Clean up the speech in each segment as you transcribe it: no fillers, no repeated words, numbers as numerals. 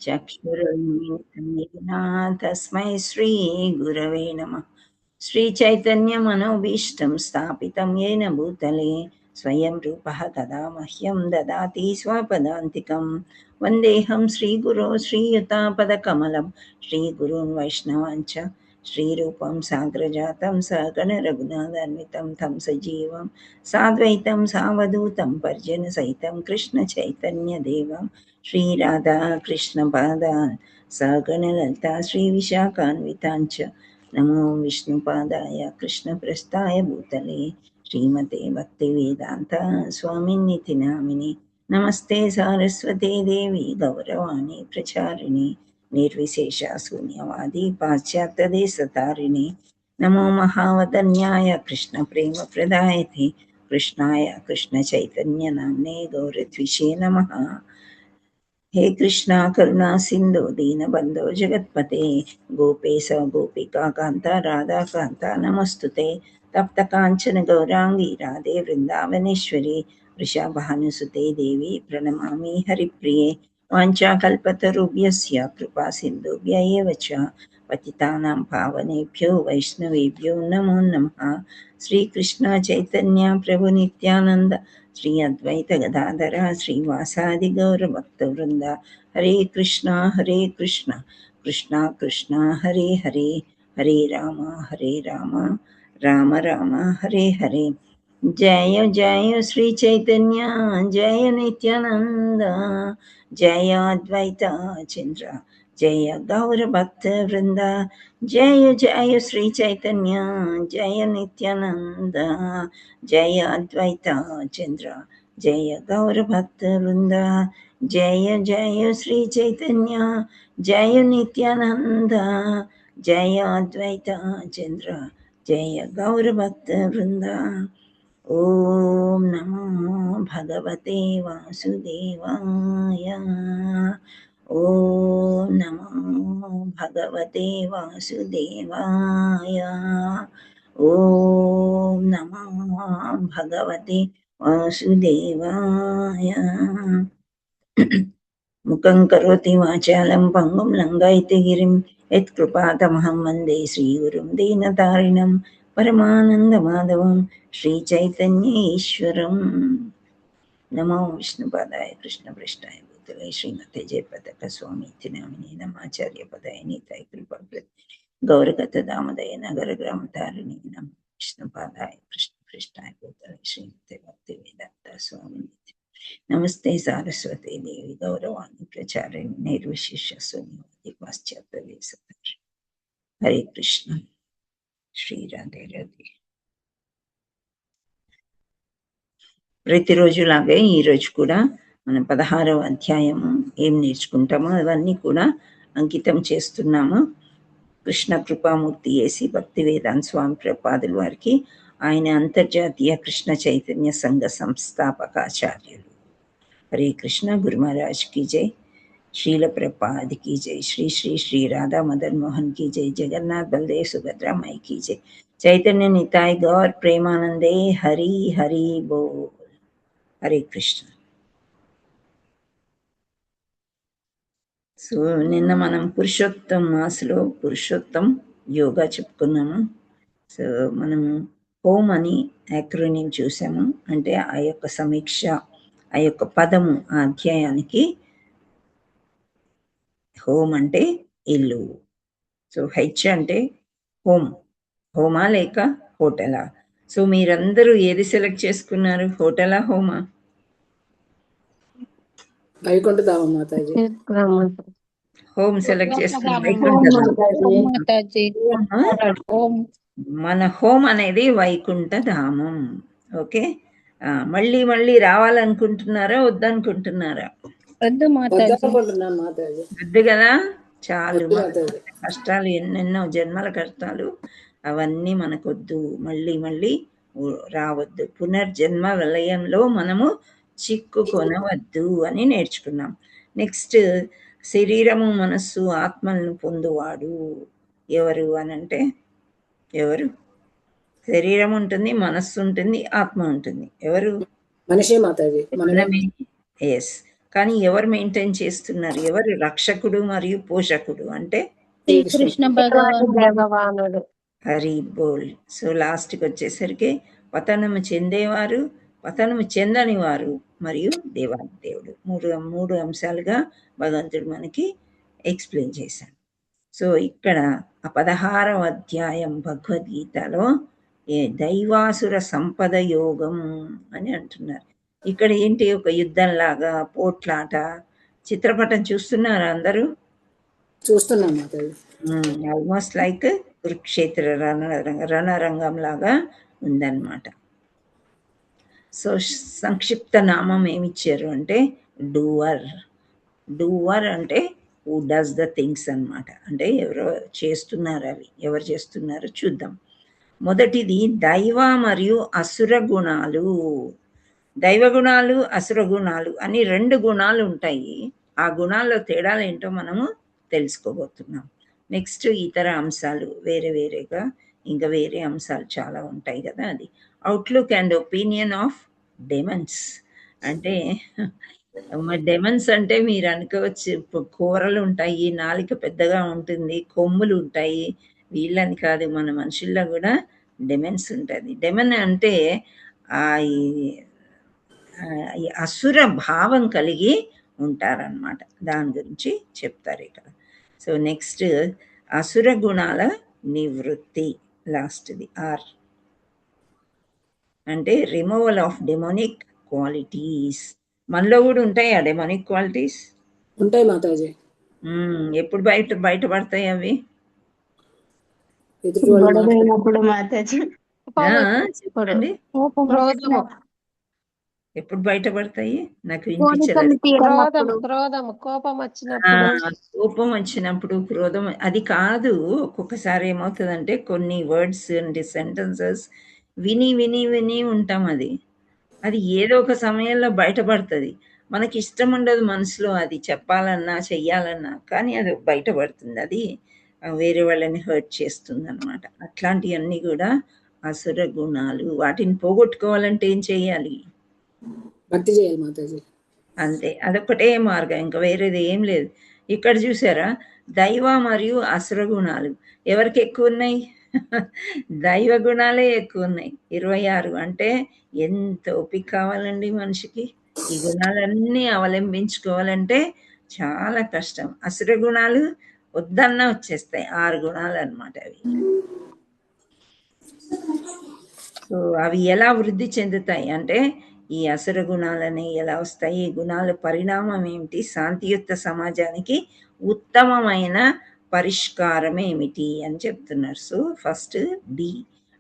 चक्षुरुन्मिलितं तस्मै श्रीगुरवे नमः। श्रीचैतन्यमनोभीष्टं स्थापितं येन भूतले स्वयं रूपः तदा मह्यं ददाति स्वपदान्तिकं। वन्देऽहं श्रीगुरो श्रीयुतापदकमलं श्रीगुरून् वैष्णवाञ्च श्रीरूपं साग्रजातं सहगणरघुनाथान्वितं तं सजीवं साद्वैतं सावधूतं पर्जनसहितं कृष्णचैतन्यदेवं श्रीराधाकृष्णपादान् सहगणललिता श्रीविशाखान्विताञ्च नमो विष्णुपादाय कृष्णप्रस्थाय भूतले श्रीमते भक्तिवेदान्त स्वामिन्निति नामिने नमस्ते सारस्वते देवी गौरवाणी प्रचारिणे निर्विशेषा शून्यवादी पाश्चात्यदेशतारिणे नमो महावदन्याय कृष्णप्रेमप्रदायते कृष्णाय कृष्णचैतन्यनाम्ने गौरद्विषे नमः। हे कृष्णा करुणा सिन्धु दीनबन्धो जगत्पते गोपेश गोपिका कान्ता राधा कान्ता नमस्तुते तप्त काञ्चन गौराङ्गी राधे वृन्दावनेश्वरी वृषभानुसुते देवी प्रणमामि हरिप्रिये वाञ्छाकल्पतरुभ्यस्य कृपा सिन्धुभ्य एव च पतितानां पावनेभ्यो वैष्णवेभ्यो नमो नमः। श्रीकृष्ण चैतन्य प्रभु नित्यानन्द श्री अद्वैत गदाधर श्रीवासादि गौरभक्तवृंद हरे कृष्णा कृष्णा कृष्णा हरे हरे हरे राम राम राम हरे हरे। जय जय श्री चैतन्य जय नित्यानंद जय अद्वैत चंद्र जय गौर भक्त वृंद जय जय श्री चैतन्य जय नित्यानंद जय अद्वैत चंद्र जय गौर भक्त वृंद जय जय श्री चैतन्य जय नित्यानंद जय अद्वैत चंद्र जय गौर भक्त वृंद। ओम नमो भगवते वासुदेवाय। ओम नमो भगवते वासुदेवाय। ओम नमो भगवते वासुदेवाय। मुखं करोति वाचालं पङ्गुं लङ्घयति गिरिं यत्कृपातमहं वन्दे श्रीगुरुं दीनतारिणं परमानन्दमाधवं श्रीचैतन्येश्वरम्। नमो विष्णुपादाय कृष्णपृष्ठाय भूतले श्रीमते जयपताक स्वामीति नामिने नमाचार्यपदाय नीताय कृपाप्रद गौरगतदामदय नगरग्रामतारिणे नमः विष्णुपादाय कृष्णपृष्ठाय भूतले श्रीमते भक्तिवेदान्त स्वामिनिति नमस्ते सारस्वती देवी गौरवाणी प्रचारिणी निर्विशेष शून्यवादी पाश्चात्य हरे कृष्ण श्री राधे राधे। ప్రతిరోజులాగే ఈరోజు కూడా మనం 16వ అధ్యాయము ఏం నేర్చుకుంటామో అవన్నీ కూడా అంకితం చేస్తున్నాము. కృష్ణ కృపామూర్తి ఏసి భక్తి వేదాంత స్వామి ప్రపాదుల వారికి ఆయన అంతర్జాతీయ కృష్ణ చైతన్య సంఘ సంస్థాపకాచార్యులు. हरे कृष्ण गुरु महाराज की जय, श्रील प्रपाद की जय, श्री श्री श्री राधा मदन मोहन की जय, जगन्नाथ बलदेव सुभद्रा माई की जय, चैतन्य निताय गौर प्रेमानंदे हरि हरि बोल। हरे कृष्ण। సో నిన్న మనం పురుషోత్తం మాసలో పురుషోత్తం యోగా చెప్పుకున్నాము. సో మనము హోమ్ అని యాక్రోనిం చూసాము. అంటే ఆ యొక్క సమీక్ష, ఆ యొక్క పదము ఆ అధ్యాయానికి హోమ్ అంటే ఇల్లు. సో హెచ్ అంటే హోమ్, హోమా లేక హోటలా? సో మీరందరూ ఏది సెలెక్ట్ చేసుకున్నారు, హోటలా హోమా? వైకుంఠధామం మాతాజీ. హోమ్ సెలెక్ట్ చేసుకున్నారు. మన హోమ్ అనేది వైకుంఠ ధామం. ఓకే, మళ్ళీ మళ్ళీ రావాలనుకుంటున్నారా వద్దనుకుంటున్నారా? వద్దు కదా, చాలు కష్టాలు, ఎన్నెన్నో జన్మల కష్టాలు, అవన్నీ మనకొద్దు, మళ్ళీ మళ్ళీ రావద్దు, పునర్జన్మ వలయంలో మనము చిక్కుకొనవద్దు అని నేర్చుకున్నాం. నెక్స్ట్, శరీరము మనస్సు ఆత్మలను పొందువాడు ఎవరు అనంటే ఎవరు? శరీరం ఉంటుంది, మనస్సు ఉంటుంది, ఆత్మ ఉంటుంది. ఎవరు? మనిషి మాతాజీ. ఎస్, కానీ ఎవరు మెయింటైన్ చేస్తున్నారు? ఎవరు రక్షకుడు మరియు పోషకుడు అంటే శ్రీకృష్ణ భగవానుడు. హరి బోల్. సో లాస్ట్కి వచ్చేసరికి పతనము చెందేవారు, పతనము చెందని వారు మరియు దేవాదేవుడు మూడు అంశాలుగా భగవంతుడు మనకి ఎక్స్ప్లెయిన్ చేశాడు. సో ఇక్కడ ఆ 16వ అధ్యాయం భగవద్గీతలో దైవాసుర సంపద యోగం అని అంటున్నారు. ఇక్కడ ఏంటి, ఒక యుద్ధంలాగా పోట్లాట చిత్రపటం చూస్తున్నారా అందరూ? చూస్తున్నాం మాతాజీ. ఆల్మోస్ట్ లైక్ కురుక్షేత్ర రణరంగం లాగా ఉందన్నమాట. సో సంక్షిప్త నామం ఏమిచ్చారు అంటే డూవర్. డూవర్ అంటే హూ డస్ ద థింగ్స్ అన్నమాట. అంటే ఎవరో చేస్తున్నారు, అవి ఎవరు చేస్తున్నారో చూద్దాం. మొదటిది దైవ మరియు అసుర గుణాలు. దైవ గుణాలు, అసుర గుణాలు అని 2 గుణాలు ఉంటాయి. ఆ గుణాల్లో తేడాలు ఏంటో మనము తెలుసుకోబోతున్నాం. నెక్స్ట్ ఇతర అంశాలు వేరేగా ఇంకా వేరే అంశాలు చాలా ఉంటాయి కదా. అది outlook and opinion of demons. అంటే డెమన్స్ అంటే మీరు అనుకోవచ్చు కూరలు ఉంటాయి, నాలిక పెద్దగా ఉంటుంది, కొమ్ములు ఉంటాయి. వీళ్ళని కాదు, మన మనుషుల్లో కూడా డెమెన్స్ ఉంటుంది. డెమన్ అంటే ఈ అసుర భావం కలిగి ఉంటారనమాట. దాని గురించి చెప్తారు ఇక్కడ. సో నెక్స్ట్ అసుర గుణాల నివృత్తి, లాస్ట్ది ఆర్ అంటే రిమూవల్ ఆఫ్ డెమోనిక్ క్వాలిటీస్. మనలో కూడా ఉంటాయి ఆ డెమోనిక్ క్వాలిటీస్? ఉంటాయి మాతాజీ. ఎప్పుడు బయటపడతాయి అవి? ఎదుటి వాళ్ళు గొడవైనప్పుడు మాతాజీ. చెప్పండి, ఎప్పుడు బయటపడతాయి? నాకు వినిపించలేదు. కోపం వచ్చినప్పుడు, కోపం వచ్చినప్పుడు, క్రోధం. అది కాదు, ఒక్కొక్కసారి ఏమవుతుందంటే కొన్ని వర్డ్స్ అండ్ సెంటెన్సెస్ విని విని విని ఉంటాం. అది ఏదో ఒక సమయంలో బయటపడుతుంది. మనకి ఇష్టం ఉండదు మనసులో అది చెప్పాలన్నా చెయ్యాలన్నా, కానీ అది బయటపడుతుంది. అది వేరే వాళ్ళని హర్ట్ చేస్తుంది అనమాట. అట్లాంటివన్నీ కూడా అసుర గుణాలు. వాటిని పోగొట్టుకోవాలంటే ఏం చేయాలి? భక్తి చేయాలి మాతాజీ. అంతే, అదొక్కటే మార్గం, ఇంకా వేరేది ఏం లేదు. ఇక్కడ చూసారా, దైవ మరియు అసుర గుణాలు ఎవరికి ఎక్కువ ఉన్నాయి? దైవ గుణాలే ఎక్కువ ఉన్నాయి, 26. అంటే ఎంత ఓపిక కావాలండి మనిషికి ఈ గుణాలన్నీ అవలంబించుకోవాలంటే చాలా కష్టం. అసుర గుణాలు వద్దన్నా వచ్చేస్తాయి, 6 గుణాలు అన్నమాట అవి. సో అవి ఎలా వృద్ధి చెందుతాయి అంటే, ఈ అసుర గుణాలని ఎలా వస్తాయి, ఈ గుణాల పరిణామం ఏమిటి, శాంతియుత సమాజానికి ఉత్తమమైన పరిష్కారం ఏమిటి అని చెప్తున్నారు. So first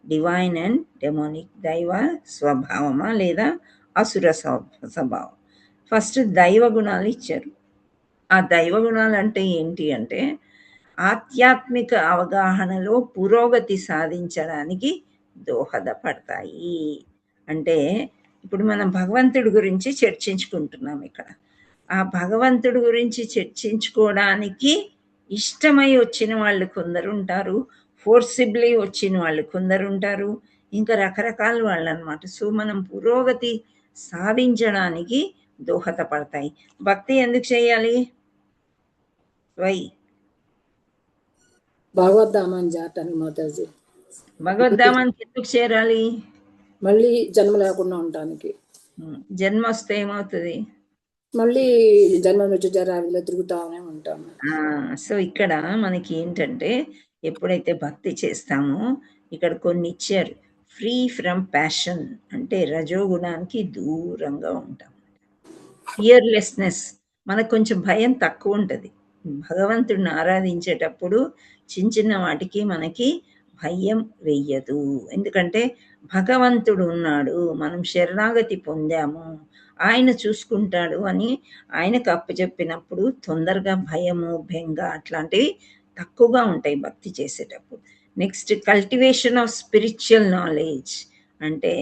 divine and demonic, దైవ స్వభావమా లేదా అసుర స్వభావం. ఫస్ట్ దైవ గుణాలు ఇచ్చారు. ఆ దైవ గుణాలు అంటే ఏంటి అంటే, ఆధ్యాత్మిక అవగాహనలో పురోగతి సాధించడానికి దోహదపడతాయి. అంటే ఇప్పుడు మనం భగవంతుడి గురించి చర్చించుకుంటున్నాం ఇక్కడ. ఆ భగవంతుడి గురించి చర్చించుకోవడానికి ఇష్టమై వచ్చిన వాళ్ళు కొందరు ఉంటారు, ఫోర్సిబ్లీ వచ్చిన వాళ్ళు కొందరు ఉంటారు, ఇంకా రకరకాల వాళ్ళు అనమాట. సో మనం పురోగతి సాధించడానికి దోహదపడతాయి. భక్తి ఎందుకు చేయాలి? వై? భగవద్ధామాన్ని చేరటానికి మాతాజీ. భగవద్ధామానికి ఎందుకు చేరాలి? మళ్ళీ జన్మ లేకుండా ఉండటానికి. జన్మ వస్తే ఏమవుతుంది? మళ్ళీ జన్మ నుంచి జరావిలో తిరుగుతానే ఉంటాము. సో ఇక్కడ మనకి ఏంటంటే, ఎప్పుడైతే భక్తి చేస్తామో ఇక్కడ కొన్ని ఇచ్చారు. ఫ్రీ ఫ్రమ్ ప్యాషన్ అంటే రజోగుణానికి దూరంగా ఉంటాం. ఫియర్లెస్నెస్, మనకు కొంచెం భయం తక్కువ ఉంటుంది. భగవంతుడిని ఆరాధించేటప్పుడు చిన్న వాటికి మనకి భయం వెయ్యదు. ఎందుకంటే భగవంతుడు ఉన్నాడు, మనం శరణాగతి పొందాము, ఆయన చూసుకుంటాడు అని ఆయనకు అప్పచెప్పినప్పుడు తొందరగా భయము, బెంగ అట్లాంటివి తక్కువగా ఉంటాయి భక్తి చేసేటప్పుడు. Next cultivation of spiritual knowledge అంటే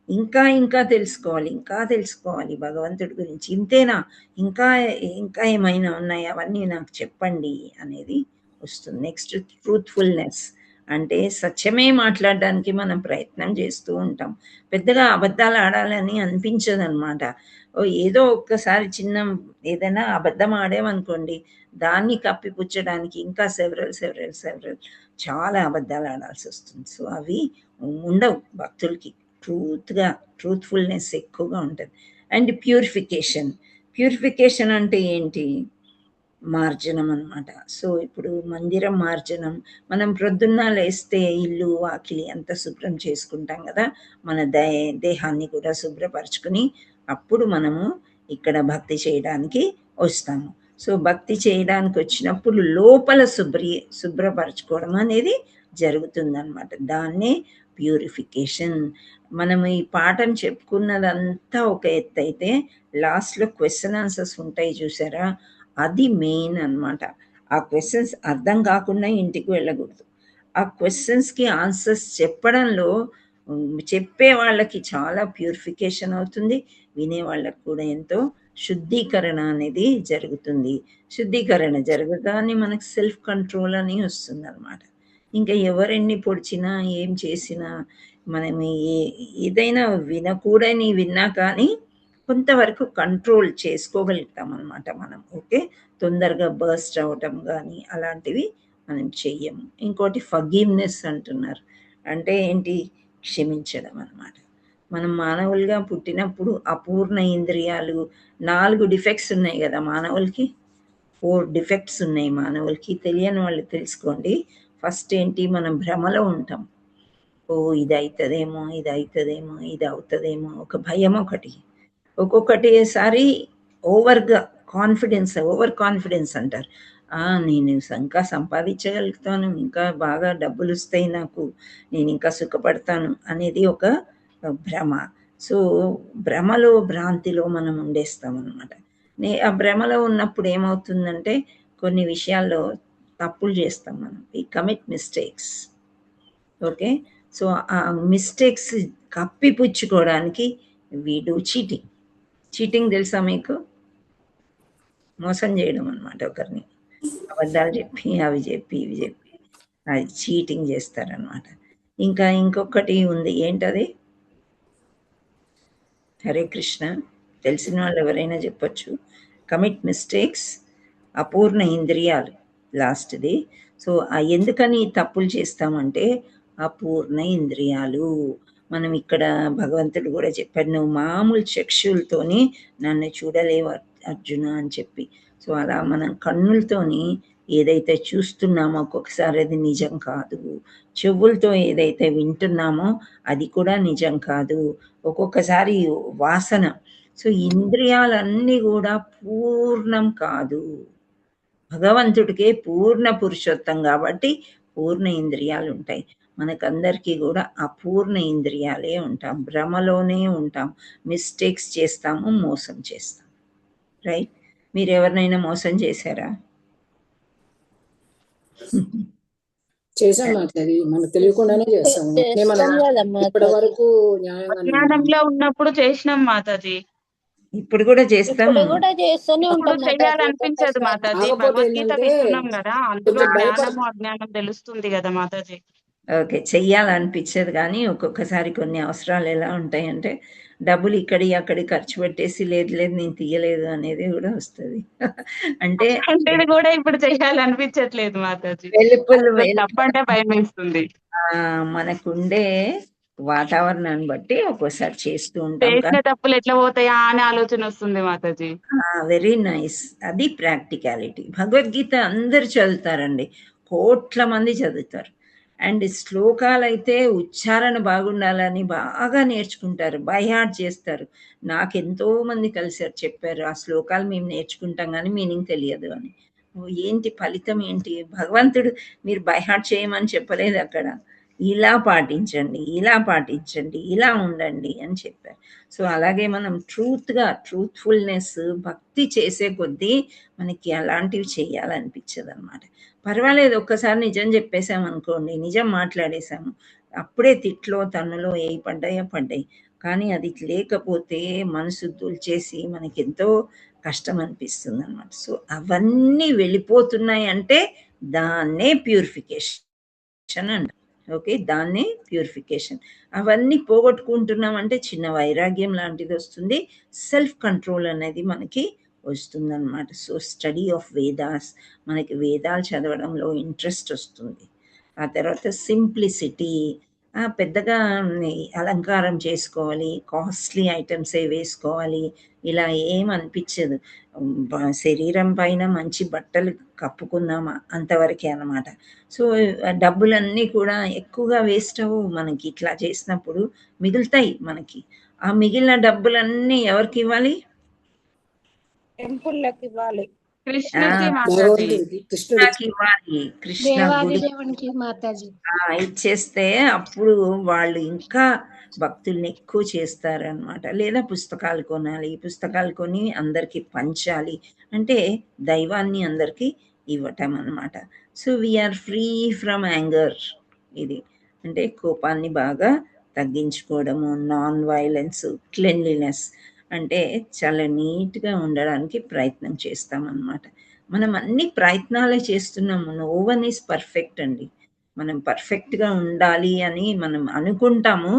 ఇంకా తెలుసుకోవాలి భగవంతుడి గురించి. ఇంతేనా, ఇంకా ఏమైనా ఉన్నాయి, అవన్నీ నాకు చెప్పండి అనేది వస్తుంది. నెక్స్ట్ ట్రూత్ఫుల్నెస్ అంటే సత్యమే మాట్లాడడానికి మనం ప్రయత్నం చేస్తూ ఉంటాం. పెద్దగా అబద్ధాలు ఆడాలని అనిపించదు అనమాట. ఏదో ఒక్కసారి చిన్న ఏదైనా అబద్ధం ఆడామనుకోండి, దాన్ని కప్పిపుచ్చడానికి ఇంకా సెవరల్ చాలా అబద్ధాలు ఆడాల్సి వస్తుంది. సో అవి ఉండవు భక్తులకి. ట్రూత్ఫుల్నెస్ ఎక్కువగా ఉంటుంది. అండ్ ప్యూరిఫికేషన్ అంటే ఏంటి? మార్జనం అన్నమాట. సో ఇప్పుడు మందిరం మార్జనం, మనం ప్రొద్దున్న లేస్తే ఇల్లు వాకిలి అంతా శుభ్రం చేసుకుంటాం కదా, మన దేహాన్ని కూడా శుభ్రపరచుకుని అప్పుడు మనము ఇక్కడ భక్తి చేయడానికి వస్తాము. సో భక్తి చేయడానికి వచ్చినప్పుడు లోపల శుభ్రపరచుకోవడం అనేది జరుగుతుందన్నమాట. దాన్నే ప్యూరిఫికేషన్. మనం ఈ పాఠం చెప్పుకున్నదంతా ఒక ఎత్తు అయితే, లాస్ట్లో క్వశ్చన్ ఆన్సర్స్ ఉంటాయి చూసారా, అది మెయిన్ అన్నమాట. ఆ క్వశ్చన్స్ అర్థం కాకుండా ఇంటికి వెళ్ళకూడదు. ఆ క్వశ్చన్స్కి ఆన్సర్స్ చెప్పడంలో చెప్పే వాళ్ళకి చాలా ప్యూరిఫికేషన్ అవుతుంది, వినే వాళ్ళకి కూడా ఎంతో శుద్ధీకరణ అనేది జరుగుతుంది. శుద్ధీకరణ జరగగానే మనకు సెల్ఫ్ కంట్రోల్ అని వస్తుంది అనమాట. ఇంకా ఎవరెన్ని పొడిచినా ఏం చేసినా మనం ఏదైనా వినకూడని విన్నా కానీ కొంతవరకు కంట్రోల్ చేసుకోగలుగుతాం అనమాట మనం. ఓకే, తొందరగా బర్స్ట్ అవ్వటం కానీ అలాంటివి మనం చెయ్యము. ఇంకోటి ఫర్గివ్నెస్ అంటున్నారు, అంటే ఏంటి? క్షమించడం అన్నమాట. మనం మానవులుగా పుట్టినప్పుడు అపూర్ణ ఇంద్రియాలు, 4 డిఫెక్ట్స్ ఉన్నాయి కదా మానవులకి. 4 డిఫెక్ట్స్ ఉన్నాయి మానవులకి. తెలియని వాళ్ళు తెలుసుకోండి. ఫస్ట్ ఏంటి? మనం భ్రమలో ఉంటాం. ఇది అవుతుందేమో, ఇది అవుతుందేమో, ఇది అవుతుందేమో, ఒక భయం ఒకటి. ఒక్కొక్కటిసారి ఓవర్ కాన్ఫిడెన్స్ అంటారు. నేను ఇంకా సంపాదించగలుగుతాను, ఇంకా బాగా డబ్బులు వస్తాయి నాకు, నేను ఇంకా సుఖపడతాను అనేది ఒక భ్రమ. సో భ్రాంతిలో మనం ఉండేస్తాం అనమాట. ఆ భ్రమలో ఉన్నప్పుడు ఏమవుతుందంటే కొన్ని విషయాల్లో తప్పులు చేస్తాం మనం. ఈ కమిట్ మిస్టేక్స్. ఓకే, సో ఆ మిస్టేక్స్ కప్పిపుచ్చుకోవడానికి వీడు చీటింగ్ తెలుసా మీకు? మోసం చేయడం అనమాట. ఒకరిని అబద్ధాలు చెప్పి అవి చెప్పి ఇవి చెప్పి అది చీటింగ్ చేస్తారనమాట. ఇంకొకటి ఉంది, ఏంటది? హరే కృష్ణ, తెలిసిన వాళ్ళు ఎవరైనా చెప్పొచ్చు. కమిట్ మిస్టేక్స్, అపూర్ణ ఇంద్రియాలు లాస్ట్ది. సో ఎందుకని తప్పులు చేస్తామంటే అపూర్ణ ఇంద్రియాలు. మనం ఇక్కడ భగవంతుడు కూడా చెప్పాడు, నువ్వు మామూలు చక్షులతోని నన్ను చూడలేవు అర్జున అని చెప్పి. సో అలా మనం కన్నులతోని ఏదైతే చూస్తున్నామో ఒక్కొక్కసారి అది నిజం కాదు. చెవులతో ఏదైతే వింటున్నామో అది కూడా నిజం కాదు. ఒక్కొక్కసారి వాసన. సో ఇంద్రియాలన్నీ కూడా పూర్ణం కాదు. భగవంతుడికే పూర్ణ పురుషోత్తం కాబట్టి పూర్ణ ఇంద్రియాలు ఉంటాయి. మనకందరికీ కూడా అపూర్ణ ఇంద్రియాలే ఉంటాం. భ్రమలోనే ఉంటాం, మిస్టేక్స్ చేస్తాము, మోసం చేస్తాం. రైట్? మీరు ఎవరినైనా మోసం చేశారా? చేసాం మాట్లాడి, మనకు తెలియకుండానే చేస్తాము. ఇప్పటి వరకు జ్ఞానంలో ఉన్నప్పుడు చేసినాం మాతాజీ. ఇప్పుడు కూడా చేస్తాము. ఇప్పుడు చేయాలనిపించదు మాతాజీ. భగవద్గీత వింటున్నాం కదా, అందులో జ్ఞానము అజ్ఞానం తెలుస్తుంది కదా మాతాజీ. ఓకే, చెయ్యాలనిపించదు, కానీ ఒక్కొక్కసారి కొన్ని అవసరాలు ఎలా ఉంటాయంటే డబ్బులు ఇక్కడి అక్కడి ఖర్చు పెట్టేసి లేదు నేను తీయలేదు అనేది కూడా వస్తుంది. అంటే కూడా ఇప్పుడు చేయాలనిపించట్లేదు మాతాజీ. తప్పంటే భయం వేస్తుంది. మనకుండే వాతావరణాన్ని బట్టి ఒక్కోసారి చేస్తూ ఉంటాం. చేసిన తప్పులు ఎట్లా పోతాయా అని ఆలోచన వస్తుంది మాతాజీ. Very nice. అది ప్రాక్టికాలిటీ. భగవద్గీత అందరు చదువుతారండి, కోట్ల మంది చదువుతారు. అండ్ శ్లోకాలు అయితే ఉచ్చారణ బాగుండాలని బాగా నేర్చుకుంటారు, బై హార్ట్ చేస్తారు. నాకు ఎంతో మంది కలిసారు, చెప్పారు ఆ శ్లోకాలు మేము నేర్చుకుంటాం కానీ మీనింగ్ తెలియదు అని. ఏంటి ఫలితం ఏంటి? భగవంతుడు మీరు బై హార్ట్ చేయమని చెప్పలేదు అక్కడ. ఇలా పాటించండి, ఇలా ఉండండి అని చెప్పారు. సో అలాగే మనం ట్రూత్ఫుల్నెస్ భక్తి చేసే కొద్దీ మనకి అలాంటివి చేయాలనిపించదు అనమాట. పర్వాలేదు, ఒక్కసారి నిజం చెప్పేసామనుకోండి, నిజం మాట్లాడేశాము, అప్పుడే తిట్లో తన్నులో పడ్డాయి. కానీ అది లేకపోతే మనసు దుల్చేసి మనకి ఎంతో కష్టం అనిపిస్తుంది అనమాట. సో అవన్నీ వెళ్ళిపోతున్నాయి అంటే దాన్నే ప్యూరిఫికేషన్ అంట. ఓకే, దాన్నే ప్యూరిఫికేషన్. అవన్నీ పోగొట్టుకుంటున్నాం అంటే చిన్న వైరాగ్యం లాంటిది వస్తుంది, సెల్ఫ్ కంట్రోల్ అనేది మనకి వస్తుందన్నమాట. సో స్టడీ ఆఫ్ వేదాస్, మనకి వేదాలు చదవడంలో ఇంట్రెస్ట్ వస్తుంది. ఆ తర్వాత సింప్లిసిటీ, పెద్దగా అలంకారం చేసుకోవాలి, కాస్ట్లీ ఐటమ్సే వేసుకోవాలి, ఇలా ఏం అనిపించదు. శరీరం పైన మంచి బట్టలు కప్పుకున్నామా అంతవరకే అన్నమాట. సో డబ్బులన్నీ కూడా ఎక్కువగా వేస్ట్ అవ్వవు మనకి, ఇట్లా చేసినప్పుడు మిగులుతాయి మనకి. ఆ మిగిలిన డబ్బులన్నీ ఎవరికి ఇవ్వాలి? టెంపుల్లోకి ఇవ్వాలి, కృష్ణకి ఆ, మాతాజీ. భగవంతుడికి కృష్ణుడికి కృష్ణకి ఇవ్వాలి, కృష్ణ దేవాది గుడి దేవునికి మాతాజీ. ఇచ్చేస్తే అప్పుడు వాళ్ళు ఇంకా భక్తుల్ని ఎక్కువ చేస్తారనమాట. లేదా పుస్తకాలు కొనాలి, పుస్తకాలు కొని అందరికీ పంచాలి, అంటే దైవాన్ని అందరికీ ఇవ్వటం అనమాట. So we are free from anger. ఇది అంటే కోపాన్ని బాగా తగ్గించుకోవడము, నాన్ వైలెన్స్, క్లెన్లీనెస్, అంటే చాలా నీట్గా ఉండడానికి ప్రయత్నం చేస్తామన్నమాట. మనం అన్ని ప్రయత్నాలే చేస్తున్నాము, నో వన్ ఈజ్ పర్ఫెక్ట్ అండి. మనం పర్ఫెక్ట్గా ఉండాలి అని మనం అనుకుంటాము,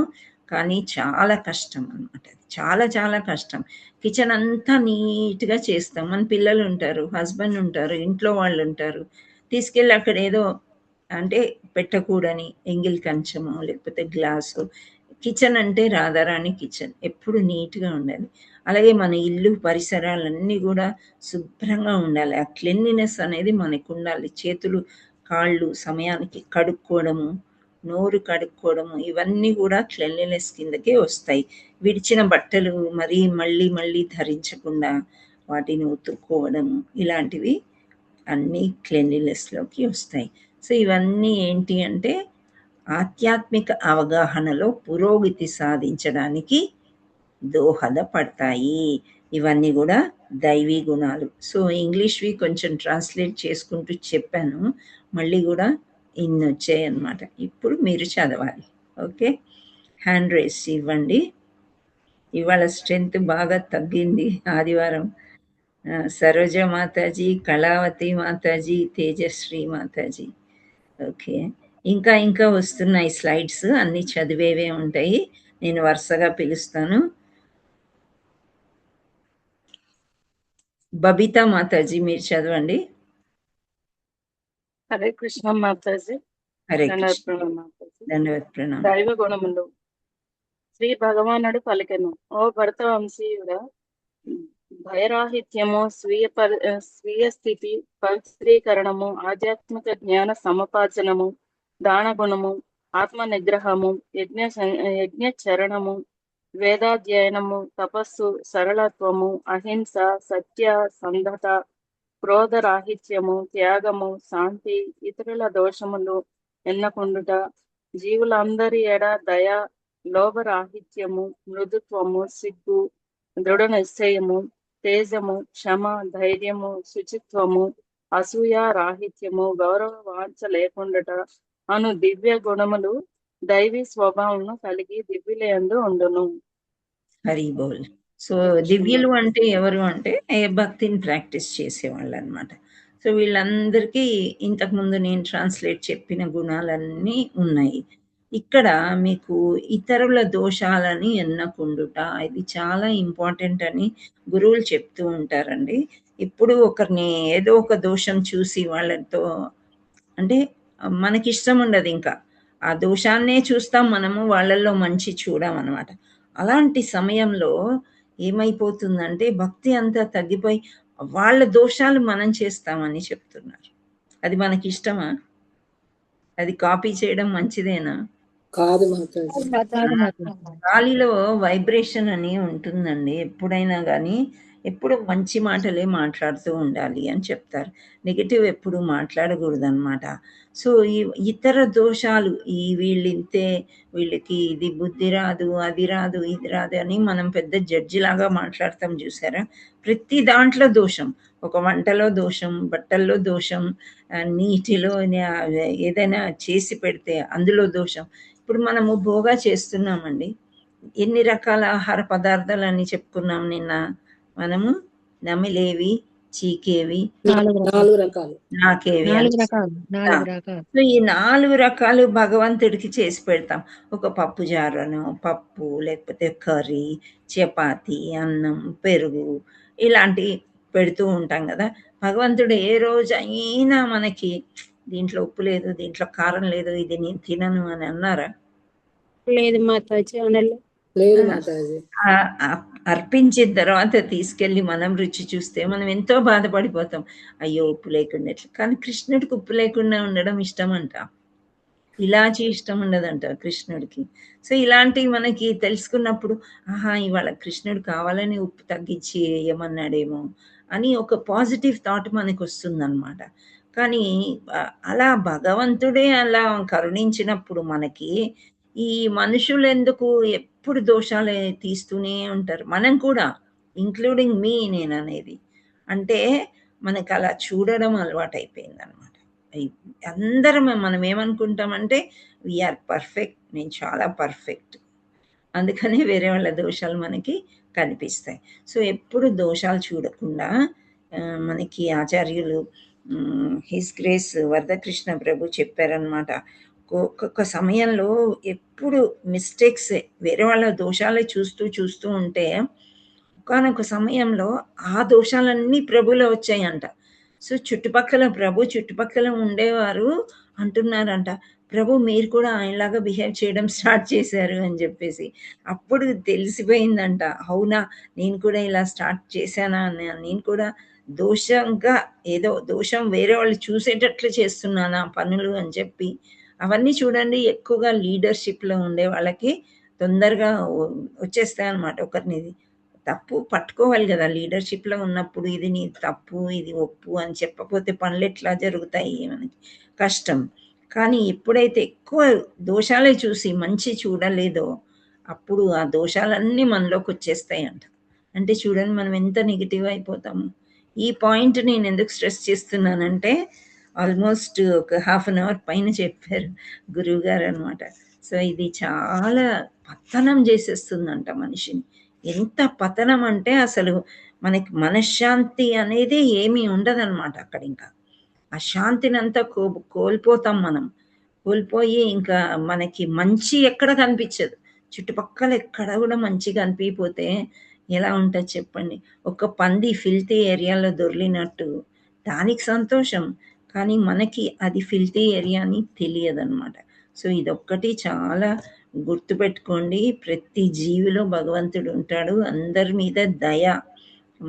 కానీ చాలా కష్టం అనమాట. చాలా చాలా కష్టం. కిచెన్ అంతా నీట్గా చేస్తాం, మన పిల్లలు ఉంటారు, హస్బెండ్ ఉంటారు, ఇంట్లో వాళ్ళు ఉంటారు, తీసుకెళ్ళి అక్కడ ఏదో అంటే పెట్టకూడని ఎంగిల్ కంచము లేకపోతే గ్లాసు. కిచెన్ అంటే రాధారాణి కిచెన్, ఎప్పుడు నీట్గా ఉండాలి. అలాగే మన ఇల్లు పరిసరాలన్నీ కూడా శుభ్రంగా ఉండాలి. ఆ క్లెన్లీనెస్ అనేది మనకు ఉండాలి. చేతులు కాళ్ళు సమయానికి కడుక్కోవడము, నోరు కడుక్కోవడము, ఇవన్నీ కూడా క్లెన్లీనెస్ కిందకే వస్తాయి. విడిచిన బట్టలు మరీ మళ్ళీ మళ్ళీ ధరించకుండా వాటిని ఉతుక్కోవడము, ఇలాంటివి అన్నీ క్లెన్లీనెస్లోకి వస్తాయి. సో ఇవన్నీ ఏంటి అంటే ఆధ్యాత్మిక అవగాహనలో పురోగతి సాధించడానికి దోహదపడతాయి. ఇవన్నీ కూడా దైవీ గుణాలు. సో ఇంగ్లీష్వి కొంచెం ట్రాన్స్లేట్ చేసుకుంటూ చెప్పాను, మళ్ళీ కూడా ఇన్ని వచ్చాయి అన్నమాట. ఇప్పుడు మీరు చదవాలి. ఓకే, హ్యాండ్ రేస్ ఇవ్వండి. ఇవాళ స్ట్రెంత్ బాగా తగ్గింది ఆదివారం. సరోజ మాతాజీ, కళావతి మాతాజీ, తేజశ్రీ మాతాజీ. ఓకే, ఇంకా ఇంకా వస్తున్నాయి స్లైడ్స్, అన్నీ చదివేవే ఉంటాయి, నేను వరుసగా పిలుస్తాను. బబితా మాతాజీ మీరు చదవండి. హరే కృష్ణ మాతాజీ. హరే దండవత్ కృష్ణ. ప్రణామం మాతాజీ. దండవత్ ప్రణామం. దైవ గుణములు. శ్రీ భగవానుడు పలికెను, ఓ భరత వంశీయుడా, భయరాహిత్యము, స్వీయ స్థితి పవిత్రీకరణము, ఆధ్యాత్మిక జ్ఞాన సముపార్జనము, దాన గుణము, ఆత్మ నిగ్రహము, యజ్ఞ చరణము, వేదాధ్యయనము, తపస్సు, సరళత్వము, అహింస, సత్య సంధత, క్రోధరాహిత్యము, త్యాగము, శాంతి, ఇతరుల దోషములు ఎన్నకుండుట, జీవులందరి ఎడ దయ, లోభరాహిత్యము, మృదుత్వము, సిగ్గు, దృఢ నిశ్చయము, తేజము, క్షమ, ధైర్యము, శుచిత్వము, అసూయ రాహిత్యము, గౌరవ వాంఛ లేకుండుట అను దివ్య గుణములు దైవీ స్వభావమును కలిగి దివ్యులందు ఉండును. హరి బోల్. సో దివ్యులు అంటే ఎవరు అంటే భక్తిని ప్రాక్టీస్ చేసేవాళ్ళు అనమాట. సో వీళ్ళందరికీ ఇంతకుముందు నేను ట్రాన్స్లేట్ చెప్పిన గుణాలన్నీ ఉన్నాయి. ఇక్కడ మీకు ఇతరుల దోషాలని ఎన్నకుండుట, ఇది చాలా ఇంపార్టెంట్ అని గురువులు చెప్తూ ఉంటారండి. ఇప్పుడు ఒకరిని ఏదో ఒక దోషం చూసి వాళ్ళతో అంటే మనకి ఇష్టం ఉండదు, ఇంకా ఆ దోషాన్నే చూస్తాం మనము, వాళ్ళల్లో మంచి చూడమన్నమాట. అలాంటి సమయంలో ఏమైపోతుందంటే భక్తి అంతా తగ్గిపోయి వాళ్ళ దోషాలు మనం చేస్తామని చెప్తున్నారు. అది మనకి ఇష్టమా? అది కాపీ చేయడం మంచిదేనా? కాదు మాతాజీ. గాలిలో వైబ్రేషన్ అని ఉంటుందండి. ఎప్పుడైనా కానీ ఎప్పుడు మంచి మాటలే మాట్లాడుతూ ఉండాలి అని చెప్తారు, నెగిటివ్ ఎప్పుడు మాట్లాడకూడదు అనమాట. సో ఈ ఇతర దోషాలు, ఈ వీళ్ళింతే, వీళ్ళకి ఇది బుద్ధి రాదు, అది రాదు, ఇది రాదు అని మనం పెద్ద జడ్జిలాగా మాట్లాడతాం చూసారా. ప్రతి దాంట్లో దోషం, ఒక వంటలో దోషం, బట్టల్లో దోషం, నీటిలో ఏదైనా చేసి పెడితే అందులో దోషం. ఇప్పుడు మనము భోగా చేస్తున్నామండి, ఎన్ని రకాల ఆహార పదార్థాలు అని చెప్పుకున్నాం నిన్న. మనము నమిలేవి, చీకేవి, నాలుగు రకాలు నాకేవి నాలుగు అని. రకాలు ఆ, నాలుగు రకాలు సో ఈ 4 రకాలు భగవంతుడికి చేసి పెడతాం. ఒక పప్పు జారను, పప్పు, లేకపోతే కర్రీ, చపాతి, అన్నం, పెరుగు ఇలాంటి పెడుతూ ఉంటాం కదా. భగవంతుడు ఏ రోజు అయినా మనకి దీంట్లో ఉప్పు లేదు, దీంట్లో కారం లేదు, ఇది నేను తినను అని అన్నారా? లేదు మాతాజీ అనలే. లేదు మాతాజీ. అర్పించిన తర్వాత తీసుకెళ్ళి మనం రుచి చూస్తే మనం ఎంతో బాధపడిపోతాం, అయ్యో ఉప్పు లేకుండా ఎట్లా. కానీ కృష్ణుడికి ఉప్పు లేకుండా ఉండడం ఇష్టం అంట, ఇలాచి ఇష్టం ఉండదంట కృష్ణుడికి. సో ఇలాంటివి మనకి తెలుసుకున్నప్పుడు ఆహా ఇవాళ కృష్ణుడు కావాలని ఉప్పు తగ్గించి వేయమన్నాడేమో అని ఒక పాజిటివ్ థాట్ మనకు వస్తుందన్నమాట. కానీ అలా భగవంతుడే అలా కరుణించినప్పుడు మనకి ఈ మనుషులు ఎందుకు ఎప్పుడు దోషాలు తీస్తూనే ఉంటారు, మనం కూడా, ఇంక్లూడింగ్ మీ, నేను అనేది. అంటే మనకు అలా చూడడం అలవాటు అయిపోయింది అనమాట. అందరం మనం ఏమనుకుంటామంటే వీఆర్ పర్ఫెక్ట్, నేను చాలా పర్ఫెక్ట్, అందుకనే వేరే వాళ్ళ దోషాలు మనకి కనిపిస్తాయి. సో ఎప్పుడు దోషాలు చూడకుండా మనకి ఆచార్యులు హిస్ గ్రేస్ వరదకృష్ణ ప్రభు చెప్పారనమాట. ఒక్కొక్క సమయంలో ఎప్పుడు మిస్టేక్స్, వేరే వాళ్ళ దోషాలే చూస్తూ ఉంటే ఒకానొక సమయంలో ఆ దోషాలన్నీ ప్రభులో వచ్చాయంట. సో చుట్టుపక్కల ఉండేవారు అంటున్నారంట, ప్రభు మీరు కూడా ఆయనలాగా బిహేవ్ చేయడం స్టార్ట్ చేశారు అని చెప్పేసి. అప్పుడు తెలిసిపోయిందంట, అవునా నేను కూడా ఇలా స్టార్ట్ చేశానా అని, నేను కూడా దోషంగా ఏదో దోషం వేరే వాళ్ళు చూసేటట్లు చేస్తున్నానా పనులు అని చెప్పి. అవన్నీ చూడండి ఎక్కువగా లీడర్షిప్లో ఉండే వాళ్ళకి తొందరగా వచ్చేస్తాయి అన్నమాట. ఒకరిని తప్పు పట్టుకోవాలి కదా లీడర్షిప్లో ఉన్నప్పుడు, ఇది నీ తప్పు ఇది ఒప్పు అని చెప్పకపోతే పనులు ఎట్లా జరుగుతాయి, మనకి కష్టం. కానీ ఎప్పుడైతే ఎక్కువ దోషాలే చూసి మంచి చూడలేదో అప్పుడు ఆ దోషాలన్నీ మనలోకి వచ్చేస్తాయంట. అంటే చూడండి మనం ఎంత నెగిటివ్ అయిపోతాము. ఈ పాయింట్ నేను ఎందుకు స్ట్రెస్ చేస్తున్నానంటే ఆల్మోస్ట్ ఒక 1/2 అవర్ పైన చెప్పారు గురువు గారు అనమాట. సో ఇది చాలా పతనం చేసేస్తుందంట మనిషిని. ఎంత పతనం అంటే అసలు మనకి మనశ్శాంతి అనేది ఏమీ ఉండదన్నమాట అక్కడ. ఇంకా ఆ శాంతిని అంతా కోల్పోతాం మనం. కోల్పోయి ఇంకా మనకి మంచి ఎక్కడ కనిపించదు, చుట్టుపక్కల ఎక్కడ కూడా మంచిగా అనిపించిపోతే ఎలా ఉంటుంది చెప్పండి. ఒక పంది ఫిల్తీ ఏరియాలో దొర్లినట్టు దానికి సంతోషం, కానీ మనకి అది ఫిల్తీ ఏరియా అని తెలియదన్నమాట. సో ఇదొక్కటి చాలా గుర్తుపెట్టుకోండి. ప్రతి జీవిలో భగవంతుడు ఉంటాడు, అందరి మీద దయ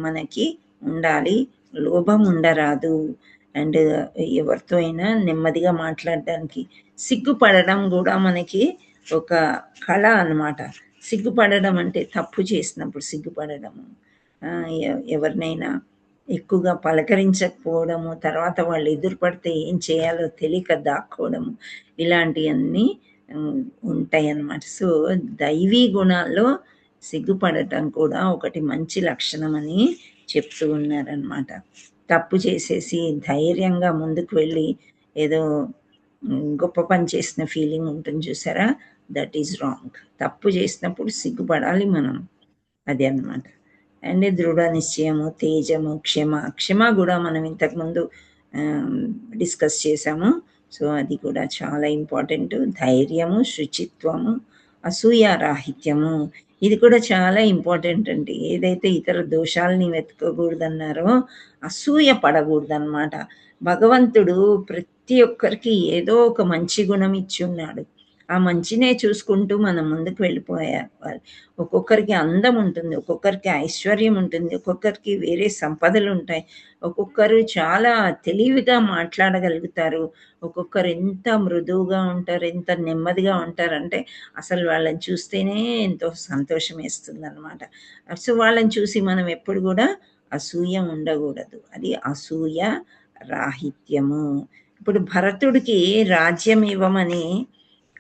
మనకి ఉండాలి, లోభం ఉండరాదు. అండ్ ఎవరితో అయినా నెమ్మదిగా మాట్లాడడానికి, సిగ్గుపడడం కూడా మనకి ఒక కళ అన్నమాట. సిగ్గుపడడం అంటే తప్పు చేసినప్పుడు సిగ్గుపడము, ఎవరినైనా ఎక్కువగా పలకరించకపోవడము, తర్వాత వాళ్ళు ఎదురుపడితే ఏం చేయాలో తెలియక దాక్కోవడము, ఇలాంటివన్నీ ఉంటాయి అన్నమాట. సో దైవీ గుణాల్లో సిగ్గుపడటం కూడా ఒకటి మంచి లక్షణం అని చెప్తూ ఉన్నారనమాట. తప్పు చేసేసి ధైర్యంగా ముందుకు వెళ్ళి ఏదో గొప్ప పని చేసిన ఫీలింగ్ ఉంటుంది చూసారా, దట్ ఈజ్ రాంగ్. తప్పు చేసినప్పుడు సిగ్గుపడాలి మనం, అది అన్నమాట. అండ్ దృఢ నిశ్చయము, తేజము, క్షమ కూడా మనం ఇంతకుముందు డిస్కస్ చేసాము. సో అది కూడా చాలా ఇంపార్టెంట్. ధైర్యము, శుచిత్వము, అసూయారాహిత్యము, ఇది కూడా చాలా ఇంపార్టెంట్ అండి. ఏదైతే ఇతర దోషాలని వెతుకోకూడదన్నారో అసూయ పడకూడదన్నమాట. భగవంతుడు ప్రతి ఒక్కరికి ఏదో ఒక మంచి గుణం ఇచ్చి ఉన్నాడు, ఆ మంచినే చూసుకుంటూ మనం ముందుకు వెళ్ళిపోయాలి. ఒక్కొక్కరికి అందం ఉంటుంది, ఒక్కొక్కరికి ఐశ్వర్యం ఉంటుంది, ఒక్కొక్కరికి వేరే సంపదలు ఉంటాయి, ఒక్కొక్కరు చాలా తెలివిగా మాట్లాడగలుగుతారు, ఒక్కొక్కరు ఎంత మృదువుగా ఉంటారు, ఎంత నెమ్మదిగా ఉంటారంటే అసలు వాళ్ళని చూస్తేనే ఎంతో సంతోషం వేస్తుంది అనమాట. సో వాళ్ళని చూసి మనం ఎప్పుడు కూడా అసూయ ఉండకూడదు, అది అసూయ రాహిత్యము. ఇప్పుడు భరతుడికి రాజ్యం ఇవ్వమని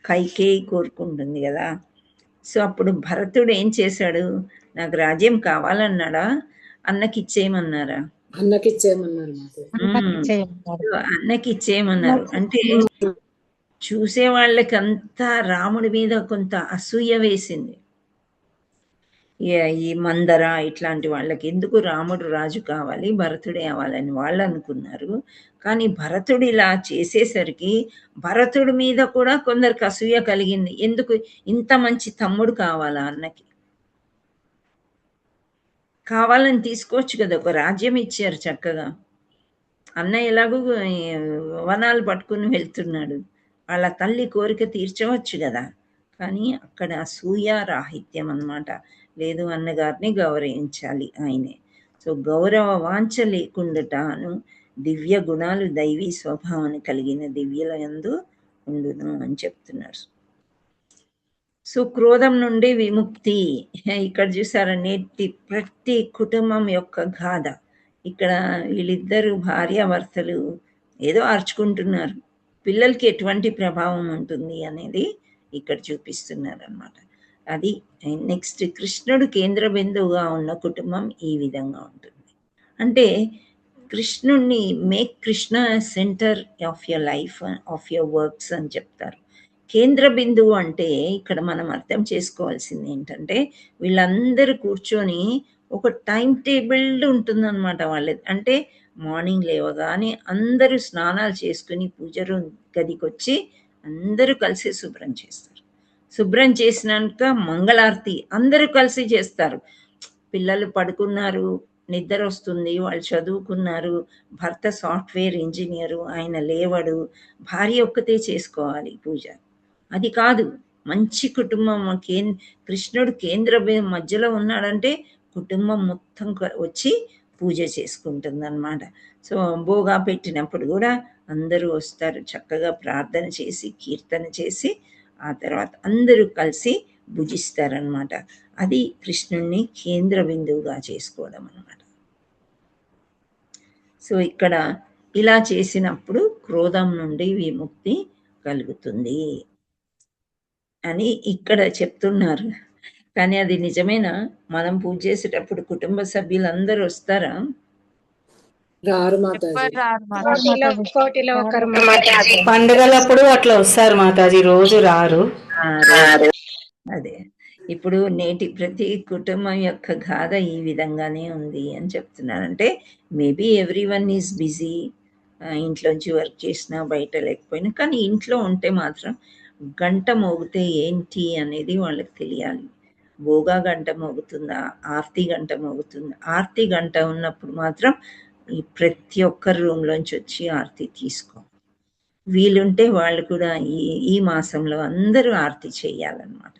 కైకేయి కోరుకుంటుంది కదా. సో అప్పుడు భరతుడు ఏం చేశాడు, నాకు రాజ్యం కావాలన్నాడా, అన్నకిచ్చేయమన్నారా? అన్నకిచ్చేయమన్నారు. అన్నకిచ్చేయమన్నారు. అంటే చూసే వాళ్ళకంతా రాముడి మీద కొంత అసూయ వేసింది. ఈ మందర ఇట్లాంటి వాళ్ళకి ఎందుకు రాముడు రాజు కావాలి, భరతుడే అవ్వాలని వాళ్ళు అనుకున్నారు. కానీ భరతుడు ఇలా చేసేసరికి భరతుడి మీద కూడా కొందరికి అసూయ కలిగింది. ఎందుకు ఇంత మంచి తమ్ముడు కావాలా అన్నకి? కావాలని తీసుకోవచ్చు కదా, ఒక రాజ్యం ఇచ్చారు చక్కగా. అన్న ఎలాగూ వనాలు పట్టుకుని వెళ్తున్నాడు, వాళ్ళ తల్లి కోరిక తీర్చవచ్చు కదా. కానీ అక్కడ అసూయ రాహిత్యం అన్నమాట. లేదు, అన్నగారిని గౌరవించాలి ఆయనే. సో గౌరవ వాంఛ లేకుండాను దివ్య గుణాలు దైవీ స్వభావాన్ని కలిగిన దివ్యుల యందు ఉండును అని చెప్తున్నారు. సో క్రోధం నుండి విముక్తి. ఇక్కడ చూసారా, నేటి ప్రతి కుటుంబం యొక్క గాథ. ఇక్కడ వీళ్ళిద్దరు భార్యాభర్తలు ఏదో అర్చుకుంటున్నారు, పిల్లలకి ఎటువంటి ప్రభావం ఉంటుంది అనేది ఇక్కడ చూపిస్తున్నారు అన్నమాట. అది నెక్స్ట్, కృష్ణుడు కేంద్ర బిందువుగా ఉన్న కుటుంబం ఈ విధంగా ఉంటుంది. అంటే కృష్ణుణ్ణి make Krishna centre of your life, of your works అని చెప్తారు. కేంద్ర బిందువు అంటే ఇక్కడ మనం అర్థం చేసుకోవాల్సింది ఏంటంటే, వీళ్ళందరూ కూర్చొని ఒక టైం టేబుల్ ఉంటుందన్నమాట వాళ్ళది. అంటే మార్నింగ్ లేవగానే అందరూ స్నానాలు చేసుకుని పూజ గదికి వచ్చి అందరూ కలిసి శుభ్రం చేస్తారు. శుభ్రం చేసినాక మంగళారతి అందరూ కలిసి చేస్తారు. పిల్లలు పడుకున్నారు, నిద్ర వస్తుంది, వాళ్ళు చదువుకున్నారు, భర్త సాఫ్ట్వేర్ ఇంజనీరు, ఆయన లేవడు, భార్య ఒక్కతే చేసుకోవాలి పూజ. అది కాదు, మంచి కుటుంబం. కృష్ణుడు కేంద్ర మధ్యలో ఉన్నాడంటే కుటుంబం మొత్తం వచ్చి పూజ చేసుకుంటుంది అన్నమాట. సో భోగా పెట్టినప్పుడు కూడా అందరూ వస్తారు, చక్కగా ప్రార్థన చేసి కీర్తన చేసి ఆ తర్వాత అందరూ కలిసి భుజిస్తారనమాట. అది కృష్ణుణ్ణి కేంద్ర బిందువుగా చేసుకోవడం అన్నమాట. సో ఇక్కడ ఇలా చేసినప్పుడు క్రోధం నుండి విముక్తి కలుగుతుంది అని ఇక్కడ చెప్తున్నారు. కానీ అది నిజమేనా? మనం పూజ చేసేటప్పుడు కుటుంబ సభ్యులందరూ వస్తారా? రారు మాతాజీ. కోటిలో ఒకరు పండుగలప్పుడు అట్లా వస్తారు మాతాజీ, రోజు రారు. అదే, ఇప్పుడు నేటి ప్రతి కుటుంబం యొక్క గాథ ఈ విధంగానే ఉంది అని చెప్తున్నారు. అంటే maybe every one is busy, ఇంట్లోంచి వర్క్ చేసినా బయట లేకపోయినా, కానీ ఇంట్లో ఉంటే మాత్రం గంట మోగితే ఏంటి అనేది వాళ్ళకి తెలియాలి. భోగా గంట మోగుతుందా, ఆర్తి గంట మోగుతుందా? ఆర్తి గంట ఉన్నప్పుడు మాత్రం ఈ ప్రతి ఒక్కరి రూమ్లోంచి వచ్చి ఆర్తి తీసుకో. వీలుంటే వాళ్ళు కూడా ఈ మాసంలో అందరూ ఆర్తి చేయాలన్నమాట.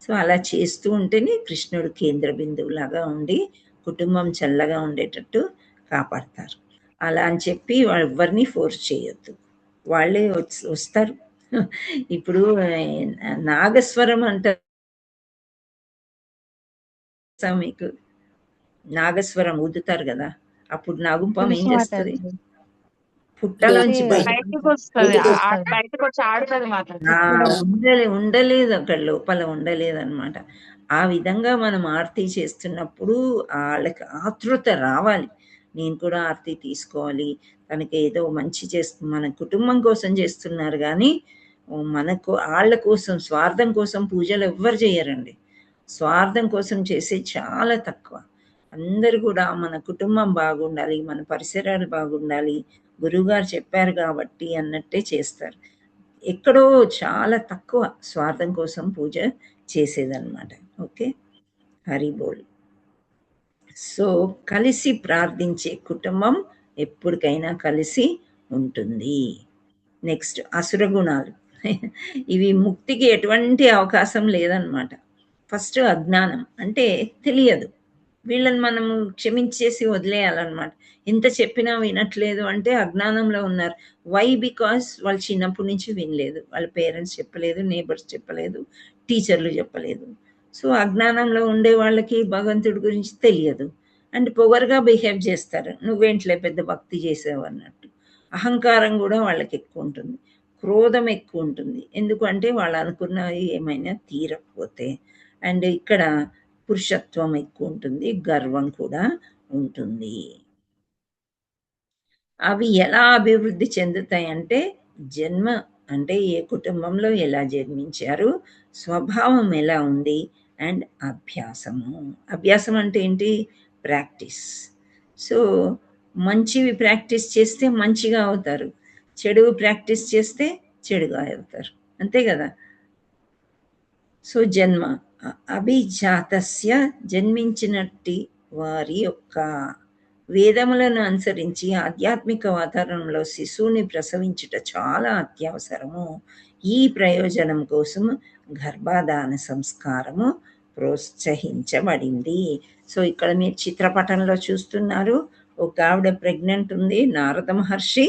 సో అలా చేస్తూ ఉంటేనే కృష్ణుడు కేంద్ర బిందువులాగా ఉండి కుటుంబం చల్లగా ఉండేటట్టు కాపాడతారు. అలా అని చెప్పి ఎవరిని ఫోర్స్ చేయొద్దు, వాళ్ళే వస్తారు. ఇప్పుడు నాగస్వరం అంటారు మీకు, నాగస్వరం ఊదుతారు కదా, అప్పుడు నాగుపాము ఏం చేస్తుంది? పుట్టలోంచి బయటకు వస్తుంది, బయటకు వచ్చి ఆడుతుంది మాత్రం. ఉండలేదు అక్కడ లోపల, ఉండలేదు అనమాట. ఆ విధంగా మనం ఆర్తి చేస్తున్నప్పుడు వాళ్ళకి ఆతృత రావాలి, నేను కూడా ఆర్తి తీసుకోవాలి, తనకి ఏదో మంచి మన కుటుంబం కోసం చేస్తున్నారు కానీ మనకు వాళ్ళ కోసం, స్వార్థం కోసం పూజలు ఎవ్వరు చేయరండి. స్వార్థం కోసం చేసే చాలా తక్కువ. అందరూ కూడా మన కుటుంబం బాగుండాలి, మన పరిసరాలు బాగుండాలి, గురువుగారు చెప్పారు కాబట్టి అన్నట్టే చేస్తారు. ఎక్కడో చాలా తక్కువ స్వార్థం కోసం పూజ చేసేదన్నమాట. ఓకే, హరి బోల్. సో కలిసి ప్రార్థించే కుటుంబం ఎప్పటికైనా కలిసి ఉంటుంది. నెక్స్ట్, అసుర గుణాలు. ఇవి ముక్తికి ఎటువంటి అవకాశం లేదన్నమాట. ఫస్ట్ అజ్ఞానం, అంటే తెలియదు. వీళ్ళని మనము క్షమించేసి వదిలేయాలన్నమాట. ఎంత చెప్పినా వినట్లేదు అంటే అజ్ఞానంలో ఉన్నారు. వై? బికాస్ వాళ్ళు చిన్నప్పటి నుంచి వినలేదు, వాళ్ళ పేరెంట్స్ చెప్పలేదు, నేబర్స్ చెప్పలేదు, టీచర్లు చెప్పలేదు. సో అజ్ఞానంలో ఉండే వాళ్ళకి భగవంతుడి గురించి తెలియదు అండ్ పొగరుగా బిహేవ్ చేస్తారు. నువ్వేంట్లే పెద్ద భక్తి చేసావు అన్నట్టు. అహంకారం కూడా వాళ్ళకి ఎక్కువ ఉంటుంది, క్రోధం ఎక్కువ ఉంటుంది. ఎందుకంటే వాళ్ళు అనుకున్నవి ఏమైనా తీరకపోతే. అండ్ ఇక్కడ పురుషత్వం ఎక్కువ ఉంటుంది, గర్వం కూడా ఉంటుంది. అవి ఎలా అభివృద్ధి చెందుతాయంటే అంటే ఏ కుటుంబంలో ఎలా జన్మించారు, స్వభావం ఎలా ఉంది అండ్ అభ్యాసము. అభ్యాసం అంటే ఏంటి? ప్రాక్టీస్. సో మంచివి ప్రాక్టీస్ చేస్తే మంచిగా అవుతారు, చెడు ప్రాక్టీస్ చేస్తే చెడుగా అవుతారు, అంతే కదా. సో జన్మ అభిజాతస్య, జన్మించినట్టి వారి యొక్క వేదములను అనుసరించి ఆధ్యాత్మిక వాతావరణంలో శిశువుని ప్రసవించుట చాలా అత్యవసరము. ఈ ప్రయోజనం కోసం గర్భాధాన సంస్కారము ప్రోత్సహించబడింది. సో ఇక్కడ మీరు చిత్రపటంలో చూస్తున్నారు, ఒక ఆవిడ ప్రెగ్నెంట్ ఉంది. నారద మహర్షి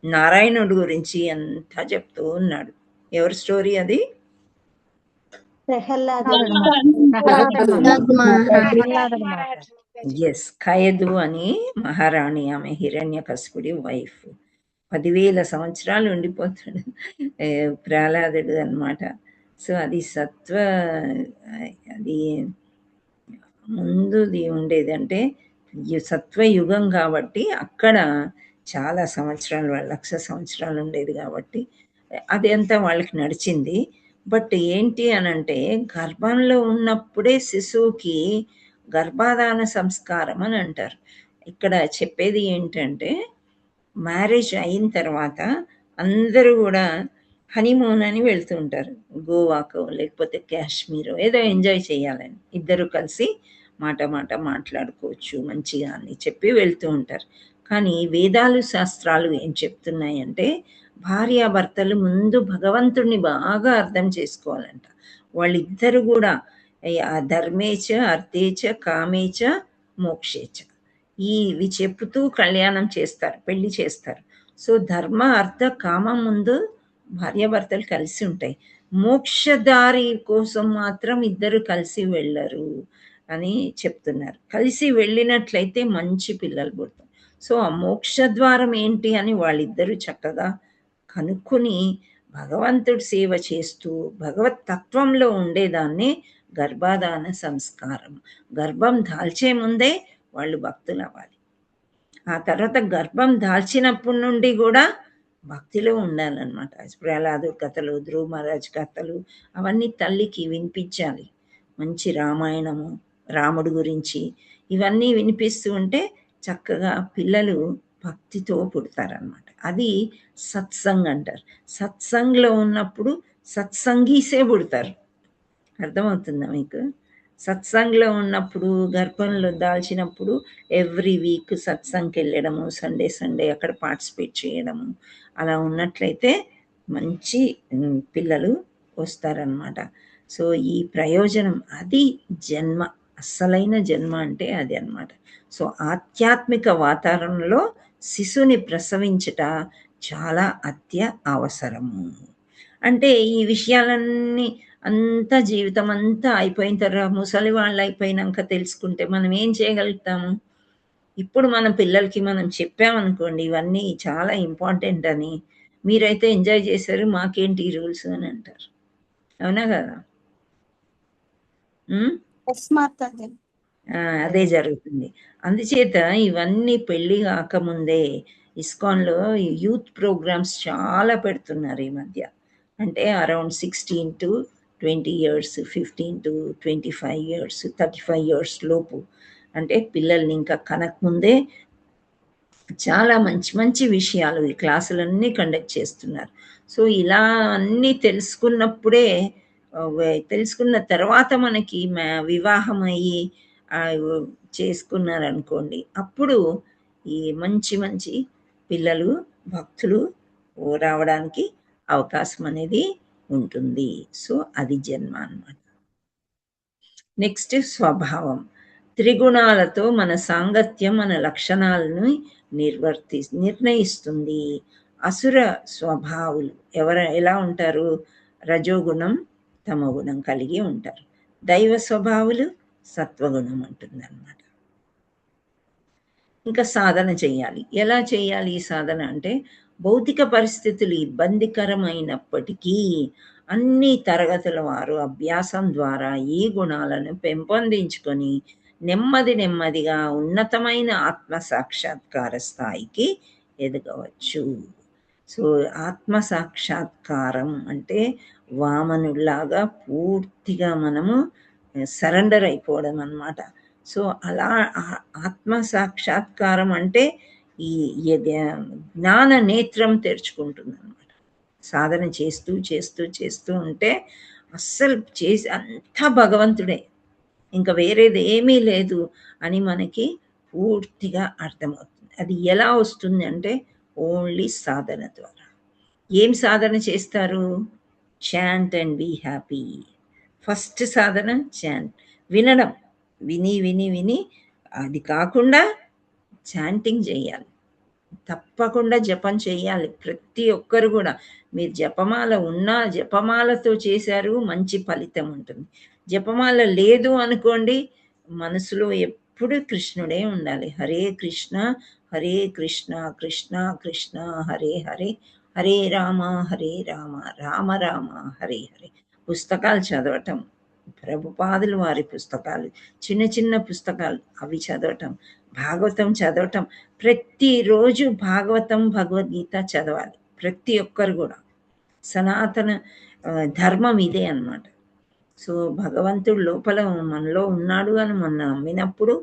నారాయణుడి గురించి అంతా చెప్తూ ఉన్నాడు. ఎవరి స్టోరీ అది? ఎస్, ఖయదు అని మహారాణి, ఆమె హిరణ్యకశిపుడి వైఫ్. 10,000 సంవత్సరాలు ఉండిపోతాడు ప్రహ్లాదుడు అన్నమాట. సో అది సత్వ, అది ముందుది ఉండేది అంటే సత్వయుగం కాబట్టి అక్కడ చాలా సంవత్సరాలు, 1,00,000 సంవత్సరాలు ఉండేది కాబట్టి అదంతా వాళ్ళకి నడిచింది. బట్ ఏంటి అనంటే గర్భంలో ఉన్నప్పుడే శిశువుకి గర్భాధాన సంస్కారం అని అంటారు. ఇక్కడ చెప్పేది ఏంటంటే మ్యారేజ్ అయిన తర్వాత అందరూ కూడా హనీమూన్ అని వెళ్తూ ఉంటారు, గోవాకో లేకపోతే కాశ్మీరో ఏదో ఎంజాయ్ చేయాలని. ఇద్దరు కలిసి మాట మాట్లాడుకోవచ్చు మంచిగా అని చెప్పి వెళ్తూ ఉంటారు. కానీ వేదాలు శాస్త్రాలు ఏం చెప్తున్నాయంటే భార్యాభర్తలు ముందు భగవంతుడిని బాగా అర్థం చేసుకోవాలంట. వాళ్ళిద్దరు కూడా ధర్మేచ అర్థేచ కామేచ మోక్షేచ ఇవి చెప్పుతూ కళ్యాణం చేస్తారు, పెళ్లి చేస్తారు. సో ధర్మ అర్థ కామం ముందు భార్యాభర్తలు కలిసి ఉంటాయి. మోక్షదారి కోసం మాత్రం ఇద్దరు కలిసి వెళ్ళరు అని చెప్తున్నారు. కలిసి వెళ్ళినట్లయితే మంచి పిల్లలు పుడతారు. సో ఆ మోక్ష ద్వారం ఏంటి అని వాళ్ళిద్దరూ చక్కగా కనుక్కొని భగవంతుడి సేవ చేస్తూ భగవత్ తత్వంలో ఉండేదాన్ని గర్భాధాన సంస్కారం. గర్భం దాల్చే ముందే వాళ్ళు భక్తులు అవ్వాలి. ఆ తర్వాత గర్భం దాల్చినప్పటి నుండి కూడా భక్తిలో ఉండాలన్నమాట. ప్రహ్లాదు కథలు, ధ్రువ మహారాజ్ కథలు అవన్నీ తల్లికి వినిపించాలి. మంచి రామాయణము, రాముడి గురించి ఇవన్నీ వినిపిస్తూ ఉంటే చక్కగా పిల్లలు భక్తితో పుడతారనమాట. అది సత్సంగ్ అంటారు. సత్సంగ్లో ఉన్నప్పుడు సత్సంగీసే పుడతారు. అర్థమవుతుందా మీకు? సత్సంగ్లో ఉన్నప్పుడు గర్భంలో దాల్చినప్పుడు ఎవ్రీ వీక్ సత్సంగ్కి వెళ్ళడము, సండే అక్కడ పార్టిసిపేట్ చేయడము, అలా ఉన్నట్లయితే మంచి పిల్లలు వస్తారనమాట. సో ఈ ప్రయోజనం అది జన్మ, అస్సలైన జన్మ అంటే అది అన్నమాట. సో ఆధ్యాత్మిక వాతావరణంలో శిశువుని ప్రసవించట చాలా అవసరము. అంటే ఈ విషయాలన్నీ అంతా జీవితం అంతా అయిపోయిన తర్వాత ముసలి వాళ్ళు అయిపోయినాక తెలుసుకుంటే మనం ఏం చేయగలుగుతాము? ఇప్పుడు మన పిల్లలకి మనం చెప్పామనుకోండి ఇవన్నీ చాలా ఇంపార్టెంట్ అని, మీరైతే ఎంజాయ్ చేశారు, మాకేంటి ఈ రూల్స్ అని అంటారు. అవునా కదా? అదే జరుగుతుంది. అందుచేత ఇవన్నీ పెళ్లి కాకముందే ఇస్కాన్లో యూత్ ప్రోగ్రామ్స్ చాలా పెడుతున్నారు ఈ మధ్య. అంటే around 16 to 20 years, 15 to 25 years, 35 years లోపు, అంటే పిల్లల్ని ఇంకా కనకముందే చాలా మంచి విషయాలు ఈ క్లాసులన్నీ కండక్ట్ చేస్తున్నారు. సో ఇలా అన్నీ తెలుసుకున్న తర్వాత మనకి వివాహం అయ్యి చేసుకున్నారనుకోండి, అప్పుడు ఈ మంచి పిల్లలు భక్తులు రావడానికి అవకాశం అనేది ఉంటుంది. సో అది జన్మ అన్నమాట. నెక్స్ట్ స్వభావం. త్రిగుణాలతో మన సాంగత్యం మన లక్షణాలను నిర్ణయిస్తుంది. అసుర స్వభావులు ఎలా ఉంటారు? రజోగుణం తమోగుణం కలిగి ఉంటారు. దైవ స్వభావులు సత్వగుణం ఉంటుంది అన్నమాట. ఇంకా సాధన చేయాలి. ఎలా చేయాలి ఈ సాధన అంటే, భౌతిక పరిస్థితులు ఇబ్బందికరమైనప్పటికీ అన్ని తరగతుల వారు అభ్యాసం ద్వారా ఈ గుణాలను పెంపొందించుకొని నెమ్మదిగా ఉన్నతమైన ఆత్మ సాక్షాత్కార స్థాయికి ఎదగవచ్చు. సో ఆత్మ సాక్షాత్కారం అంటే వామనులాగా పూర్తిగా మనము సరెండర్ అయిపోవడం అన్నమాట. సో అలా ఆత్మ సాక్షాత్కారం అంటే ఈ జ్ఞాన నేత్రం తెరుచుకుంటుంది అనమాట. సాధన చేస్తూ చేస్తూ చేస్తూ ఉంటే అస్సలు చేసి అంతా భగవంతుడే, ఇంకా వేరేది ఏమీ లేదు అని మనకి పూర్తిగా అర్థమవుతుంది. అది ఎలా వస్తుంది అంటే ఓన్లీ సాధన ద్వారా. ఏం సాధన చేస్తారు? Chant and be happy. First సాధన చాంట్, వినడం, విని విని విని అది కాకుండా చాంటింగ్ చేయాలి, తప్పకుండా జపం చేయాలి. ప్రతి ఒక్కరు కూడా మీరు జపమాల ఉన్నా జపమాలతో చేశారు మంచి ఫలితం ఉంటుంది. జపమాల లేదు అనుకోండి, మనసులో ఎప్పుడు కృష్ణుడే ఉండాలి. హరే కృష్ణ హరే కృష్ణ కృష్ణ కృష్ణ హరే హరే, హరే రామ రామ రామ హరే హరే. పుస్తకాలు చదవటం, ప్రభుపాదులు వారి పుస్తకాలు, చిన్న చిన్న పుస్తకాలు అవి చదవటం, భాగవతం చదవటం, ప్రతిరోజు భాగవతం భగవద్గీత చదవాలి ప్రతి ఒక్కరు కూడా. సనాతన ధర్మం ఇదే అన్నమాట. సో భగవంతుడు లోపల మనలో ఉన్నాడు అని మనం నమ్మినప్పుడు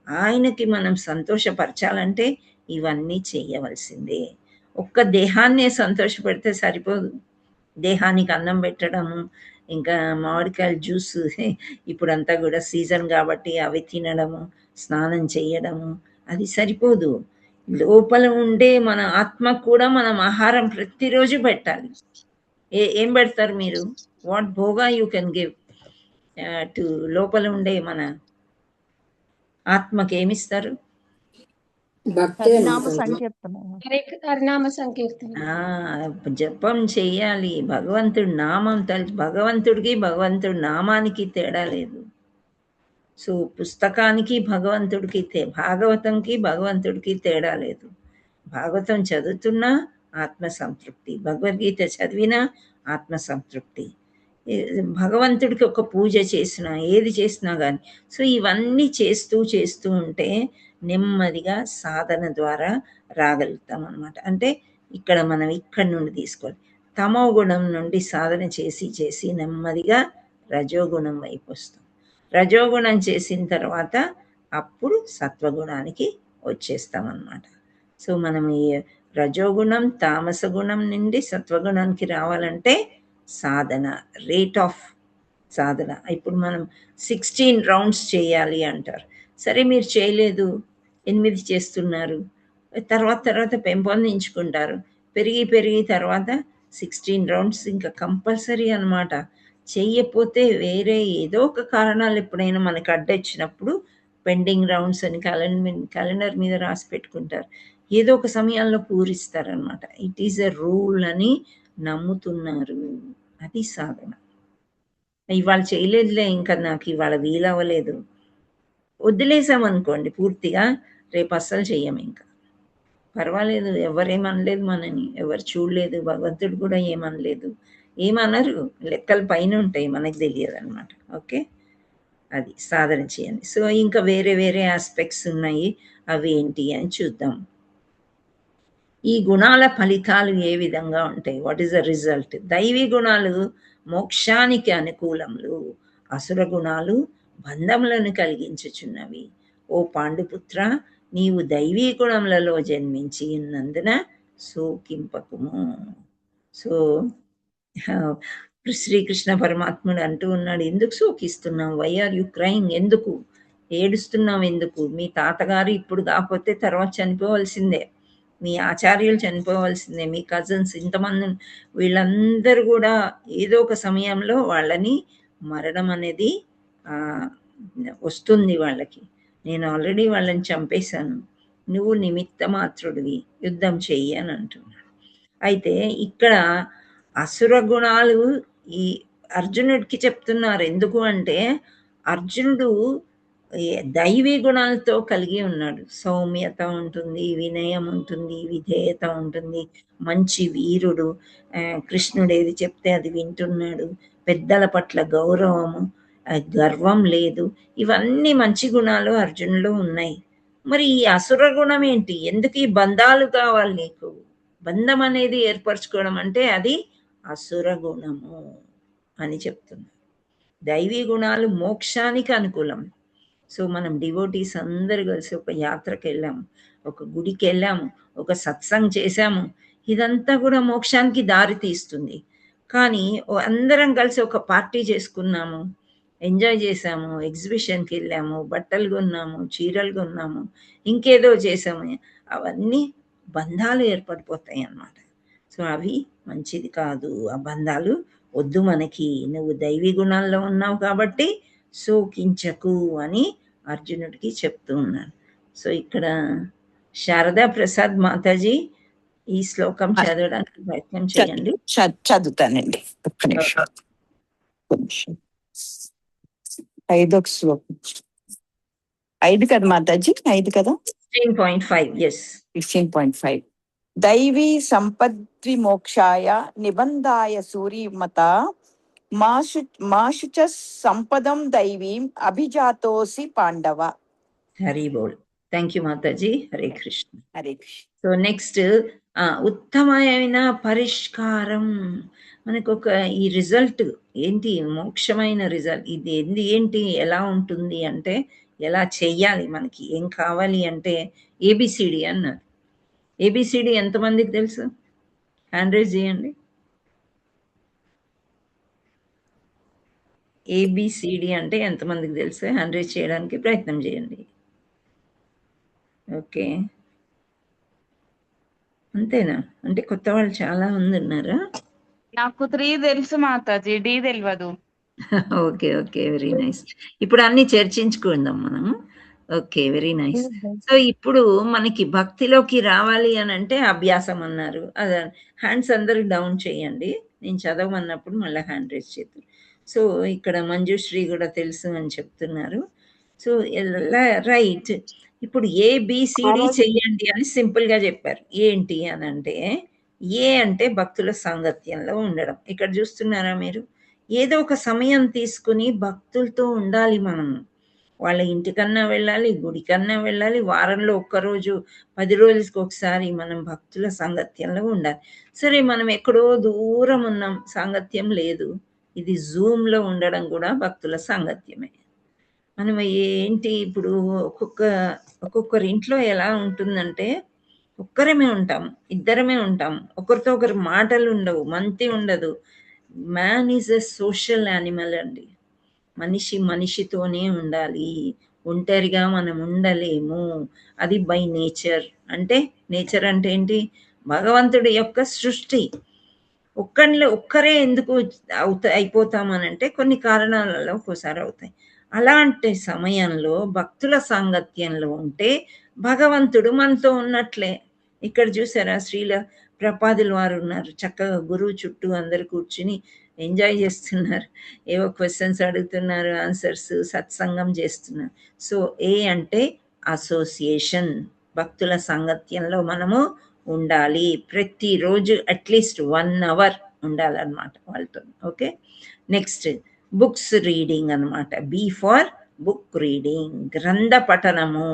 ఆయనకి మనం సంతోషపరచాలంటే ఇవన్నీ చేయవలసిందే. ఒక్క దేహాన్నే సంతోషపెడితే సరిపోదు. దేహానికి అన్నం పెట్టడము, ఇంకా మామిడికాయల జ్యూస్ ఇప్పుడంతా కూడా సీజన్ కాబట్టి అవి తినడము, స్నానం చేయడము అది సరిపోదు. లోపల ఉండే మన ఆత్మ కూడా మనం ఆహారం ప్రతిరోజు పెట్టాలి. ఏం పెడతారు మీరు? What bhoga you can give to లోపల ఉండే మన ఆత్మకి ఏమిస్తారు? భక్తే హరినామ సంకీర్తన. జపం చెయ్యాలి, భగవంతుడి నామం తలిచి. భగవంతుడికి భగవంతుడి నామానికి తేడా లేదు. సో పుస్తకానికి భగవంతుడికి భాగవతంకి భగవంతుడికి తేడా లేదు. భాగవతం చదువుతున్నా ఆత్మ సంతృప్తి, భగవద్గీత చదివినా ఆత్మ సంతృప్తి, భగవంతుడికి ఒక పూజ చేసినా ఏది చేసినా కానీ. సో ఇవన్నీ చేస్తూ చేస్తూ ఉంటే నెమ్మదిగా సాధన ద్వారా రాగలుగుతాం అన్నమాట. అంటే ఇక్కడ మనం ఇక్కడి నుండి తీసుకోవాలి. తమో గుణం నుండి సాధన చేసి చేసి నెమ్మదిగా రజోగుణం వైపు వస్తాం. రజోగుణం చేసిన తర్వాత అప్పుడు సత్వగుణానికి వచ్చేస్తాం అన్నమాట. సో మనం ఈ రజోగుణం తామస గుణం నుండి సత్వగుణానికి రావాలంటే సాధన, రేట్ ఆఫ్ సాధన. ఇప్పుడు మనం 16 రౌండ్స్ చేయాలి అంటారు. సరే మీరు చేయలేదు, 8 చేస్తున్నారు, తర్వాత పెంపొందించుకుంటారు. పెరిగి తర్వాత 16 రౌండ్స్ ఇంకా కంపల్సరీ అన్నమాట. చెయ్యకపోతే వేరే ఏదో ఒక కారణాలు ఎప్పుడైనా మనకు అడ్డొచ్చినప్పుడు పెండింగ్ రౌండ్స్ అని క్యాలెండర్ మీద రాసి పెట్టుకుంటారు. ఏదో ఒక సమయాల్లో పూరిస్తారనమాట. ఇట్ ఈజ్ ఎ రూల్ అని నమ్ముతున్నారు. అది సాధన. ఇవాళ చేయలేదులే, ఇంకా నాకు ఇవాళ వీలవ్వలేదు, వదిలేసామనుకోండి పూర్తిగా, రేపు అస్సలు చెయ్యము. ఇంకా పర్వాలేదు, ఎవరేమనలేదు మనని, ఎవరు చూడలేదు, భగవంతుడు కూడా ఏమనలేదు. ఏమనరు, లెక్కలు పైన ఉంటాయి, మనకు తెలియదు అనమాట. ఓకే, అది సాధన చేయండి. సో ఇంకా వేరే వేరే ఆస్పెక్ట్స్ ఉన్నాయి, అవి ఏంటి అని చూద్దాం. ఈ గుణాల ఫలితాలు ఏ విధంగా ఉంటాయి? What is the result? దైవీ గుణాలు మోక్షానికి అనుకూలములు, అసుర గుణాలు బంధములను కలిగించుచున్నవి. ఓ పాండుపుత్ర, నీవు దైవీ గుణములలో జన్మించి ఉన్నందున శోకింపకుము. సో శ్రీకృష్ణ పరమాత్ముడు అంటూ ఉన్నాడు, ఎందుకు శోకిస్తున్నావు? Why are you crying? ఎందుకు ఏడుస్తున్నావు? ఎందుకు? మీ తాతగారు ఇప్పుడు కాకపోతే తర్వాత చనిపోవలసిందే, మీ ఆచార్యులు చనిపోవలసిందే, మీ కజిన్స్ ఇంతమంది, వీళ్ళందరూ కూడా ఏదో ఒక సమయంలో వాళ్ళని మరణం అనేది వస్తుంది వాళ్ళకి. నేను ఆల్రెడీ వాళ్ళని చంపేశాను, నువ్వు నిమిత్త మాత్రుడివి, యుద్ధం చెయ్యి అని అంటున్నాడు. అయితే ఇక్కడ అసుర గుణాలు ఈ అర్జునుడికి చెప్తున్నారు. ఎందుకు అంటే అర్జునుడు దైవీ గుణాలతో కలిగి ఉన్నాడు. సౌమ్యత ఉంటుంది, వినయం ఉంటుంది, విధేయత ఉంటుంది, మంచి వీరుడు, కృష్ణుడు ఏది చెప్తే అది వింటున్నాడు, పెద్దల పట్ల గౌరవము, గర్వం లేదు. ఇవన్నీ మంచి గుణాలు అర్జునులో ఉన్నాయి. మరి ఈ అసుర గుణం ఏంటి? ఎందుకు ఈ బంధాలు కావాలి నీకు? బంధం అనేది ఏర్పరచుకోవడం అంటే అది అసుర గుణము అని చెప్తున్నారు. దైవీ గుణాలు మోక్షానికి అనుకూలం. సో మనం డివోటీస్ అందరు కలిసి ఒక యాత్రకు వెళ్ళాము, ఒక గుడికి వెళ్ళాము, ఒక సత్సంగ్ చేశాము. ఇదంతా కూడా మోక్షానికి దారి తీస్తుంది. కానీ అందరం కలిసి ఒక పార్టీ చేసుకున్నాము, ఎంజాయ్ చేసాము, ఎగ్జిబిషన్కి వెళ్ళాము, బట్టలు కొన్నాము, చీరలు కొన్నాము, ఇంకేదో చేసాము, అవన్నీ బంధాలు ఏర్పడిపోతాయి అన్నమాట. సో అవి మంచిది కాదు, ఆ బంధాలు వద్దు మనకి. నువ్వు దైవీ గుణాల్లో ఉన్నావు కాబట్టి శోకించకు అని అర్జునుడికి చెప్తూ ఉన్నాడు. సో ఇక్కడ శారదా ప్రసాద్ మాతాజీ ఈ శ్లోకం చదవడానికి ప్రయత్నం చేయండి. చదువుతానండి. ఒక్క నిమిషం. 5వ శ్లోకం. 5 కదా మాతాజీ? 5 కదా? 16.5. ఎస్, 16.5. దైవీ సంపద్విమోక్షాయ నిబంధాయ సూర్యమత మాషు చ సంపదం దైవీం అభిజాతోసి పాండవ. హరి బోల్. Thank you Mataji. Hare Krishna. Hare Krishna. So next ఉత్తమమైన పరిష్కారం. మనకు ఒక ఈ రిజల్ట్ ఏంటి, మోక్షమైన రిజల్ట్ ఇది ఏంటి, ఎలా ఉంటుంది అంటే ఎలా చెయ్యాలి, మనకి ఏం కావాలి అంటే ఏబిసిడి అన్నారు. ఏబిసిడి ఎంతమందికి తెలుసు? హ్యాండ్ రైజ్ చేయండి. ఏబిసిడి అంటే ఎంతమందికి తెలుసు? హ్యాండ్ రైజ్ చేయడానికి ప్రయత్నం చేయండి. ఓకే, అంతేనా? అంటే కొత్త వాళ్ళు చాలా మంది ఉన్నారా? నాకు 3 తెలుసు మాతాజీ, డి తెలియదు. Okay okay, very nice. ఇప్పుడు అన్ని చర్చించుకుందాం మనం. Okay, very nice. సో ఇప్పుడు మనకి భక్తిలోకి రావాలి అని అంటే అభ్యాసం అన్నారు. అదే హ్యాండ్స్ అందరూ డౌన్ చేయండి. నేను చదవమన్నప్పుడు మళ్ళీ హ్యాండ్ రైజ్ చేద్దాం. సో ఇక్కడ మంజుశ్రీ కూడా తెలుసు అని చెప్తున్నారు. సో రైట్, ఇప్పుడు ఏబిసిడి చెయ్యండి అని సింపుల్గా చెప్పారు. ఏంటి అని అంటే ఏ అంటే భక్తుల సాంగత్యంలో ఉండడం. ఇక్కడ చూస్తున్నారా మీరు? ఏదో ఒక సమయం తీసుకుని భక్తులతో ఉండాలి మనం. వాళ్ళ ఇంటికన్నా వెళ్ళాలి, గుడికన్నా వెళ్ళాలి, వారంలో ఒక్కరోజు 10 రోజులకి ఒకసారి మనం భక్తుల సాంగత్యంలో ఉండాలి. సరే మనం ఎక్కడో దూరం ఉన్నాం, సాంగత్యం లేదు, ఇది జూమ్లో ఉండడం కూడా భక్తుల సాంగత్యమే. మనం ఏంటి ఇప్పుడు ఒక్కొక్కరి ఇంట్లో ఎలా ఉంటుందంటే ఒక్కరమే ఉంటాం, ఇద్దరమే ఉంటాం, ఒకరితో ఒకరి మాటలు ఉండవు, మంతి ఉండదు. Man is a social animal అండి. మనిషి మనిషితోనే ఉండాలి, ఒంటరిగా మనం ఉండలేము. అది బై నేచర్. అంటే నేచర్ అంటే ఏంటి? భగవంతుడి యొక్క సృష్టి. ఒక్కరే ఎందుకు అయిపోతామనంటే కొన్ని కారణాలలో ఒక్కోసారి అవుతాయి. అలాంటి సమయంలో భక్తుల సాంగత్యంలో ఉంటే భగవంతుడు మనతో ఉన్నట్లే. ఇక్కడ చూసారా, శ్రీల ప్రపాదుల వారు ఉన్నారు, చక్కగా గురువు చుట్టూ అందరు కూర్చుని ఎంజాయ్ చేస్తున్నారు, ఏవో క్వశ్చన్స్ అడుగుతున్నారు, ఆన్సర్స్, సత్సంగం చేస్తున్నారు. సో ఏ అంటే అసోసియేషన్, భక్తుల సాంగత్యంలో మనము ఉండాలి. ప్రతిరోజు అట్లీస్ట్ 1 hour ఉండాలన్నమాట వాళ్ళతో. ఓకే, నెక్స్ట్ బుక్స్ రీడింగ్ అనమాట. బి ఫర్ బుక్ రీడింగ్, గ్రంథ పఠనము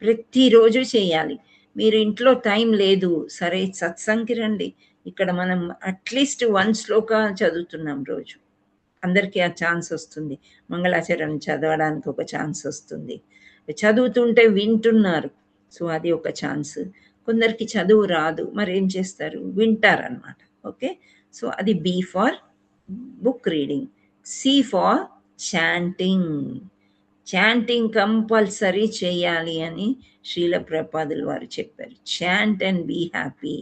ప్రతిరోజు చేయాలి. మీరు ఇంట్లో టైం లేదు, సరే సత్సంగ్కి రండి. ఇక్కడ మనం అట్లీస్ట్ 1 శ్లోక చదువుతున్నాం రోజు. అందరికీ ఆ ఛాన్స్ వస్తుంది. మంగళాచరణం చదవడానికి ఒక ఛాన్స్ వస్తుంది. చదువుతుంటే వింటున్నారు, సో అది ఒక ఛాన్స్. కొందరికి చదువు రాదు, మరి ఏం చేస్తారు? వింటారనమాట. ఓకే, సో అది B for book reading. C for chanting. Chanting compulsory చేయాలి అని శ్రీల ప్రపాదుల వారు చెప్పారు. Chant and be happy.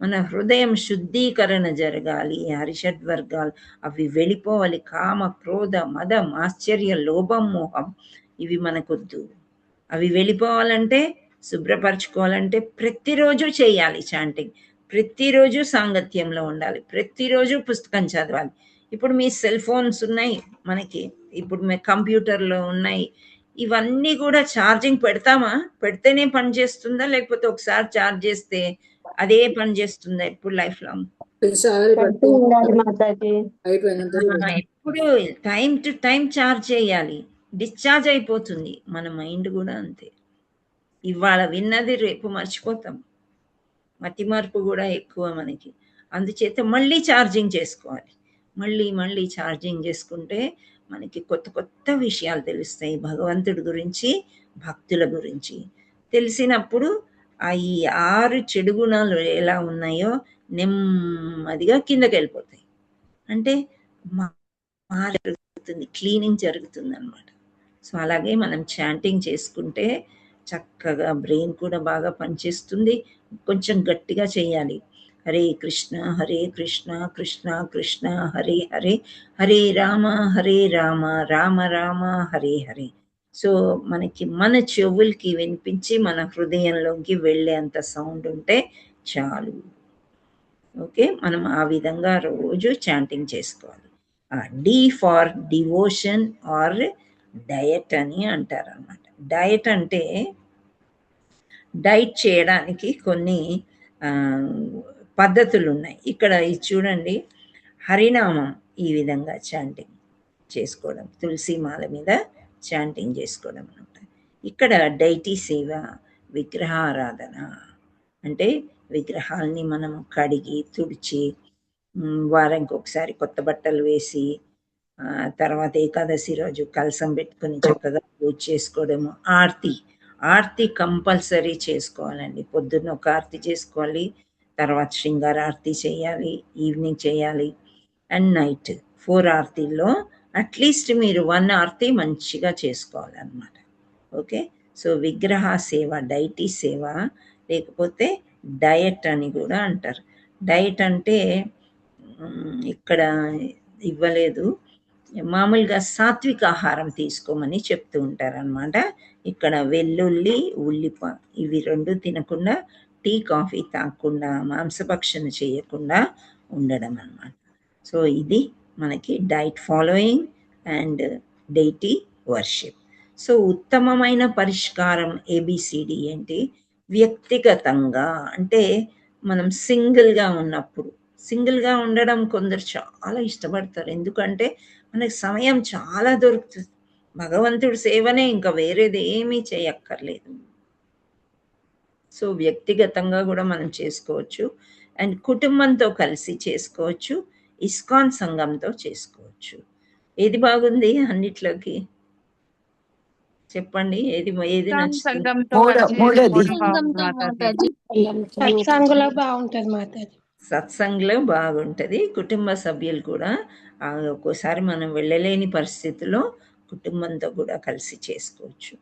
మన హృదయం శుద్ధీకరణ జరగాలి. హరిషడ్వర్గాలు అవి వెళ్ళిపోవాలి. కామ, క్రోధ, మదం, ఆశ్చర్య, లోభం, మోహం ఇవి మనకొద్దు. అవి వెళ్ళిపోవాలంటే, శుభ్రపరచుకోవాలంటే ప్రతిరోజు చేయాలి చాంటింగ్. ప్రతిరోజు సాంగత్యంలో ఉండాలి. ప్రతిరోజు పుస్తకం చదవాలి. ఇప్పుడు మీ సెల్ ఫోన్స్ ఉన్నాయి మనకి, ఇప్పుడు మీ కంప్యూటర్లో ఉన్నాయి. ఇవన్నీ కూడా ఛార్జింగ్ పెడతామా? పెడితేనే పని చేస్తుందా, లేకపోతే ఒకసారి ఛార్జ్ చేస్తే అదే పని చేస్తుందా ఎప్పుడు లైఫ్ లాంగ్? ఎప్పుడు టైం టు టైం ఛార్జ్ చేయాలి. డిశ్చార్జ్ అయిపోతుంది. మన మైండ్ కూడా అంతే. ఇవాళ విన్నది రేపు మర్చిపోతాం. మతి మార్పు కూడా ఎక్కువ మనకి. అందుచేత మళ్ళీ ఛార్జింగ్ చేసుకోవాలి. మళ్ళీ ఛార్జింగ్ చేసుకుంటే మనకి కొత్త కొత్త విషయాలు తెలుస్తాయి భగవంతుడి గురించి, భక్తుల గురించి. తెలిసినప్పుడు ఈ 6 చెడు గుణాలు ఎలా ఉన్నాయో నెమ్మదిగా కిందకెళ్ళిపోతాయి. అంటే జరుగుతుంది, క్లీనింగ్ జరుగుతుందనమాట. సో అలాగే మనం చాంటింగ్ చేసుకుంటే చక్కగా బ్రెయిన్ కూడా బాగా పనిచేస్తుంది. కొంచెం గట్టిగా చేయాలి. హరే కృష్ణ కృష్ణ కృష్ణ హరే హరే, హరే రామ రామ రామ హరే హరే. సో మనకి మన చెవులకి వినిపించి మన హృదయంలోకి వెళ్ళేంత సౌండ్ ఉంటే చాలు. ఓకే, మనం ఆ విధంగా రోజు చాంటింగ్ చేసుకోవాలి. D for devotion or diet అని అంటారు అన్నమాట. డయట్ అంటే డైట్ చేయడానికి కొన్ని పద్ధతులు ఉన్నాయి. ఇక్కడ ఇది చూడండి, హరినామం ఈ విధంగా చాంటింగ్ చేసుకోవడం, తులసి మాల మీద చాంటింగ్ చేసుకోవడం అనమాట. ఇక్కడ డైటీ సేవ, విగ్రహారాధన అంటే విగ్రహాల్ని మనం కడిగి తుడిచి వారానికి ఒకసారి కొత్త బట్టలు వేసి తర్వాత ఏకాదశి రోజు కలసం పెట్టుకొని చక్కగా పూజ చేసుకోవడము. ఆర్తి కంపల్సరీ చేసుకోవాలండి. పొద్దున్న ఒక ఆర్తి చేసుకోవాలి, తర్వాత శృంగార ఆర్తి చేయాలి, ఈవినింగ్ చేయాలి, అండ్ నైట్ 4 ఆర్తిల్లో అట్లీస్ట్ మీరు 1 ఆర్తి మంచిగా చేసుకోవాలన్నమాట. ఓకే, సో విగ్రహ సేవ, డైటీ సేవ, లేకపోతే డయట్ అని కూడా అంటారు. డయట్ అంటే ఇక్కడ ఇవ్వలేదు, మామూలుగా సాత్విక ఆహారం తీసుకోమని చెప్తూ ఉంటారనమాట. ఇక్కడ వెల్లుల్లి, ఉల్లిపాయ ఇవి 2 తినకుండా, టీ కాఫీ తాగకుండా, మాంసభక్షణ చేయకుండా ఉండడం అన్నమాట. సో ఇది మనకి diet following and deity worship. So ఉత్తమమైన పరిష్కారం ఏబిసిడి ఏంటి? వ్యక్తిగతంగా అంటే మనం సింగిల్గా ఉన్నప్పుడు, సింగిల్గా ఉండడం కొందరు చాలా ఇష్టపడతారు. ఎందుకంటే మనకి సమయం చాలా దొరుకుతుంది. భగవంతుడి సేవనే, ఇంకా వేరేది ఏమీ చేయక్కర్లేదు. సో వ్యక్తిగతంగా కూడా మనం చేసుకోవచ్చు, అండ్ కుటుంబంతో కలిసి చేసుకోవచ్చు, ఇస్కాన్ సంఘంతో చేసుకోవచ్చు. ఏది బాగుంది అన్నిట్లోకి చెప్పండి, ఏది నచ్చుతుంది? సత్సంగులో బాగుంటది మాతాజీ. సత్సంగ్లో బాగుంటుంది. కుటుంబ సభ్యులు కూడా ఒక్కోసారి మనం వెళ్ళలేని పరిస్థితిలో కుటుంబంతో కూడా కలిసి చేసుకోవచ్చు.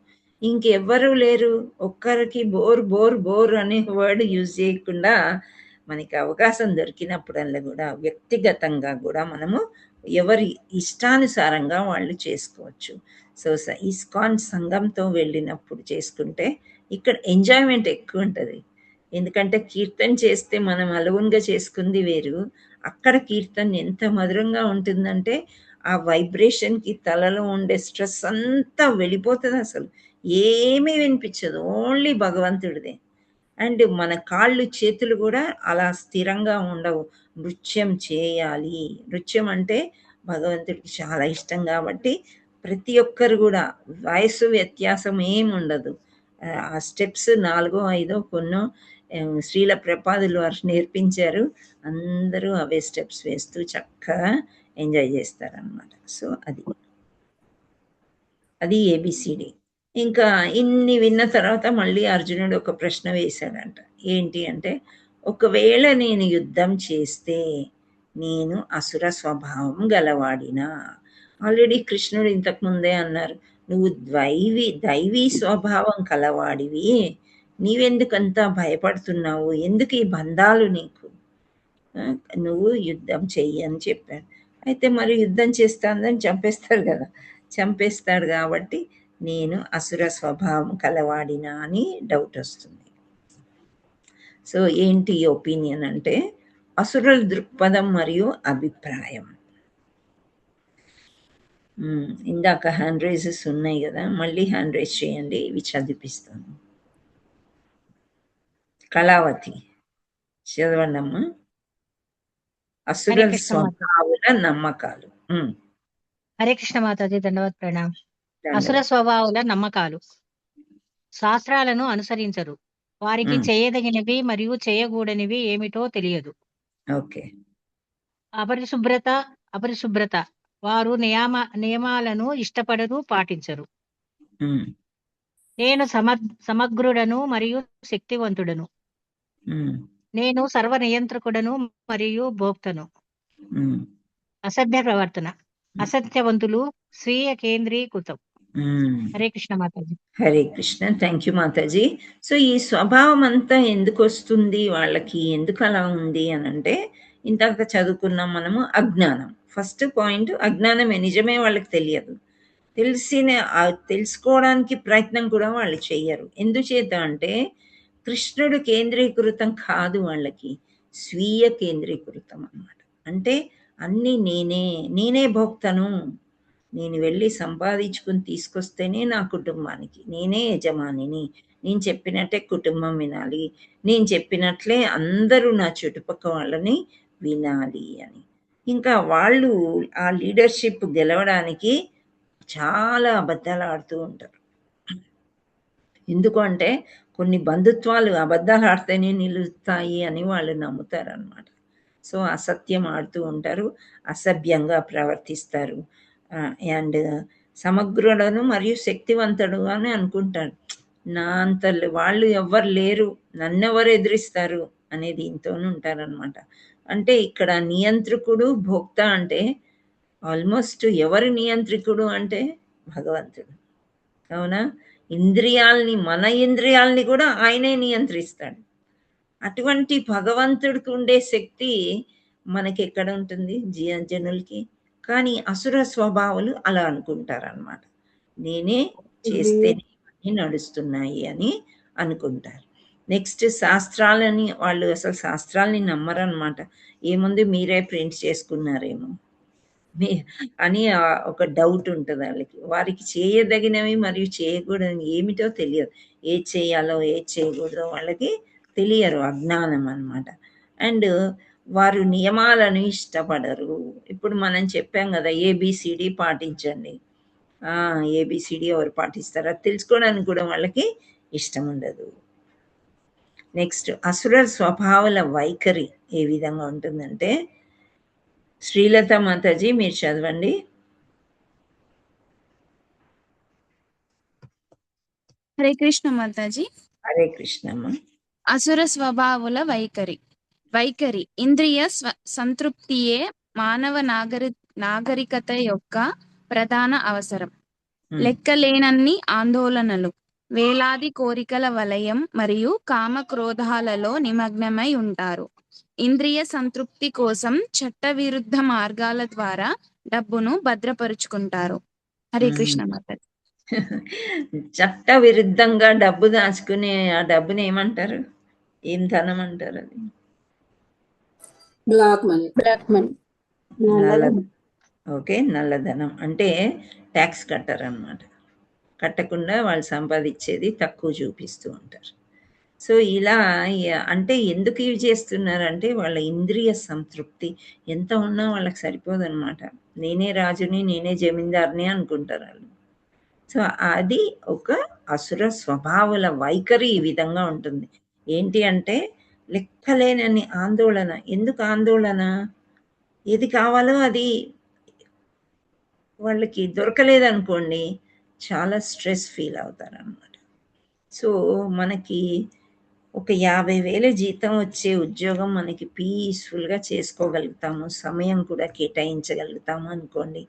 ఇంకెవ్వరూ లేరు, ఒక్కరికి బోర్ అనే వర్డ్ యూజ్ చేయకుండా మనకి అవకాశం దొరికినప్పుడల్లా కూడా వ్యక్తిగతంగా కూడా మనము ఎవరి ఇష్టానుసారంగా వాళ్ళు చేసుకోవచ్చు. సో ఇస్కాన్ సంఘంతో వెళ్ళినప్పుడు చేసుకుంటే ఇక్కడ ఎంజాయ్మెంట్ ఎక్కువ ఉంటుంది. ఎందుకంటే కీర్తన చేస్తే మనం అలవున్గా చేసుకుంది వేరు, అక్కడ కీర్తన ఎంత మధురంగా ఉంటుందంటే ఆ వైబ్రేషన్కి తలలో ఉండే స్ట్రెస్ అంతా వెళ్ళిపోతుంది. అసలు ఏమీ వినిపించదు, ఓన్లీ భగవంతుడిదే. అండ్ మన కాళ్ళు చేతులు కూడా అలా స్థిరంగా ఉండవు, నృత్యం చేయాలి. నృత్యం అంటే భగవంతుడికి చాలా ఇష్టం కాబట్టి ప్రతి ఒక్కరు కూడా వయసు వ్యత్యాసం ఏమి ఉండదు. ఆ స్టెప్స్ 4, 5 కొన్నో శ్రీల ప్రపాదులు వారు నేర్పించారు. అందరూ అవే స్టెప్స్ వేస్తూ చక్కగా ఎంజాయ్ చేస్తారనమాట. సో అది ఏబిసిడి. ఇంకా ఇన్ని విన్న తర్వాత మళ్ళీ అర్జునుడు ఒక ప్రశ్న వేశాడంట. ఏంటి అంటే, ఒకవేళ నేను యుద్ధం చేస్తే నేను అసుర స్వభావం గలవాడినా? ఆల్రెడీ కృష్ణుడు ఇంతకుముందే అన్నారు, నువ్వు దైవీ స్వభావం కలవాడివి, నీవెందుకంతా భయపడుతున్నావు, ఎందుకు ఈ బంధాలు నీకు, నువ్వు యుద్ధం చెయ్యి అని చెప్పాడు. అయితే మరి యుద్ధం చేస్తానని చంపేస్తాడు కాబట్టి నేను అసుర స్వభావం కలవాడినా అని డౌట్ వస్తుంది. సో ఏంటి ఒపీనియన్ అంటే, అసురుల దృక్పథం మరియు అభిప్రాయం. ఇందాక హ్యాండ్ రైజెస్ ఉన్నాయి కదా, మళ్ళీ హ్యాండ్ రైజ్ చేయండి, ఇవి చదివిపిస్తాను. కళావతి చదవండి అమ్మా. అసురుల స్వభావాల నమ్మకాలు. హరే కృష్ణ మాతాజీ, దండవత్ ప్రణాం. అసుర స్వభావాల నమ్మకాలు శాస్త్రాలను అనుసరించరు, వారికి చేయదగినవి మరియు చేయకూడనివి ఏమిటో తెలియదు. ఓకే. అపరిశుభ్రత వారు నియమాలను ఇష్టపడరు, పాటించరు. ఉమ్, నేను సమగ్రుడను మరియు శక్తివంతుడను. ఉమ్, నేను సర్వ నియంత్రకుడను మరియు భోక్తను. ఉమ్, అసభ్య ప్రవర్తన, అసత్యవంతులు, స్వీయ కేంద్రీకృతం. ఉమ్. Hare Krishna Mataji. Hare Krishna. Thank you Mataji. So ఈ స్వభావం అంతా ఎందుకు వస్తుంది వాళ్ళకి, ఎందుకు అలా ఉంది అని అంటే, ఇందాక చదువుకున్నాం మనము, అజ్ఞానం. ఫస్ట్ పాయింట్ అజ్ఞానమే, నిజమే వాళ్ళకి తెలియదు. తెలుసుకోవడానికి ప్రయత్నం కూడా వాళ్ళు చెయ్యరు. ఎందుచేత అంటే కృష్ణుడు కేంద్రీకృతం కాదు వాళ్ళకి, స్వీయ కేంద్రీకృతం అన్నమాట. అంటే అన్నీ నేనే భోక్తను, నేను వెళ్ళి సంపాదించుకుని తీసుకొస్తేనే నా కుటుంబానికి, నేనే యజమానిని, నేను చెప్పినట్టే కుటుంబం వినాలి, నేను చెప్పినట్లే అందరూ నా చుట్టుపక్కల వాళ్ళని వినాలి అని. ఇంకా వాళ్ళు ఆ లీడర్షిప్ గెలవడానికి చాలా అబద్ధాలు ఆడుతూ ఉంటారు. ఎందుకంటే కొన్ని బంధుత్వాలు అబద్ధాలు ఆడితేనే నిలుస్తాయి అని వాళ్ళు నమ్ముతారనమాట. సో అసత్యం ఆడుతూ ఉంటారు, అసభ్యంగా ప్రవర్తిస్తారు. అండ్ సమగ్రులను మరియు శక్తివంతుడు అని అనుకుంటాడు. నా అంత వాళ్ళు ఎవ్వరు లేరు, నన్నెవరు ఎదిరిస్తారు అనే దీంతోనే ఉంటారనమాట. అంటే ఇక్కడ నియంత్రకుడు భోక్త అంటే ఆల్మోస్ట్ ఎవరు నియంత్రికుడు అంటే భగవంతుడు. అవునా? మన ఇంద్రియాల్ని కూడా ఆయనే నియంత్రిస్తాడు. అటువంటి భగవంతుడికి ఉండే శక్తి మనకి ఎక్కడ ఉంటుంది జనులకి? కానీ అసుర స్వభావాలు అలా అనుకుంటారనమాట. నేనే చేస్తేనే ఇవన్నీ నడుస్తున్నాయి అని అనుకుంటారు. నెక్స్ట్ శాస్త్రాలని, వాళ్ళు అసలు శాస్త్రాలని నమ్మరనమాట. ఏముంది మీరే ప్రింట్ చేసుకున్నారేమో అని ఒక డౌట్ ఉంటుంది వాళ్ళకి. వారికి చేయదగినవి మరియు చేయకూడనివి ఏమిటో తెలియదు. ఏది చేయాలో ఏది చేయకూడదో వాళ్ళకి తెలియరు, అజ్ఞానం అన్నమాట. అండ్ వారు నియమాలను ఇష్టపడరు. ఇప్పుడు మనం చెప్పాం కదా, ఏబిసిడి పాటించండి. ఏబిసిడి ఎవరు పాటిస్తారో తెలుసుకోవడానికి కూడా వాళ్ళకి ఇష్టం ఉండదు. నెక్స్ట్ అసుర స్వభావాల వైఖరి ఏ విధంగా ఉంటుందంటే, శ్రీలత మాతాజీ మీరు చదవండి. హరే కృష్ణ మాతాజీ. హరే కృష్ణమ్మ. అసుర స్వభావుల వైఖరి ఇంద్రియ సంతృప్తియే మానవ నాగరికత యొక్క ప్రధాన అవసరం. లెక్కలేనన్ని ఆందోళనలు, వేలాది కోరికల వలయం మరియు కామ క్రోధాలలో నిమగ్నమై ఉంటారు. ఇంద్రియ సంతృప్తి కోసం చట్టవిరుద్ధ మార్గాల ద్వారా డబ్బును భద్రపరుచుకుంటారు. హరే కృష్ణ మాతాజీ. చట్ట విరుద్ధంగా డబ్బు దాచుకునే ఆ డబ్బుని ఏమంటారు? ఏం ధనం అంటారు? అది బ్లాక్ మనీ. ఓకే, నల్లధనం. అంటే ట్యాక్స్ కట్టరు అన్నమాట. కట్టకుండా వాళ్ళు సంపాదించేది తక్కువ చూపిస్తూ ఉంటారు. సో ఇలా అంటే ఎందుకు ఇవి చేస్తున్నారంటే వాళ్ళ ఇంద్రియ సంతృప్తి ఎంత ఉన్నా వాళ్ళకి సరిపోదన్నమాట. నేనే రాజుని, నేనే జమీందార్ని అనుకుంటారు వాళ్ళు. సో అది ఒక అసుర స్వభావాల వైఖరి ఈ విధంగా ఉంటుంది. ఏంటి అంటే లెక్కలేనని ఆందోళన. ఎందుకు ఆందోళన? ఏది కావాలో అది వాళ్ళకి దొరకలేదనుకోండి, చాలా స్ట్రెస్ ఫీల్ అవుతారు అన్నమాట. సో మనకి ఒక 50,000 జీతం వచ్చే ఉద్యోగం మనకి పీస్ఫుల్గా చేసుకోగలుగుతాము, సమయం కూడా కేటాయించగలుగుతాము అనుకోండి.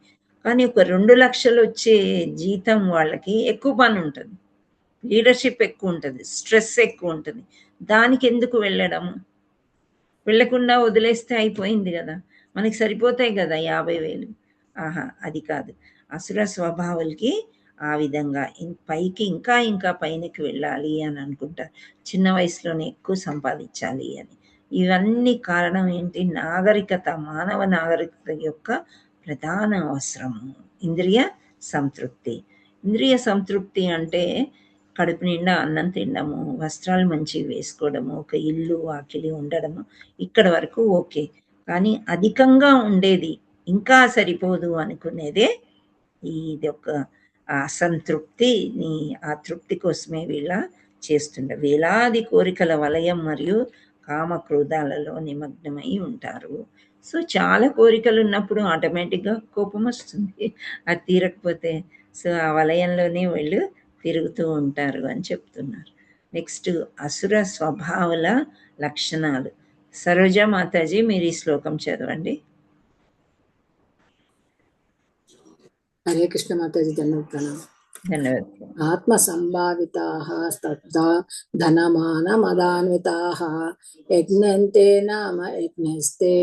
కానీ ఒక 2 లక్షలు వచ్చే జీతం వాళ్ళకి ఎక్కువ పని ఉంటుంది, లీడర్షిప్ ఎక్కువ ఉంటుంది, స్ట్రెస్ ఎక్కువ ఉంటుంది. దానికి ఎందుకు వెళ్ళడము? వెళ్ళకుండా వదిలేస్తే అయిపోయింది కదా, మనకి సరిపోతాయి కదా 50,000. అది కాదు. అసుర స్వభావాలకి ఆ విధంగా పైకి ఇంకా పైనకి వెళ్ళాలి అని అనుకుంటారు. చిన్న వయసులోనే ఎక్కువ సంపాదించాలి అని. ఇవన్నీ కారణం ఏంటి? నాగరికత, మానవ నాగరికత యొక్క ప్రధాన అవసరము ఇంద్రియ సంతృప్తి. ఇంద్రియ సంతృప్తి అంటే కడుపు నిండా అన్నం తినడము, వస్త్రాలు మంచివి వేసుకోవడము, ఒక ఇల్లు వాకిలి ఉండడము, ఇక్కడ వరకు ఓకే. కానీ అధికంగా ఉండేది, ఇంకా సరిపోదు అనుకునేదే ఇది ఒక అసంతృప్తిని. ఆ తృప్తి కోసమే వీళ్ళ చేస్తుండే వేలాది కోరికల వలయం మరియు కామక్రోధాలలో నిమగ్నమై ఉంటారు. సో చాలా కోరికలు ఉన్నప్పుడు ఆటోమేటిక్గా కోపం వస్తుంది, అది తీరకపోతే. సో ఆ వలయంలోనే వీళ్ళు తిరుగుతూ ఉంటారు అని చెప్తున్నారు. నెక్స్ట్ అసుర స్వభావాల లక్షణాలు. సరోజ మాతాజీ మీరు ఈ శ్లోకం చదవండి. హరే కృష్ణ మాతాజీ, ధన్యవాదాలు. ధన్యవాదాలు. ఆత్మ సంభావితాః స్తబ్దా ధనమాన మదాన్వితాః యజ్ఞంతే నామ యజ్ఞస్తే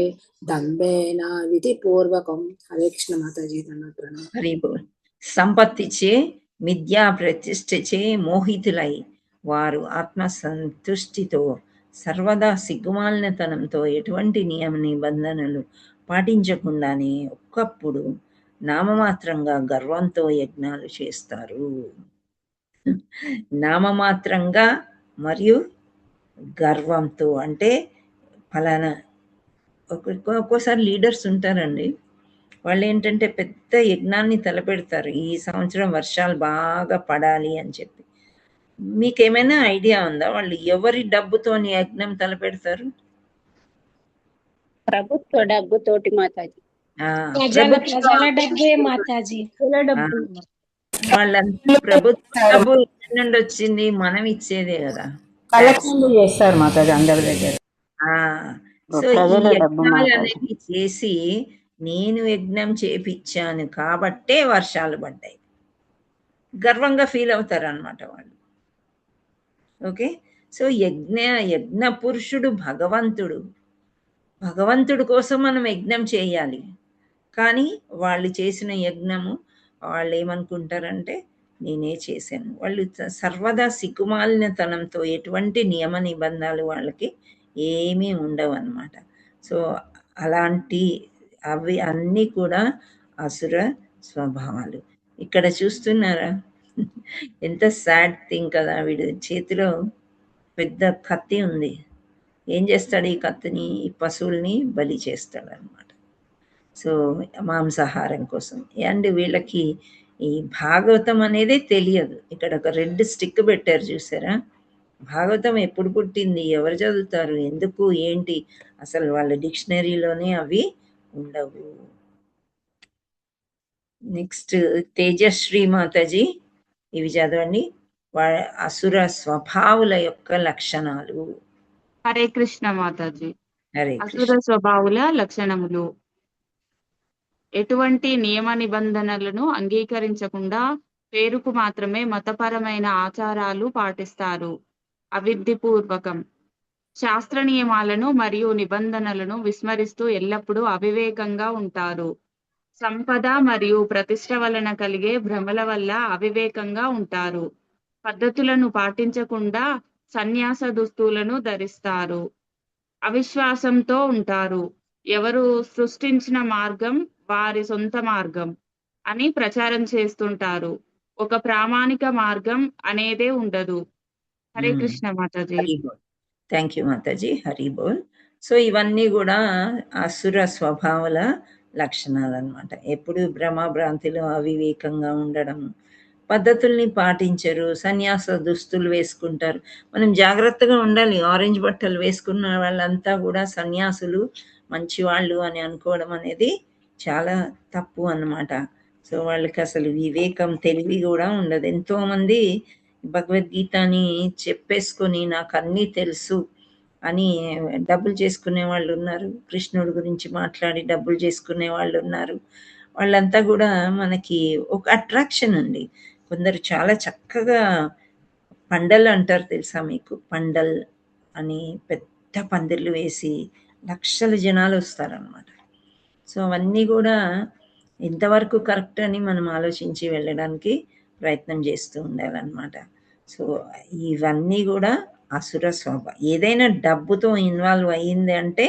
దంభేన విధి పూర్వకం. హరే కృష్ణ మాతాజీ, ధన్యవాదాలు. హరి బోల్. సంపత్తిచే మిథ్యా ప్రతిష్టచే మోహితులై వారు ఆత్మ సంతుష్టితో సర్వదా సిగ్గుమాలినతనంతో ఎటువంటి నియమ నిబంధనలు పాటించకుండానే ఒక్కప్పుడు నామమాత్రంగా గర్వంతో యజ్ఞాలు చేస్తారు. నామమాత్రంగా మరియు గర్వంతో అంటే ఫలానా ఒక్కోసారి లీడర్స్ ఉంటారండి, వాళ్ళు ఏంటంటే పెద్ద యజ్ఞాన్ని తలపెడతారు, ఈ సంవత్సరం వర్షాలు బాగా పడాలి అని చెప్పి. మీకేమైనా ఐడియా ఉందా వాళ్ళు ఎవరి డబ్బుతో యజ్ఞం తలపెడతారు? ప్రభుత్వ డబ్బుతోటి మాతాజీ. ప్రజల డబ్బే మాతాజీ. వాళ్ళంతా ప్రభుత్వ డబ్బు ఎక్కడి నుండి వచ్చింది? మనం ఇచ్చేదే కదా, కలెక్షన్ చేస్తారు మాతాజీ అందరి దగ్గర. సో ఈ యజ్ఞాలు అనేవి చేసి నేను యజ్ఞం చేపించాను కాబట్టే వర్షాలు పడ్డాయి, గర్వంగా ఫీల్ అవుతారు అనమాట వాళ్ళు. ఓకే, సో యజ్ఞ పురుషుడు భగవంతుడు కోసం మనం యజ్ఞం చేయాలి. కానీ వాళ్ళు చేసిన యజ్ఞము వాళ్ళు ఏమనుకుంటారంటే నేనే చేశాను. వాళ్ళు సర్వదా సిగ్గుమాలినతనంతో ఎటువంటి నియమ నిబంధనలు వాళ్ళకి ఏమీ ఉండవు అన్నమాట. సో అలాంటి అవి అన్నీ కూడా అసుర స్వభావాలు. ఇక్కడ చూస్తున్నారా ఎంత సాడ్ థింగ్ కదా, వీడి చేతిలో పెద్ద కత్తి ఉంది. ఏం చేస్తాడు ఈ కత్తిని? ఈ పశువుల్ని బలి చేస్తాడు అనమాట. సో మాంసాహారం కోసం. అండ్ వీళ్ళకి ఈ భాగవతం అనేదే తెలియదు. ఇక్కడ ఒక రెడ్ స్టిక్ పెట్టారు చూసారా, భాగవతం ఎప్పుడు పుట్టింది, ఎవరు చదువుతారు, ఎందుకు, ఏంటి, అసలు వాళ్ళ డిక్షనరీలోనే అవి ఉండవు. నెక్స్ట్ తేజశ్రీ మాతాజీ ఇవి చదవండి, అసుర స్వభావుల యొక్క లక్షణాలు. హరే కృష్ణ మాతాజీ. హరే అసుర కృష్ణ. స్వభావుల లక్షణములు. ఎటువంటి నియమ నిబంధనలను అంగీకరించకుండా పేరుకు మాత్రమే మతపరమైన ఆచారాలు పాటిస్తారు. అవిద్యపూర్వకం. శాస్త్ర నియమాలను మరియు నిబంధనలను విస్మరిస్తూ ఎల్లప్పుడూ అవివేకంగా ఉంటారు. సంపద మరియు ప్రతిష్ట వలన కలిగే భ్రమల వల్ల అవివేకంగా ఉంటారు. పద్ధతులను పాటించకుండా సన్యాస దుస్తులను ధరిస్తారు. అవిశ్వాసంతో ఉంటారు. ఎవరు సృష్టించిన మార్గం వారి సొంత మార్గం అని ప్రచారం చేస్తుంటారు. ఒక ప్రామాణిక మార్గం అనేదే ఉండదు. Hare Krishna mataji. Thank you Mataji. Hari Bol. So ఇవన్నీ కూడా అసుర స్వభావాల లక్షణాలు అన్నమాట. ఎప్పుడు భ్రమభ్రాంతిలో అవివేకంగా ఉండడం, పద్ధతుల్ని పాటించరు, సన్యాస దుస్తులు వేసుకుంటారు. మనం జాగ్రత్తగా ఉండాలి. ఆరెంజ్ బట్టలు వేసుకున్న వాళ్ళంతా కూడా సన్యాసులు, మంచివాళ్ళు అని అనుకోవడం అనేది చాలా తప్పు అన్నమాట. సో వాళ్ళకి అసలు వివేకం, తెలివి కూడా ఉండదు. ఎంతోమంది భగవద్గీతని చెప్పేసుకొని నాకు అన్నీ తెలుసు అని డబ్బులు చేసుకునే వాళ్ళు ఉన్నారు. కృష్ణుడి గురించి మాట్లాడి డబ్బులు చేసుకునే వాళ్ళు ఉన్నారు. వాళ్ళంతా కూడా మనకి ఒక అట్రాక్షన్ అండి. కొందరు చాలా చక్కగా పండల్ అంటారు తెలుసా మీకు? పండల్ అని పెద్ద పందిర్లు వేసి లక్షల జనాలు వస్తారనమాట. సో అవన్నీ కూడా ఎంతవరకు కరెక్ట్ అని మనం ఆలోచించి వెళ్ళడానికి ప్రయత్నం చేస్తూ ఉండాలన్నమాట. సో ఇవన్నీ కూడా అసుర స్వభావం. ఏదైనా డబ్బుతో ఇన్వాల్వ్ అయ్యింది అంటే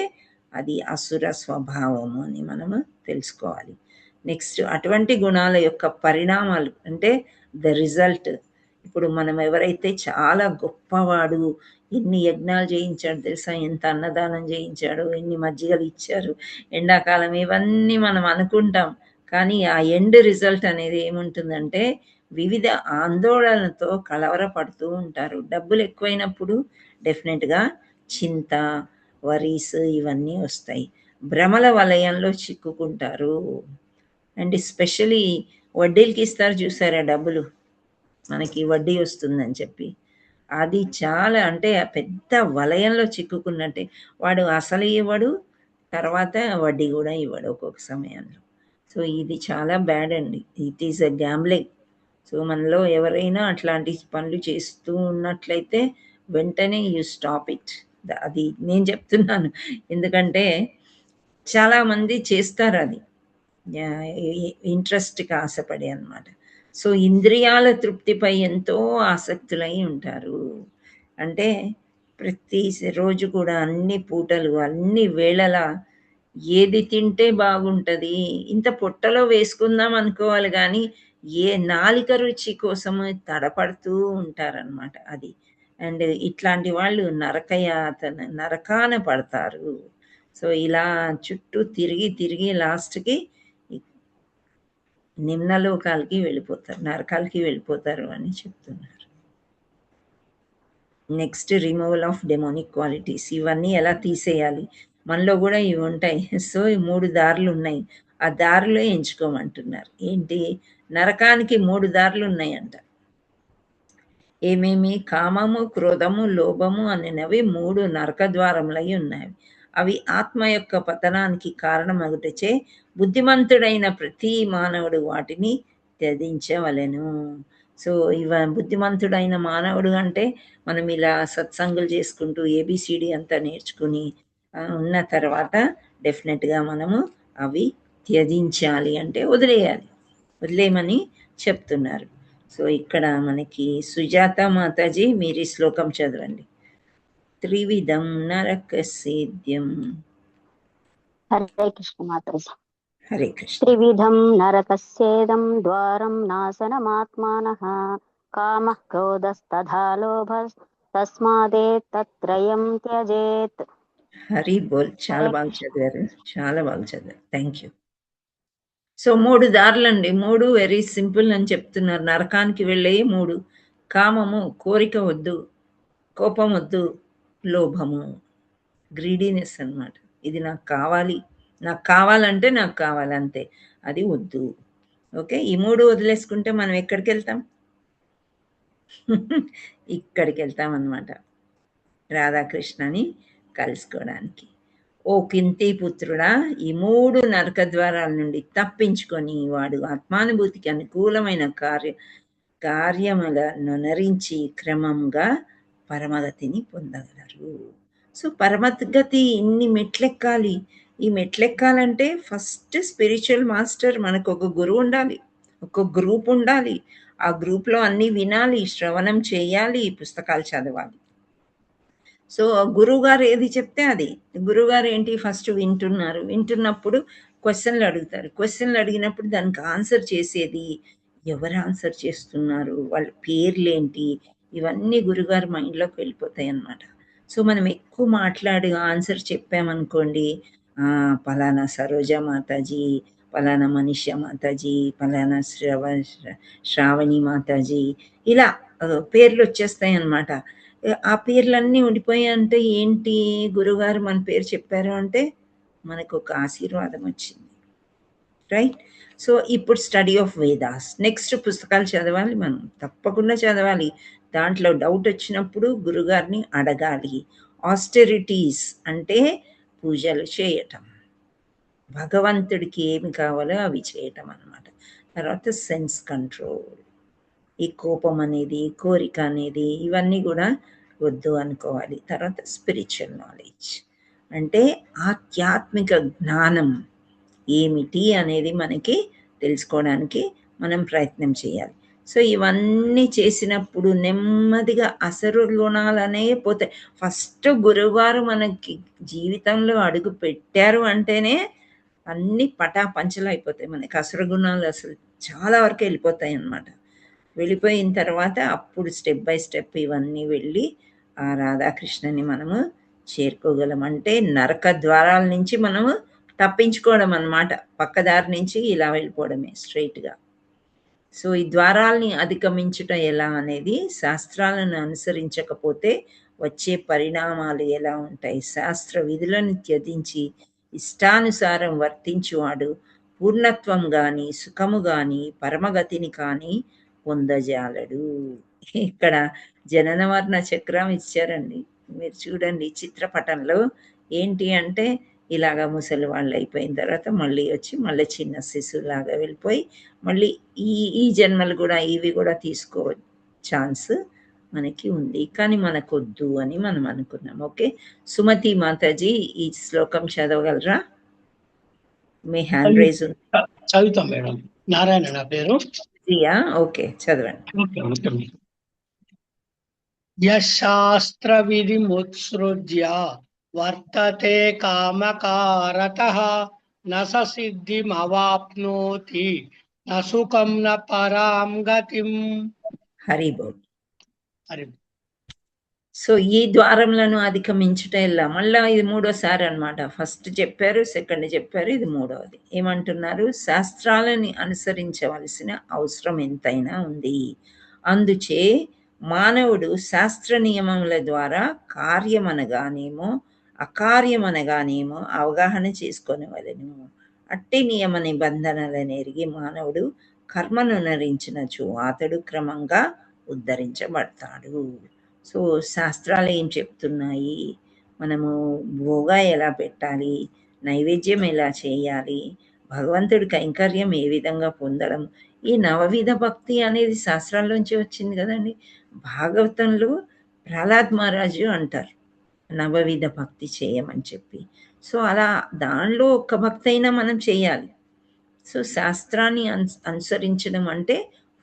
అది అసుర స్వభావము అని మనము తెలుసుకోవాలి. నెక్స్ట్ అటువంటి గుణాల యొక్క పరిణామాలు అంటే ద రిజల్ట్. ఇప్పుడు మనం ఎవరైతే చాలా గొప్పవాడు, ఎన్ని యజ్ఞాలు చేయించాడు తెలుసా, ఎంత అన్నదానం చేయించాడు, ఎన్ని మజ్జిగలు ఇచ్చారు ఎండాకాలం, ఇవన్నీ మనం అనుకుంటాం. కానీ ఆ ఎండ్ రిజల్ట్ అనేది ఏముంటుందంటే వివిధ ఆందోళనలతో కలవరపడుతూ ఉంటారు. డబ్బులు ఎక్కువైనప్పుడు డెఫినెట్గా చింత, వరీస్ ఇవన్నీ వస్తాయి. భ్రమల వలయంలో చిక్కుకుంటారు. అండ్ స్పెషలీ వడ్డీలకి ఇస్తారు చూసారా డబ్బులు, మనకి వడ్డీ వస్తుందని చెప్పి, అది చాలా అంటే పెద్ద వలయంలో చిక్కుకున్నట్టే. వాడు అసలు ఇవ్వడు, తర్వాత వడ్డీ కూడా ఇవ్వడు ఒక్కొక్క సమయంలో. సో ఇది చాలా బ్యాడ్ అండి. It is a gambling. So మనలో ఎవరైనా అట్లాంటి పనులు చేస్తూ ఉన్నట్లయితే వెంటనే యూ స్టాప్ ఇట్. అది నేను చెప్తున్నాను, ఎందుకంటే చాలామంది చేస్తారు అది ఇంట్రెస్ట్కి ఆశపడి అన్నమాట. సో ఇంద్రియాల తృప్తిపై ఎంతో ఆసక్తులై ఉంటారు. అంటే ప్రతి రోజు కూడా అన్ని పూటలు అన్ని వేళలా ఏది తింటే బాగుంటుంది, ఇంత పొట్టలో వేసుకుందాం అనుకోవాలి, కానీ ఏ నాలిక రుచి కోసం తడపడుతూ ఉంటారనమాట అది. అండ్ ఇట్లాంటి వాళ్ళు నరకాన పడతారు. సో ఇలా చుట్టూ తిరిగి తిరిగి లాస్ట్కి నిమ్నలోకాలకి వెళ్ళిపోతారు, నరకాలకి వెళ్ళిపోతారు అని చెప్తున్నారు. Next removal of demonic qualities. ఇవన్నీ ఎలా తీసేయాలి, మనలో కూడా ఇవి ఉంటాయి. సో ఈ 3 దారులు ఉన్నాయి, ఆ దారిలో ఎంచుకోమంటున్నారు. ఏంటి, నరకానికి 3 దారులు ఉన్నాయంట. ఏమేమి, కామము, క్రోధము, లోభము అనేవి 3 నరక ద్వారములై ఉన్నాయి. అవి ఆత్మ యొక్క పతనానికి కారణమగుటచే బుద్ధిమంతుడైన ప్రతి మానవుడు వాటిని త్యజించవలెను. సో బుద్ధిమంతుడైన మానవుడు అంటే మనం ఇలా సత్సంగులు చేసుకుంటూ ఏబిసిడి అంతా నేర్చుకుని ఉన్న తర్వాత డెఫినెట్గా మనము అవి త్యజించాలి, అంటే వదిలేయమని చెప్తున్నారు. సో ఇక్కడ మనకి సుజాత మాతాజీ మీరు ఈ శ్లోకం చదవండి. త్రివిధం నరకసేద్యం. హరే కృష్ణ మాతాజీ. హరే కృష్ణ. త్రివిధం నరకస్యేదం ద్వారం నాశనమాత్మానః కామః క్రోధస్తథా లోభస్ తస్మాదేతత్త్రయం త్యజేత్. హరి బోల్. చాలా బాగా చదివారు, చాలా బాగా చదివారు. Thank you. So 3 దారులండి, 3 very simple అని చెప్తున్నారు. నరకానికి వెళ్ళే 3: కామము, కోరిక వద్దు, కోపం వద్దు, లోభము, గ్రీడీనెస్ అన్నమాట. ఇది నాకు కావాలి, నాకు కావాలంటే నాకు కావాలి అంతే, అది వద్దు. ఓకే, ఈ 3 వదిలేసుకుంటే మనం ఎక్కడికి వెళ్తాం? ఇక్కడికి వెళ్తాం అన్నమాట, రాధాకృష్ణని కలుసుకోవడానికి. ఓ కింతి పుత్రుడా, ఈ 3 నరక ద్వారాల నుండి తప్పించుకొని వాడు ఆత్మానుభూతికి అనుకూలమైన కార్యములను నరించి క్రమంగా పరమగతిని పొందగలరు. సో పరమగతి ఇన్ని మెట్లెక్కాలి. ఈ మెట్లెక్కాలంటే ఫస్ట్ స్పిరిచువల్ మాస్టర్, మనకు ఒక గురువు ఉండాలి, ఒక గ్రూప్ ఉండాలి. ఆ గ్రూప్లో అన్నీ వినాలి, శ్రవణం చేయాలి, పుస్తకాలు చదవాలి. సో గురువుగారు ఏది చెప్తే అది. గురువుగారు ఏంటి, ఫస్ట్ వింటున్నప్పుడు క్వశ్చన్లు అడుగుతారు. క్వశ్చన్లు అడిగినప్పుడు దానికి ఆన్సర్ చేసేది ఎవరు ఆన్సర్ చేస్తున్నారు, వాళ్ళ పేర్లేంటి, ఇవన్నీ గురుగారు మైండ్లోకి వెళ్ళిపోతాయి అన్నమాట. సో మనం ఎక్కువ మాట్లాడి ఆన్సర్ చెప్పామనుకోండి, పలానా సరోజ మాతాజీ, పలానా మనీషా మాతాజీ, పలానా శ్రావణి మాతాజీ, ఇలా పేర్లు వచ్చేస్తాయి అన్నమాట. ఆ పేర్లన్నీ ఉండిపోయాయి అంటే ఏంటి, గురుగారు మన పేరు చెప్పారు అంటే మనకు ఒక ఆశీర్వాదం వచ్చింది, రైట్? సో ఇప్పుడు స్టడీ ఆఫ్ వేదాస్. నెక్స్ట్ పుస్తకాలు చదవాలి, మనం తప్పకుండా చదవాలి. దాంట్లో డౌట్ వచ్చినప్పుడు గురుగారిని అడగాలి. ఆస్టెరిటీస్ అంటే పూజలు చేయటం, భగవంతుడికి ఏమి కావాలో అవి చేయటం అన్నమాట. తర్వాత సెన్స్ కంట్రోల్, ఈ కోపం అనేది, కోరిక అనేది, ఇవన్నీ కూడా వద్దు అనుకోవాలి. తర్వాత స్పిరిచువల్ నాలెడ్జ్ అంటే ఆధ్యాత్మిక జ్ఞానం ఏమిటి అనేది మనకి తెలుసుకోవడానికి మనం ప్రయత్నం చేయాలి. సో ఇవన్నీ చేసినప్పుడు నెమ్మదిగా అసలు గుణాలనే పోతాయి. ఫస్ట్ గురువుగారు మనకి జీవితంలో అడుగు పెట్టారు అంటేనే అన్నీ పటాపంచలు అయిపోతాయి. మనకి అసలు గుణాలు అసలు చాలా వరకు వెళ్ళిపోతాయి అన్నమాట. వెళ్ళిపోయిన తర్వాత అప్పుడు స్టెప్ బై స్టెప్ ఇవన్నీ వెళ్ళి ఆ రాధాకృష్ణని మనము చేరుకోగలం. అంటే నరక ద్వారాల నుంచి మనము తప్పించుకోవడం అన్నమాట, పక్కదారి నుంచి ఇలా వెళ్ళిపోవడమే స్ట్రైట్గా. సో ఈ ద్వారాలని అధిగమించుట ఎలా అనేది శాస్త్రాలను అనుసరించకపోతే వచ్చే పరిణామాలు ఎలా ఉంటాయి, శాస్త్ర విధులను త్యజించి ఇష్టానుసారం వర్తించువాడు పూర్ణత్వం గాని సుఖము గాని పరమగతిని కానీ పొందజాలడు. ఇక్కడ జనన వర్ణ చక్రం ఇచ్చారండి, మీరు చూడండి చిత్రపటంలో. ఏంటి అంటే ఇలాగ ముసలి వాళ్ళు అయిపోయిన తర్వాత మళ్ళీ వచ్చి మళ్ళీ చిన్న శిశువులాగా వెళ్ళిపోయి మళ్ళీ ఈ జన్మలు కూడా ఇవి కూడా తీసుకో ఛాన్స్ మనకి ఉంది, కానీ మనకొద్దు అని మనం అనుకున్నాం. ఓకే, సుమతి మాతాజీ ఈ శ్లోకం చదవగలరా? మీ హ్యాండ్ రైజ్ ఉంది. చదువుతాం మేడం. నారాయణ నా పేరు. ఓకే, చదవండి. యశాస్త్ర విధి ముత్సృజ్య వర్తతే కామకారతః నస సిద్ధిమవాప్నోతి న సుఖం న పరాం గతిం. హరి బోల్. హరి. సో ఈ ద్వారములను అధిగమించుట ఎలా? మళ్ళా ఇది మూడోసారి అన్నమాట. ఫస్ట్ చెప్పారు, సెకండ్ చెప్పారు, ఇది మూడవది. ఏమంటున్నారు? శాస్త్రాలని అనుసరించవలసిన అవసరం ఎంతైనా ఉంది. అందుచే మానవుడు శాస్త్ర నియమముల ద్వారా కార్యమనగానేమో అకార్యమనగానేమో అవగాహన చేసుకొనవలెను. అట్టి నియమ నిబంధనలను ఎరిగి మానవుడు కర్మను నరించినచో అతడు క్రమంగా ఉద్ధరించబడతాడు. సో శాస్త్రాలు ఏం చెప్తున్నాయి, మనము భోగా ఎలా పెట్టాలి, నైవేద్యం ఎలా చేయాలి, భగవంతుడి కైంకర్యం ఏ విధంగా పొందడం, ఈ నవవిధ భక్తి అనేది శాస్త్రాల్లోంచి వచ్చింది కదండి. భాగవతంలో ప్రహ్లాద్ మహారాజు అంటారు నవవిధ భక్తి చేయమని చెప్పి. సో అలా దానిలో ఒక్క భక్తి అయినా మనం చేయాలి. సో శాస్త్రాన్ని అనుసరించడం అంటే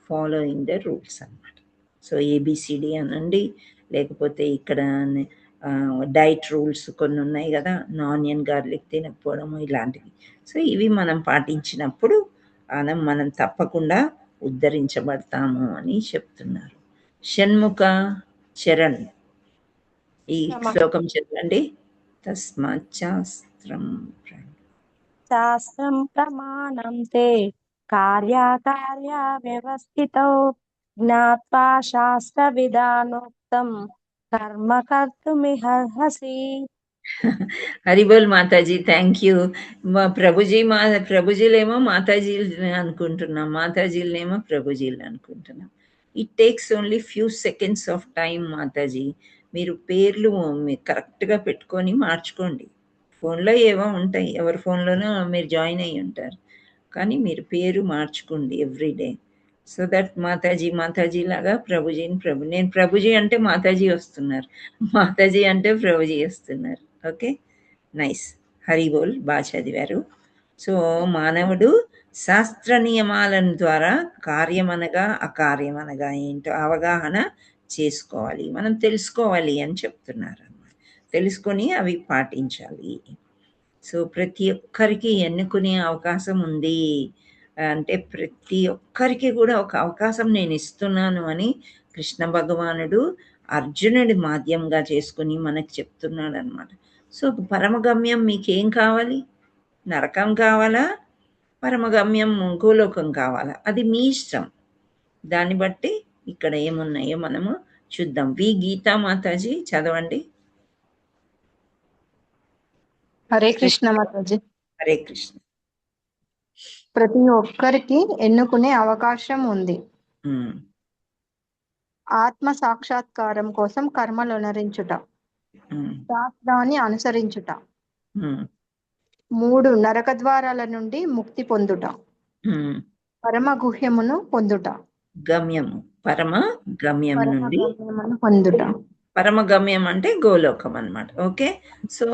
ఫాలోయింగ్ ద రూల్స్ అన్నమాట. సో ఏబిసిడి అనండి, లేకపోతే ఇక్కడ డైట్ రూల్స్ కొన్ని ఉన్నాయి కదా, ఆనియన్ గార్లిక్ తినకపోవడం ఇలాంటివి. సో ఇవి మనం పాటించినప్పుడు మనం తప్పకుండా ఉద్ధరించబడతాము అని చెప్తున్నారు. షణ్ముఖ చరణ్ ఈ శ్లోకం చదవండి. తస్మాత్ శాస్త్రం శాస్త్రం ప్రమాణం తే కార్యకార్య వ్యవస్థితో జ్ఞాత్వా శాస్త్ర విధానోక్తం కర్మ కర్తుమిహర్హసి. హరిబోల్ మాతాజీ, థ్యాంక్ యూ. మా ప్రభుజీలేమో మాతాజీలు అనుకుంటున్నాం, మాతాజీలనేమో ప్రభుజీలు అనుకుంటున్నాం. It takes only few seconds of time Mataji. మీరు పేర్లు కరెక్ట్గా పెట్టుకొని మార్చుకోండి. ఫోన్లో ఏవో ఉంటాయి, ఎవరి ఫోన్లోనో మీరు జాయిన్ అయ్యి ఉంటారు, కానీ మీరు పేరు మార్చుకోండి ఎవ్రీడే. సో దట్ మాతాజీ లాగా నేను ప్రభుజీ అంటే మాతాజీ వస్తున్నారు, మాతాజీ అంటే ప్రభుజీ వస్తున్నారు. Okay, nice. హరి బోల్, బాగా చదివారు. సో మానవుడు శాస్త్ర నియమాల ద్వారా కార్యమనగా అకార్యమనగా ఏంటో అవగాహన చేసుకోవాలి, మనం తెలుసుకోవాలి అని చెప్తున్నారు అన్నమాట. తెలుసుకొని అవి పాటించాలి. సో ప్రతి ఒక్కరికి ఎన్నుకునే అవకాశం ఉంది అంటే ప్రతి ఒక్కరికి కూడా ఒక అవకాశం నేను ఇస్తున్నాను అని కృష్ణ భగవానుడు అర్జునుడి మాధ్యంగా చేసుకుని మనకు చెప్తున్నాడు అనమాట. సో పరమగమ్యం మీకేం కావాలి? నరకం కావాలా, పరమగమ్యం గోలోకం కావాలా? అది మీ ఇష్టం. దాన్ని బట్టి ఇక్కడ ఏమున్నాయో మనము చూద్దాం. వి గీతా మాతాజీ చదవండి. హరే కృష్ణ మాతాజీ. హరే కృష్ణ. ప్రతి ఒక్కరికి ఎన్నుకునే అవకాశం ఉంది. ఆత్మ సాక్షాత్కారం కోసం కర్మలు నరించుట, శాస్త్రాన్ని అనుసరించుట, 3 నరక ద్వారాల నుండి ముక్తి పొందుట, పరమ గుహ్యమును పొందుట, గమ్యము పరమ గమ్యం నుండి పొందుట. పరమగమ్యం అంటే గోలోకం అన్నమాట. ఓకే, సో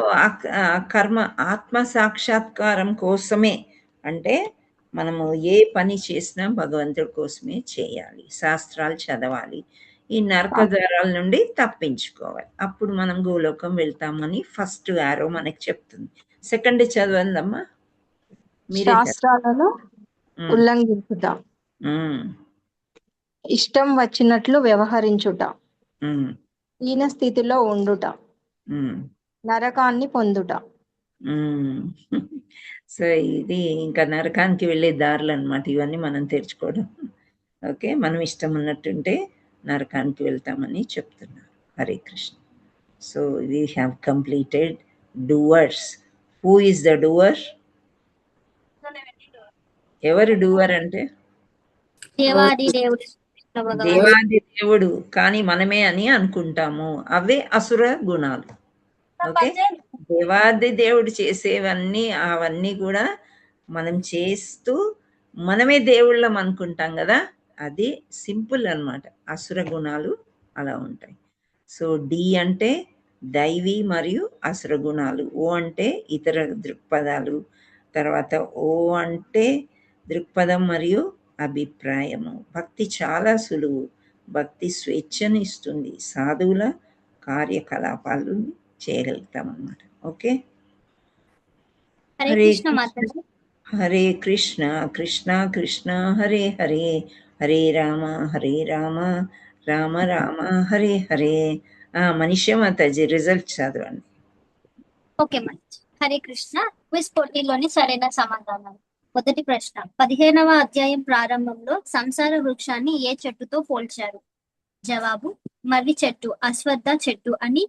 కర్మ ఆత్మ సాక్షాత్కారం కోసమే అంటే మనము ఏ పని చేసినా భగవంతుడి కోసమే చేయాలి, శాస్త్రాలు చదవాలి, ఈ నరక ద్వారాల నుండి తప్పించుకోవాలి, అప్పుడు మనం గోలోకం వెళ్తామని ఫస్ట్ యారో మనకి చెప్తుంది. సెకండ్ చదవందమ్మా. శాస్త్రాలను ఉల్లంఘించుట, ఇష్టం వచ్చినట్లు వ్యవహరించుట, ఈయన స్థితిలో ఉండుట, నరకాన్ని పొందుట. సో ఇది ఇంకా నరకానికి వెళ్ళే దారులు అనమాట ఇవన్నీ మనం తెరుచుకోవడం. ఓకే, మనం ఇష్టం ఉన్నట్టుంటే నరకానికి వెళ్తామని చెప్తున్నారు. Hare Krishna. So we have completed doers. Who is the doer? ఎవరు డూవర్ అంటే దేవాది దేవుడు దేవాది దేవుడు, కానీ మనమే అని అనుకుంటాము. అవే అసుర గుణాలు. ఓకే, దేవాది దేవుడు చేసేవన్నీ అవన్నీ కూడా మనం చేస్తూ మనమే దేవుళ్ళం అనుకుంటాం కదా, అది సింపుల్ అన్నమాట. అసుర గుణాలు అలా ఉంటాయి. సో డి అంటే దైవీ మరియు అసుర గుణాలు, ఓ అంటే ఇతర దృక్పథాలు, తర్వాత ఓ అంటే దృక్పథం మరియు అభిప్రాయము. భక్తి చాలా సులువు. భక్తి స్వేచ్ఛను ఇస్తుంది. సాధువుల కార్యకలాపాలు చేయగలుగుతాం అన్నమాట. ఓకే, హరే కృష్ణ హరే కృష్ణ కృష్ణ కృష్ణ హరే హరే, హరే రామ రామ రామ హరే హరే. మనీషా మాతాజీ రిజల్ట్ చదవండి. ఓకే మాతాజీ. హరే కృష్ణ. క్విజ్ పోటీలోని సరైన సమాధానం. మొదటి ప్రశ్న, 15వ అధ్యాయం ప్రారంభంలో సంసార వృక్షాన్ని ఏ చెట్టుతో పోల్చారు? జవాబు, మర్రి చెట్టు, అశ్వత్థ చెట్టు అని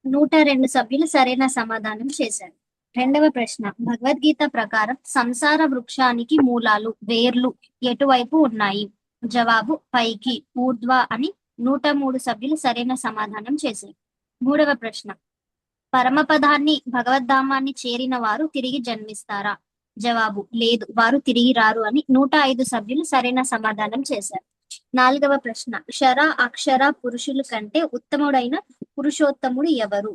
102 సభ్యులు సరైన సమాధానం చేశారు. రెండవ ప్రశ్న, భగవద్గీత ప్రకారం సంసార వృక్షానికి మూలాలు, వేర్లు ఎటువైపు ఉన్నాయి? జవాబు, పైకి, ఊర్ధ్వ అని 103 సభ్యులు సరైన సమాధానం చేశారు. మూడవ ప్రశ్న, పరమపదాన్ని భగవద్ధామాన్ని చేరిన వారు తిరిగి జన్మిస్తారా? జవాబు, లేదు, వారు తిరిగి రారు అని 105 సభ్యులు సరైన సమాధానం చేశారు. నాలుగవ ప్రశ్న, క్షర అక్షర పురుషుల కంటే ఉత్తముడైన పురుషోత్తముడు ఎవరు?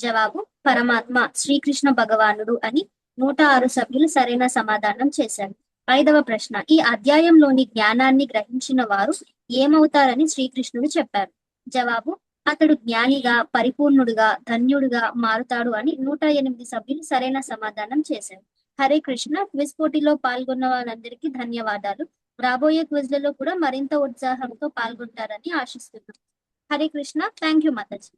జవాబు, పరమాత్మ శ్రీకృష్ణ భగవానుడు అని 106 సభ్యులు సరైన సమాధానం చేశారు. ఐదవ ప్రశ్న, ఈ అధ్యాయంలోని జ్ఞానాన్ని గ్రహించిన వారు ఏమవుతారని శ్రీకృష్ణుడు చెప్పారు? జవాబు, అతడు జ్ఞానిగా, పరిపూర్ణుడుగా, ధన్యుడుగా మారుతాడు అని 108 సభ్యులు సరైన సమాధానం చేశారు. హరే కృష్ణ. క్విజ్ పోటీలో పాల్గొన్న వాళ్ళందరికీ ధన్యవాదాలు. రాబోయే క్విజ్లలో కూడా మరింత ఉత్సాహంతో పాల్గొంటారని ఆశిస్తున్నాం. Hare Krishna. Thank you Mataji.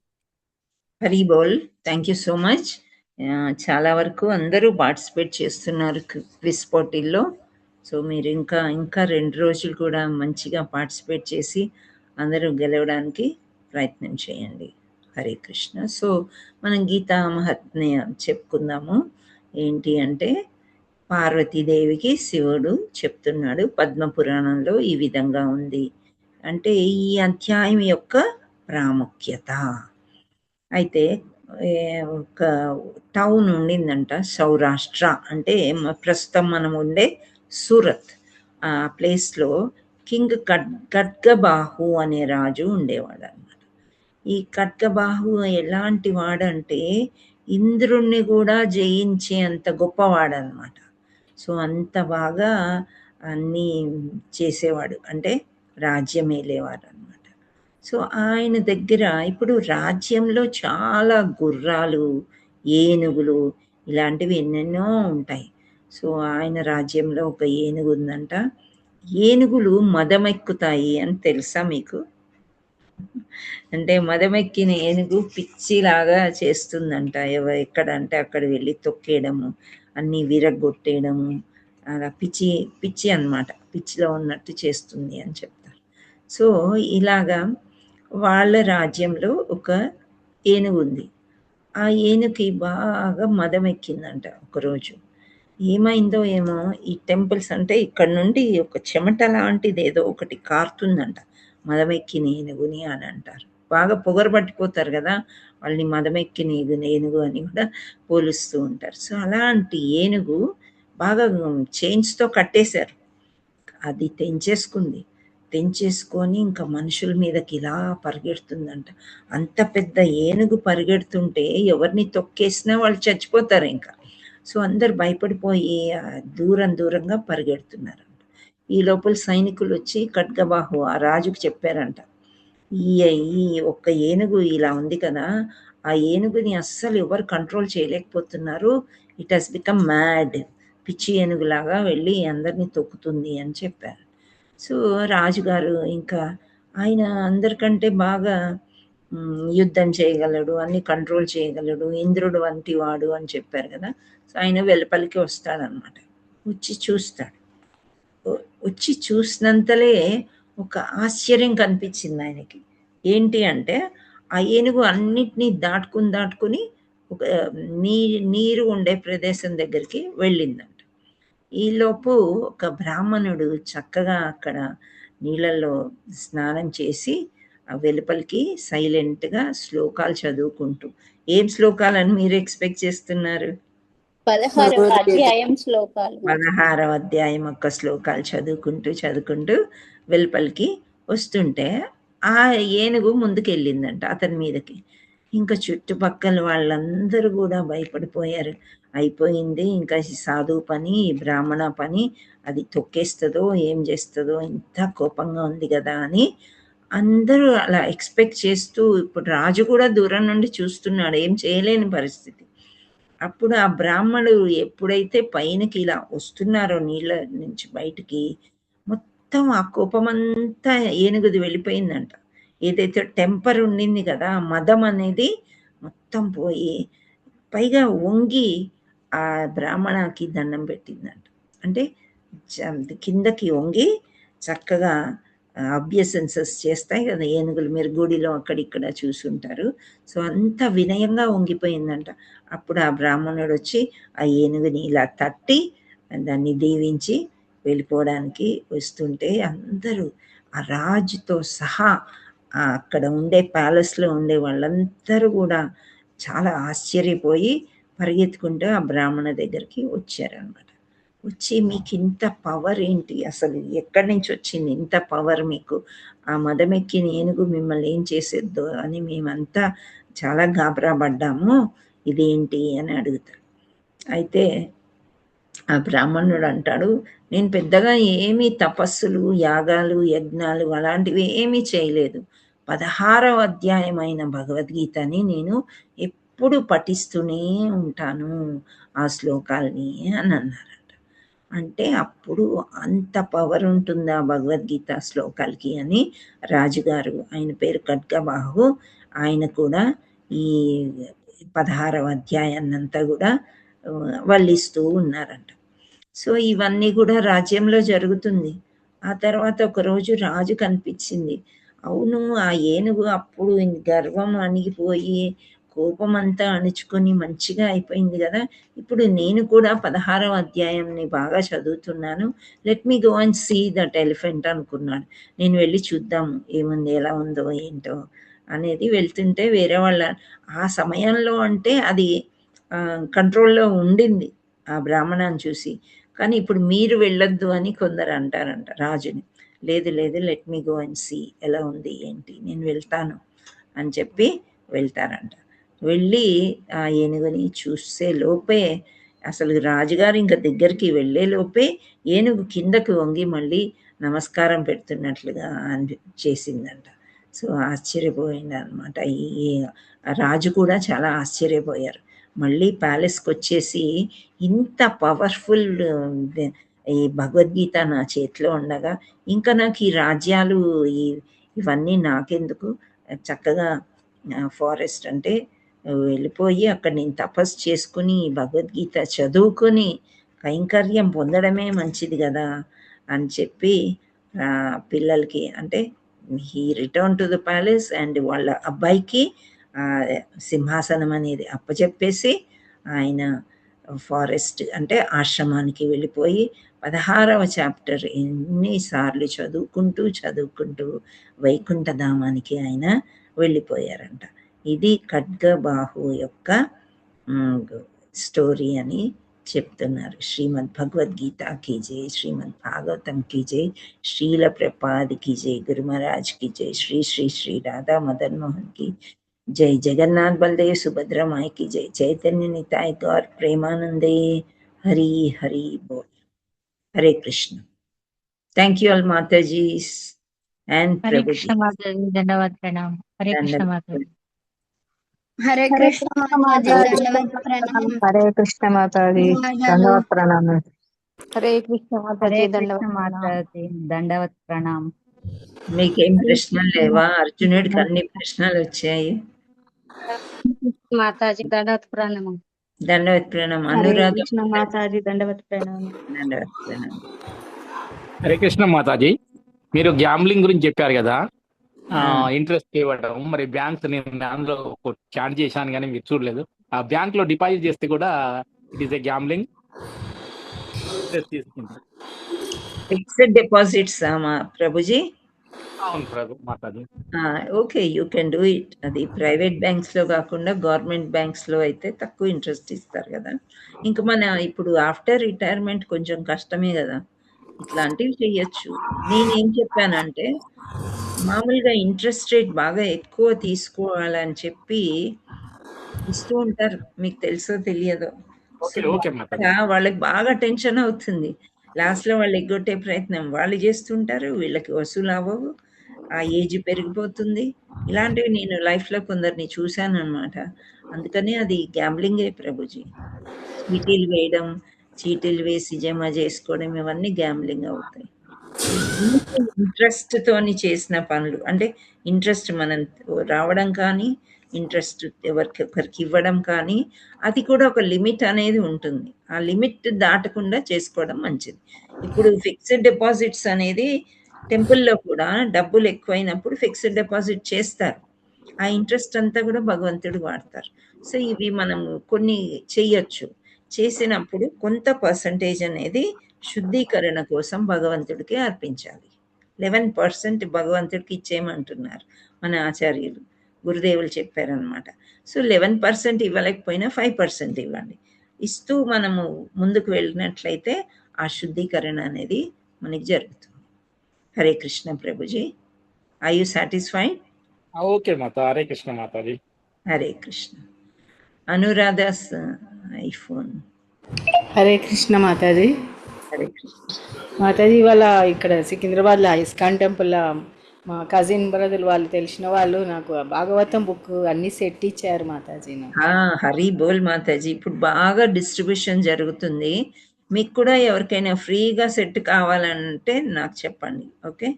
Hari boll. Thank you so much. చాలా వరకు అందరూ పార్టిసిపేట్ చేస్తున్నారు క్విజ్ పోటీల్లో. సో మీరు ఇంకా 2 రోజులు కూడా మంచిగా పార్టిసిపేట్ చేసి అందరూ గెలవడానికి ప్రయత్నం చేయండి. హరే కృష్ణ. సో మనం గీతా మహాత్మ్య చెప్పుకుందాము. ఏంటి అంటే, పార్వతీదేవికి శివుడు చెప్తున్నాడు, పద్మపురాణంలో ఈ విధంగా ఉంది. అంటే ఈ అధ్యాయం యొక్క ప్రాముఖ్యత. అయితే ఒక టౌన్ ఉండిందంట, సౌరాష్ట్ర అంటే ప్రస్తుతం మనం ఉండే సూరత్. ఆ ప్లేస్లో కింగ్ ఖడ్గబాహు అనే రాజు ఉండేవాడు అనమాట. ఈ ఖడ్గబాహు ఎలాంటి వాడంటే ఇంద్రుణ్ణి కూడా జయించే అంత గొప్పవాడనమాట. సో అంత బాగా అన్నీ చేసేవాడు, అంటే రాజ్యం ఏలేవాడు అనమాట. సో ఆయన దగ్గర ఇప్పుడు రాజ్యంలో చాలా గుర్రాలు, ఏనుగులు ఇలాంటివి ఎన్నెన్నో ఉంటాయి. సో ఆయన రాజ్యంలో ఒక ఏనుగు ఉందంట. ఏనుగులు మదమెక్కుతాయి అని తెలుసా మీకు? అంటే మదమెక్కిన ఏనుగు పిచ్చిలాగా చేస్తుందంట. ఎక్కడంటే అక్కడ వెళ్ళి తొక్కేయడము, అన్నీ విరగొట్టేయడము, అలా పిచ్చి అన్నమాట, పిచ్చిలో ఉన్నట్టు చేస్తుంది అని చెప్తారు. సో ఇలాగా వాళ్ళ రాజ్యంలో ఒక ఏనుగు ఉంది. ఆ ఏనుగుకి బాగా మదం ఎక్కిందంట. ఒకరోజు ఏమైందో ఏమో, ఈ టెంపుల్స్ అంటే ఇక్కడ నుండి ఒక చెమట లాంటిది ఏదో ఒకటి కారుతుందంట మదమెక్కిన ఏనుగుని అని అంటారు. బాగా పొగరు పట్టిపోతారు కదా, వాళ్ళని మదమెక్కిన ఏనుగు అని కూడా పోలుస్తూ ఉంటారు. సో అలాంటి ఏనుగు బాగా చైన్స్తో కట్టేశారు. అది తెంచేసుకొని ఇంకా మనుషుల మీదకి ఇలా పరిగెడుతుందంట. అంత పెద్ద ఏనుగు పరిగెడుతుంటే ఎవరిని తొక్కేసినా వాళ్ళు చచ్చిపోతారు ఇంకా. సో అందరు భయపడిపోయి దూరంగా పరిగెడుతున్నారంట. ఈ లోపల సైనికులు వచ్చి ఖడ్గబాహు ఆ రాజుకు చెప్పారంట, ఈ ఒక్క ఏనుగు ఇలా ఉంది కదా, ఆ ఏనుగుని అస్సలు ఎవరు కంట్రోల్ చేయలేకపోతున్నారు. ఇట్ హస్ బికమ్ మ్యాడ్, పిచ్చి ఏనుగులాగా వెళ్ళి అందరినీ తొక్కుతుంది అని చెప్పారు. సో రాజుగారు ఇంకా ఆయన అందరికంటే బాగా యుద్ధం చేయగలడు, అన్ని కంట్రోల్ చేయగలడు, ఇంద్రుడు వంటి వాడు అని చెప్పారు కదా. సో ఆయన వెలుపలికి వస్తాడనమాట. వచ్చి చూసినంతలే ఒక ఆశ్చర్యం కనిపించింది ఆయనకి. ఏంటి అంటే ఆ ఏనుగు అన్నిటినీ దాటుకుని ఒక నీరు ఉండే ప్రదేశం దగ్గరికి వెళ్ళిందంట. ఈలోపు ఒక బ్రాహ్మణుడు చక్కగా అక్కడ నీళ్ళల్లో స్నానం చేసి వెలుపలికి సైలెంట్గా శ్లోకాలు చదువుకుంటూ, ఏం శ్లోకాలని మీరు ఎక్స్పెక్ట్ చేస్తున్నారు? 16వ అధ్యాయం శ్లోకాలు. 16వ అధ్యాయం యొక్క శ్లోకాలు చదువుకుంటూ వెలుపలికి వస్తుంటే ఆ ఏనుగు ముందుకెళ్ళిందంట అతని మీదకి. ఇంకా చుట్టుపక్కల వాళ్ళందరూ కూడా భయపడిపోయారు. అయిపోయింది, ఇంకా సాధువు పని, బ్రాహ్మణ పని, అది తొక్కేస్తుందో ఏం చేస్తుందో, ఇంత కోపంగా ఉంది కదా అని అందరూ అలా ఎక్స్పెక్ట్ చేస్తూ, ఇప్పుడు రాజు కూడా దూరం నుండి చూస్తున్నాడు, ఏం చేయలేని పరిస్థితి. అప్పుడు ఆ బ్రాహ్మణుడు ఎప్పుడైతే పైనకి ఇలా వస్తున్నారో నీళ్ళ నుంచి బయటికి, మొత్తం ఆ కోపమంతా ఏనుగుది వెళ్ళిపోయిందంట. ఏదైతే టెంపర్ ఉండింది కదా, మదం అనేది మొత్తం పోయి పైగా వంగి ఆ బ్రాహ్మణకి దండం పెట్టిందంట. అంటే కిందకి వంగి చక్కగా అబ్యసెన్సెస్ చేస్తాయి కదా ఏనుగులు, మీరు గుడిలో అక్కడిక్కడ చూసుంటారు. సో అంత వినయంగా వంగిపోయిందంట. అప్పుడు ఆ బ్రాహ్మణుడు వచ్చి ఆ ఏనుగుని ఇలా తట్టి దాన్ని దీవించి వెళ్ళిపోవడానికి వస్తుంటే అందరూ ఆ రాజుతో సహా అక్కడ ఉండే ప్యాలెస్లో ఉండే వాళ్ళందరూ కూడా చాలా ఆశ్చర్యపోయి పరిగెత్తుకుంటూ ఆ బ్రాహ్మణ దగ్గరికి వచ్చారనమాట. వచ్చి, మీకు ఇంత పవర్ ఏంటి, అసలు ఎక్కడి నుంచి వచ్చింది ఇంత పవర్ మీకు, ఆ మదమెక్కిన ఏనుగు మిమ్మల్ని ఏం చేసేద్దో అని మేమంతా చాలా గాబరా పడ్డాము, ఇదేంటి అని అడుగుతాడు. అయితే ఆ బ్రాహ్మణుడు అంటాడు, నేను పెద్దగా ఏమీ తపస్సులు, యాగాలు, యజ్ఞాలు అలాంటివి ఏమీ చేయలేదు. 16వ అధ్యాయమైన భగవద్గీతని నేను ఎప్పుడు పఠిస్తూనే ఉంటాను ఆ శ్లోకాల్ని అని అన్నారంట. అంటే అప్పుడు అంత పవర్ ఉంటుందా భగవద్గీత శ్లోకాలకి అని రాజుగారు, ఆయన పేరు ఖడ్గబాహు, ఆయన కూడా ఈ 16వ అధ్యాయాన్నంతా కూడా వల్లిస్తూ ఉన్నారంట. సో ఇవన్నీ కూడా రాజ్యంలో జరుగుతుంది. ఆ తర్వాత ఒకరోజు రాజు కనిపించింది. అవును, ఆ ఏనుగు అప్పుడు గర్వం అణిగిపోయి కోపమంతా అణుచుకొని మంచిగా అయిపోయింది కదా, ఇప్పుడు నేను కూడా 16వ అధ్యాయంని బాగా చదువుతున్నాను, let me go and see that elephant అనుకున్నాడు. నేను వెళ్ళి చూద్దాము ఏముంది, ఎలా ఉందో ఏంటో అనేది. వెళ్తుంటే వేరే వాళ్ళ ఆ సమయంలో అంటే అది కంట్రోల్లో ఉండింది ఆ బ్రాహ్మణాన్ని చూసి, కానీ ఇప్పుడు మీరు వెళ్ళొద్దు అని కొందరు అంటారంట రాజుని. లేదు let me go and see, ఎలా ఉంది ఏంటి, నేను వెళ్తాను అని చెప్పి వెళ్తారంట. వెళ్ళి ఆ ఏనుగుని చూసే లోపే, అసలు రాజుగారు ఇంకా దగ్గరికి వెళ్ళే లోపే ఏనుగు కిందకు వంగి మళ్ళీ నమస్కారం పెడుతున్నట్లుగా చేసిందంట. సో ఆశ్చర్యపోయింది అనమాట. ఈ రాజు కూడా చాలా ఆశ్చర్యపోయారు. మళ్ళీ ప్యాలెస్కి వచ్చేసి, ఇంత పవర్ఫుల్ ఈ భగవద్గీత నా చేతిలో ఉండగా ఇంకా నాకు ఈ రాజ్యాలు ఇవన్నీ నాకెందుకు, చక్కగా ఫారెస్ట్ అంటే వెళ్ళిపోయి అక్కడ నేను తపస్సు చేసుకుని భగవద్గీత చదువుకొని కైంకర్యం పొందడమే మంచిది కదా అని చెప్పి పిల్లలకి, అంటే he return to the palace and వాళ్ళ అబ్బాయికి సింహాసనం అనేది అప్పచెప్పేసి ఆయన ఫారెస్ట్ అంటే ఆశ్రమానికి వెళ్ళిపోయి 16వ చాప్టర్ ఎన్నిసార్లు చదువుకుంటూ వైకుంఠధామానికి ఆయన వెళ్ళిపోయారంట. ఇది ఖడ్గబాహు యొక్క స్టోరీ అని చెప్తున్నారు. శ్రీమద్ భగవద్గీత की जय, శ్రీమద్ భాగవతం की जय, శ్రీల ప్రపాద్ की जय, గురు మహారాజ్ की जय, శ్రీ శ్రీ శ్రీ రాధా మదన్ మోహన్ की जय, जगन्नाथ बलदेव सुभद्रा माई की जय, चैतन्य निताय गौर प्रेमानंदे, हरि हरि बोल. हरे Krishna. Thank you all Mataji's and Hare Prabhuji. Krishna माताजी, धन्यवाद प्रणाम. हरे कृष्ण माताजी. हरे कृष्ण माताजी, दंडवत प्रणाम. हरे कृष्ण माताजी, धन्यवाद प्रणाम. హరే కృష్ణ हरे మాతాజీ, कृष्ण माताजी, दंडवत प्रणाम. మీకేం ప్రశ్నలు లేవా? అర్జునుడికి అన్ని ప్రశ్నలు వచ్చాయి. माताजी, दंडवत प्रणाम. దండవత్ ప్రణామం. हरे అనురాధ कृष्ण माताजी, दंडवत प्रणाम. దండవత్ ప్రణామం. హరే కృష్ణ మాతాజీ, మీరు గ్యాంబ్లింగ్ గురించి చెప్పారు కదా, ఇంట్రెస్ట్ ఇవ్వడం. మరి బ్యాంక్ నేను దానిలో చాట్ చేశాను కానీ మీరు చూడలేదు. ఆ బ్యాంక్ లో డిపాజిట్ చేస్తే కూడా it is a gambling. Interest తీసుకుంటారు. Fixed deposits Prabhuji? అవును Prabhu Mataji. Okay, you can do it. అది ప్రైవేట్ బ్యాంక్స్ లో కాకుండా గవర్నమెంట్ బ్యాంక్స్ లో అయితే తక్కువ ఇంట్రెస్ట్ ఇస్తారు కదా. ఇంకా మన ఇప్పుడు ఆఫ్టర్ రిటైర్మెంట్ కొంచెం కష్టమే కదా, ఇట్లాంటివి చెయ్యొచ్చు. నేనేం చెప్పానంటే మామూలుగా ఇంట్రెస్ట్ రేట్ బాగా ఎక్కువ తీసుకోవాలని చెప్పి ఇస్తూ ఉంటారు, మీకు తెలుసో తెలియదో. వాళ్ళకి బాగా టెన్షన్ అవుతుంది. లాస్ట్ లో వాళ్ళు ఎగ్గొట్టే ప్రయత్నం వాళ్ళు చేస్తుంటారు, వీళ్ళకి వసూలు అవ్వవు, ఆ ఏజ్ పెరిగిపోతుంది. ఇలాంటివి నేను లైఫ్ లో కొందరిని చూశాను అనమాట. అందుకని అది గ్యాంబ్లింగే ప్రభుజీ. చీటీలు వేయడం, చీటీలు వేసి జమ చేసుకోవడం, ఇవన్నీ గ్యాంబ్లింగ్ అవుతాయి. ఇంట్రెస్ట్ తోని చేసిన పనులు అంటే ఇంట్రెస్ట్ మనం రావడం కానీ, ఇంట్రెస్ట్ ఒకరికి ఇవ్వడం కానీ, అది కూడా ఒక లిమిట్ అనేది ఉంటుంది. ఆ లిమిట్ దాటకుండా చేసుకోవడం మంచిది. ఇప్పుడు ఫిక్స్డ్ డిపాజిట్స్ అనేది టెంపుల్లో కూడా డబ్బులు ఎక్కువైనప్పుడు ఫిక్స్డ్ డిపాజిట్ చేస్తారు. ఆ ఇంట్రెస్ట్ అంతా కూడా భగవంతుడు వాడతారు. సో ఇవి మనము కొన్ని చెయ్యొచ్చు. చేసినప్పుడు కొంత పర్సంటేజ్ అనేది శుద్ధీకరణ కోసం భగవంతుడికి అర్పించాలి. 11% భగవంతుడికి ఇచ్చేయమంటున్నారు మన ఆచార్యులు, గురుదేవులు చెప్పారనమాట. సో 11% ఇవ్వలేకపోయినా 5% ఇవ్వండి. ఇస్తూ మనము ముందుకు వెళ్ళినట్లయితే ఆ శుద్ధీకరణ అనేది మనకి జరుగుతుంది. Hare Krishna Prabhuji. Are you satisfied? Okay Mata. Hare Krishna Mataji. Hare Krishna. Anuradha's iPhone. Hare Krishna Mataji. Hare Krishna Mataji. ఇవాళ ఇక్కడ సికింద్రాబాద్లో ఇస్కాన్ టెంపుల్లో మా కజిన్ బ్రదర్ వాళ్ళు తెలిసిన వాళ్ళు నాకు భాగవతం బుక్ అన్ని సెట్ ఇచ్చారు మాతాజీ. హరి బోల్ మాతాజీ. ఇప్పుడు బాగా డిస్ట్రిబ్యూషన్ జరుగుతుంది. మీకు కూడా ఎవరికైనా ఫ్రీగా సెట్ కావాలంటే నాకు చెప్పండి. ఓకే,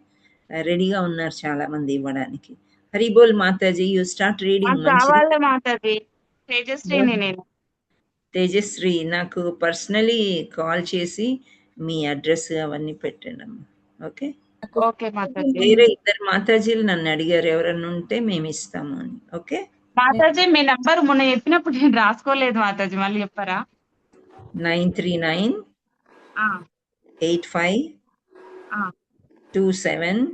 రెడీగా ఉన్నారు చాలా మంది ఇవ్వడానికి. హరి బోల్ Mataji. You start reading. Mataji తేజశ్రీని నేను. తేజశ్రీ నాకు పర్సనలీ కాల్ చేసి మీ అడ్రస్ అవన్నీ పెట్టండి అమ్మా. Okay okay Mataji. వేరే 2 మాతాజీలు నన్ను అడిగారు ఎవరన్నా ఉంటే మేము ఇస్తాము అని. ఓకే మాతాజీ మీ నంబర్ మొన్న చెప్పినప్పుడు నేను రాసుకోలేదు మాతాజీ, మళ్ళీ చెప్పారా? 939 85 27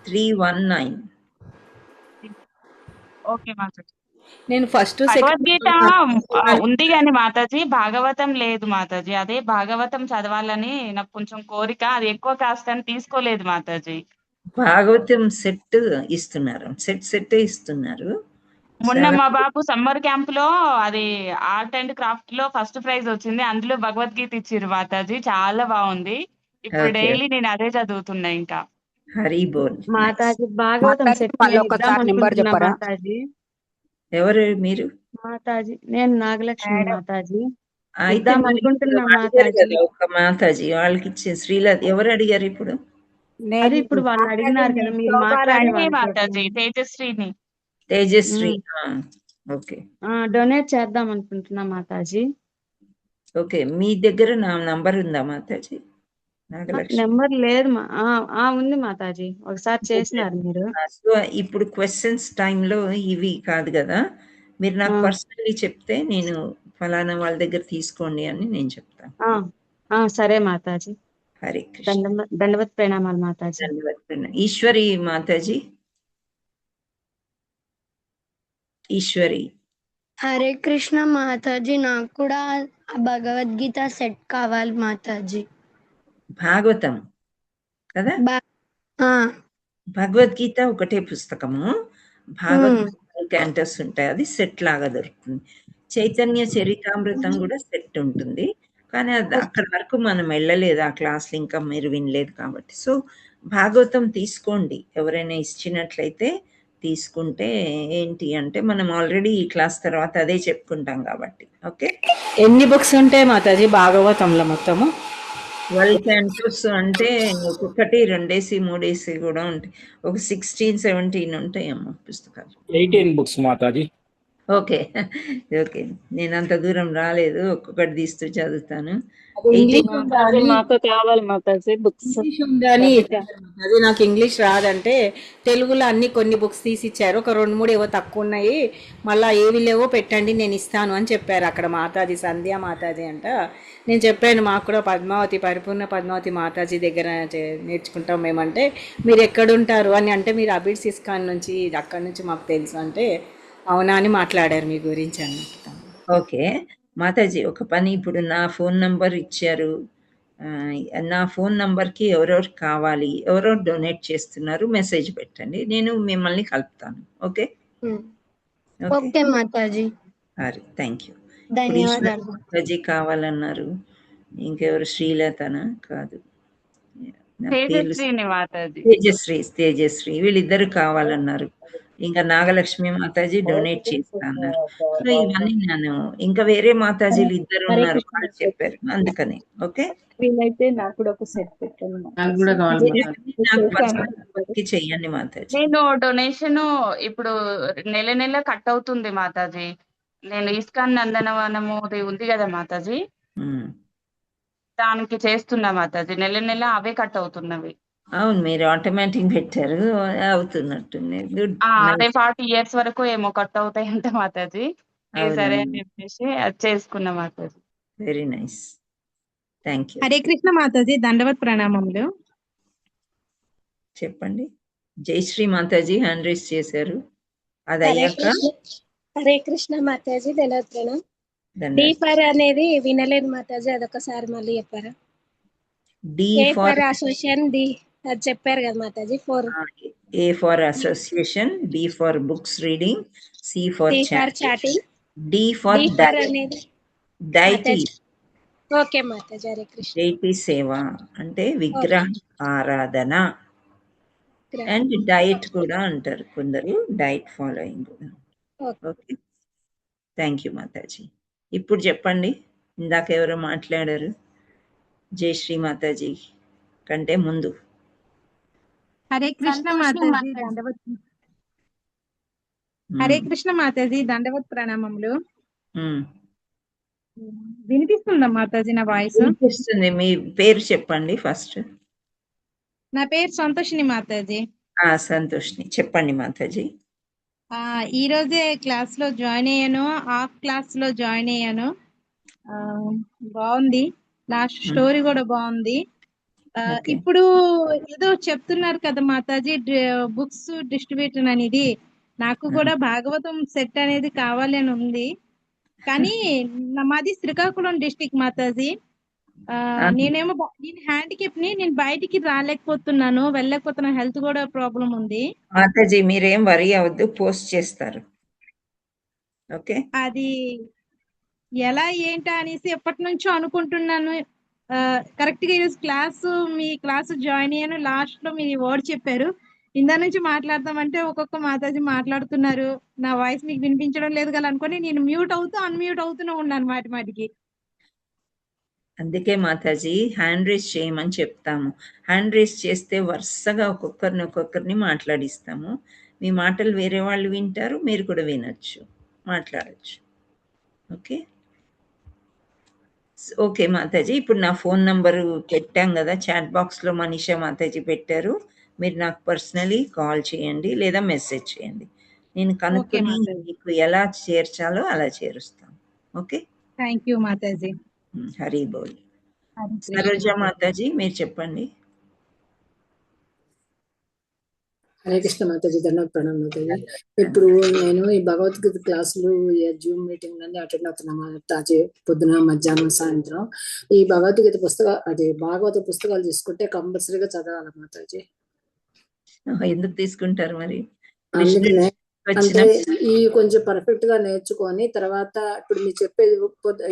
319. ఓకే మాతాజీ. నేను ఫస్ట్ భగవద్గీత ఉంది కానీ మాతాజీ భాగవతం లేదు మాతాజీ. అదే భాగవతం చదవాలని నాకు కొంచెం కోరిక. అది ఎక్కువ కాస్ట్ అని తీసుకోలేదు మాతాజీ. భాగవతం సెట్ ఇస్తున్నారు, సెట్ ఇస్తున్నారు. మొన్న మా బాబు సమ్మర్ క్యాంప్ లో అది ఆర్ట్ అండ్ క్రాఫ్ట్ లో ఫస్ట్ ప్రైజ్ వచ్చింది. అందులో భగవద్గీత ఇచ్చిర్రు మాతాజీ, చాలా బాగుంది. ఇప్పుడు డైలీ నేను అదే చదువుతున్నా. ఇంకా హరి బోల్ మాతాజీ. భాగవతం సెట్ మాతాజీ. ఎవరు మీరు? మాతాజీ నేను నాగలక్ష్మి మాతాజీ. అయితే ఒక మాతాజీ వాళ్ళకి ఇచ్చిన శ్రీలత ఎవరు అడిగారు ఇప్పుడు? అది ఇప్పుడు వాళ్ళు అడిగినారు కదా మీరు మాతాజీ. తేజశ్రీని. తేజశ్రీ. ఓకే, డొనేట్ చేద్దాం అనుకుంటున్నా మాతాజీ. ఓకే, మీ దగ్గర నా నంబర్ ఉందా మాతాజీ? నెంబర్ లేదు ఉంది మాతాజీ, ఒకసారి చేసినారు మీరు. సో ఇప్పుడు క్వశ్చన్స్ టైంలో ఇవి కాదు కదా, మీరు నాకు పర్సనల్లీ చెప్తే నేను ఫలానా వాళ్ళ దగ్గర తీసుకోండి అని నేను చెప్తాను. సరే మాతాజీ. హరే కృష్ణ. దండవత్ ప్రణామాలు మాతాజీ. దండవత్ ప్రణామాలు. ఈశ్వరి మాతాజీ. ఈశ్వరి. హరే కృష్ణ మాతాజీ. నాకు కూడా భగవద్గీత సెట్ కావాలి మాతాజీ. భాగవతం కదా? భగవద్గీత ఒకటే పుస్తకము, భాగవతం క్యాంటస్ ఉంటాయి, అది సెట్ లాగా దొరుకుతుంది. చైతన్య చరితామృతం కూడా సెట్ ఉంటుంది, కానీ అది అక్కడ వరకు మనం వెళ్ళలేదు, ఆ క్లాస్లు ఇంకా మీరు వినలేదు కాబట్టి. సో భాగవతం తీసుకోండి, ఎవరైనా ఇచ్చినట్లయితే తీసుకుంటే ఏంటి అంటే మనం ఆల్రెడీ ఈ క్లాస్ తర్వాత అదే చెప్పుకుంటాం కాబట్టి. ఓకే, ఎన్ని బుక్స్ ఉంటాయి మాతాజీ భాగవతంలో? మొత్తము 12 క్యాంటోస్ అంటే ఒక్కొక్కటి 2 3 కూడా ఉంటాయి, ఒక 16-17 ఉంటాయి అమ్మ పుస్తకాలు. 18 బుక్స్ మాతాజీ. ఓకే. ఓకే. నేను అంత దూరం రాలేదు. ఒక్కొక్కటి తీస్తూ చదువుతాను. అది ఇంగ్లీష్ ఉందా మాతాజీ అని మాకు కావాలి మాతాజీ బుక్స్ ఇంగ్లీష్ ఉందా అని అది నాకు ఇంగ్లీష్ రాదంటే తెలుగులో అన్ని కొన్ని బుక్స్ తీసి ఇచ్చారు. ఒక 2, 3 ఏవో తక్కువ ఉన్నాయి, మళ్ళీ ఏవి లేవో పెట్టండి నేను ఇస్తాను అని చెప్పారు అక్కడ మాతాజీ, సంధ్యా మాతాజీ అంట. నేను చెప్పాను మాకు కూడా పద్మావతి, పరిపూర్ణ పద్మావతి మాతాజీ దగ్గర నేర్చుకుంటాం మేమంటే, మీరు ఎక్కడుంటారు అని అంటే, మీరు అబిడ్స్ ఇస్కాన్ నుంచి, అక్కడి నుంచి మాకు తెలుసు అంటే, అవునా అని మాట్లాడారు మీ గురించి అన్నట్టు. ఓకే మాతాజీ, ఒక పని, ఇప్పుడు నా ఫోన్ నంబర్ ఇచ్చారు, నా ఫోన్ నంబర్కి ఎవరెవరు కావాలి, ఎవరెవరు డొనేట్ చేస్తున్నారు మెసేజ్ పెట్టండి, నేను మిమ్మల్ని కలుపుతాను. ఓకే ఓకే మాతాజీ, అరే థ్యాంక్ యూ. ధన్యవాదాలు. మాతాజీ కావాలన్నారు. ఇంకెవరు, శ్రీలతనా? కాదు, నా పేర్లు తేజస్విని మాతాజీ. తేజశ్రీ వీళ్ళిద్దరు కావాలన్నారు. ఇంకా నాగలక్ష్మి మాతాజీ డొనేట్ చేస్తా అన్నారు. సో ఇవన్నీ నేను, ఇంకా వేరే మాతాజీలు ఇద్దరు ఉన్నారు, వాళ్ళు చెప్పారు, అందుకని. ఓకే వీలైతే నాకు కూడా ఒక సెట్ పెట్టండి. నాకు కూడా కావాలి నాకు పర్సనల్ చెయ్యండి మాతాజీ. నేను డొనేషన్ ఇప్పుడు నెల నెల కట్ అవుతుంది మాతాజీ. నేను ఇస్కాన్ నందనవనము ఉంది కదా మాతాజీ, దానికి చేస్తున్నా మాతాజీ. నెల నెల అవే కట్ అవుతున్నవి. అవును, మీరు ఆటోమేటిక్ పెట్టారు, అవుతున్నట్టుంది. గుడ్. అదే 40 years వరకు ఏమో కట్ అవుతాయంట మాతాజీ. సరే అని చెప్పేసి అది చేసుకున్నా Mataji. Very nice, thank you. Hare Krishna Mataji, దండవత్ ప్రణామములు. చెప్పండి. జయశ్రీ మాతాజీ హ్యాండ్ రైస్ చేశారు, అది అయ్యాక. హరే కృష్ణ మాతాజీ, దండవత్ ప్రణామం. డి ఫర్ అనేది వినలేదు మాతాజీ, అదొకసారి మళ్ళీ చెప్పారా? డి ఫర్ అసోసియేషన్, డి అది చెప్పారు కదా Mataji. A for association, B for books reading, C for chatting, D for deity. Okay Mataji, Hare Krishna. deity సేవ అంటే విగ్రహ ఆరాధన, అండ్ డైట్ కూడా అంటారు కొందరు, డైట్ ఫాలోయింగ్ కూడా. Okay thank you Mataji. ఇప్పుడు చెప్పండి, ఇందాక ఎవరో మాట్లాడారు జయశ్రీ మాతాజీ కంటే ముందు. హరే కృష్ణ మాతాజీ, దండవత్. హరే కృష్ణ మాతాజీ, దండవత్ ప్రణామములు. వినిపిస్తుందా మాతాజీ నా వాయిస్? వినిపిస్తుంది. మీ పేరు చెప్పండి ఫస్ట్. నా పేరు సంతోషిని మాతాజీ. సంతోషిని, చెప్పండి మాతాజీ. ఈ రోజే క్లాస్ లో జాయిన్ అయ్యాను, హాఫ్ క్లాస్ లో జాయిన్ అయ్యాను. బాగుంది, లాస్ట్ స్టోరీ కూడా బాగుంది. ఇప్పుడు ఏదో చెప్తున్నారు కదా మాతాజీ, బుక్స్ డిస్ట్రిబ్యూషన్ అనేది. నాకు కూడా భాగవతం సెట్ అనేది కావాలి అని ఉంది, కానీ మాది శ్రీకాకుళం డిస్టిక్ మాతాజీ. నేను హ్యాండిక్యాప్ ని, నేను బయటికి రాలేకపోతున్నాను, వెళ్ళలేకపోతున్నాను, హెల్త్ కూడా ప్రాబ్లం ఉంది మాతాజీ. మీరేం వరీ అవద్దు, పోస్ట్ చేస్తారు. ఓకే, అది ఎలా ఏంటా అనేసి ఎప్పటి నుంచో అనుకుంటున్నాను. కరెక్ట్ గా ఈరోజు మీ క్లాస్ జాయిన్ అయ్యాను. లాస్ట్ లో మీరు వర్డ్ చెప్పారు, ఇందా నుంచి మాట్లాడతామంటే ఒక్కొక్క మాతాజీ మాట్లాడుతున్నారు, నా వాయిస్ మీకు వినిపించడం లేదు కదా అనుకుని నేను మ్యూట్ అవుతూ అన్మ్యూట్ అవుతూనే ఉన్నాను మాటికి. అందుకే మాతాజీ హ్యాండ్ రేస్ చేయమని చెప్తాము. హ్యాండ్ రేస్ చేస్తే వరుసగా ఒక్కొక్కరిని మాట్లాడిస్తాము. మీ మాటలు వేరే వాళ్ళు వింటారు, మీరు కూడా వినొచ్చు, మాట్లాడచ్చు. Okay okay Mataji. ఇప్పుడు నా ఫోన్ నంబరు పెట్టాం కదా చాట్ బాక్స్లో, మనీషా మాతాజీ పెట్టారు. మీరు నాకు పర్సనలీ కాల్ చేయండి లేదా మెసేజ్ చేయండి, నేను కనుక్కొని మీకు ఎలా చేర్చాలో అలా చేరుస్తాను. Okay, thank you Mataji. Hari బోల్. సరోజా మాతాజీ, మీరు చెప్పండి. హరే కృష్ణ మాతాజీ, దండవత్ ప్రణామం మాతాజీ. ఇప్పుడు నేను ఈ భగవద్గీత క్లాసులు, జూమ్ మీటింగ్ అన్ని అటెండ్ అవుతున్నా మాతాజీ, పొద్దున మధ్యాహ్నం సాయంత్రం. ఈ భగవద్గీత భాగవత పుస్తకాలు తీసుకుంటే కంపల్సరీగా చదవాలి మాతాజీ. ఎందుకు తీసుకుంటారు మరి? అందుకనే అంటే ఈ కొంచెం పర్ఫెక్ట్ గా నేర్చుకొని తర్వాత, ఇప్పుడు మీరు చెప్పేది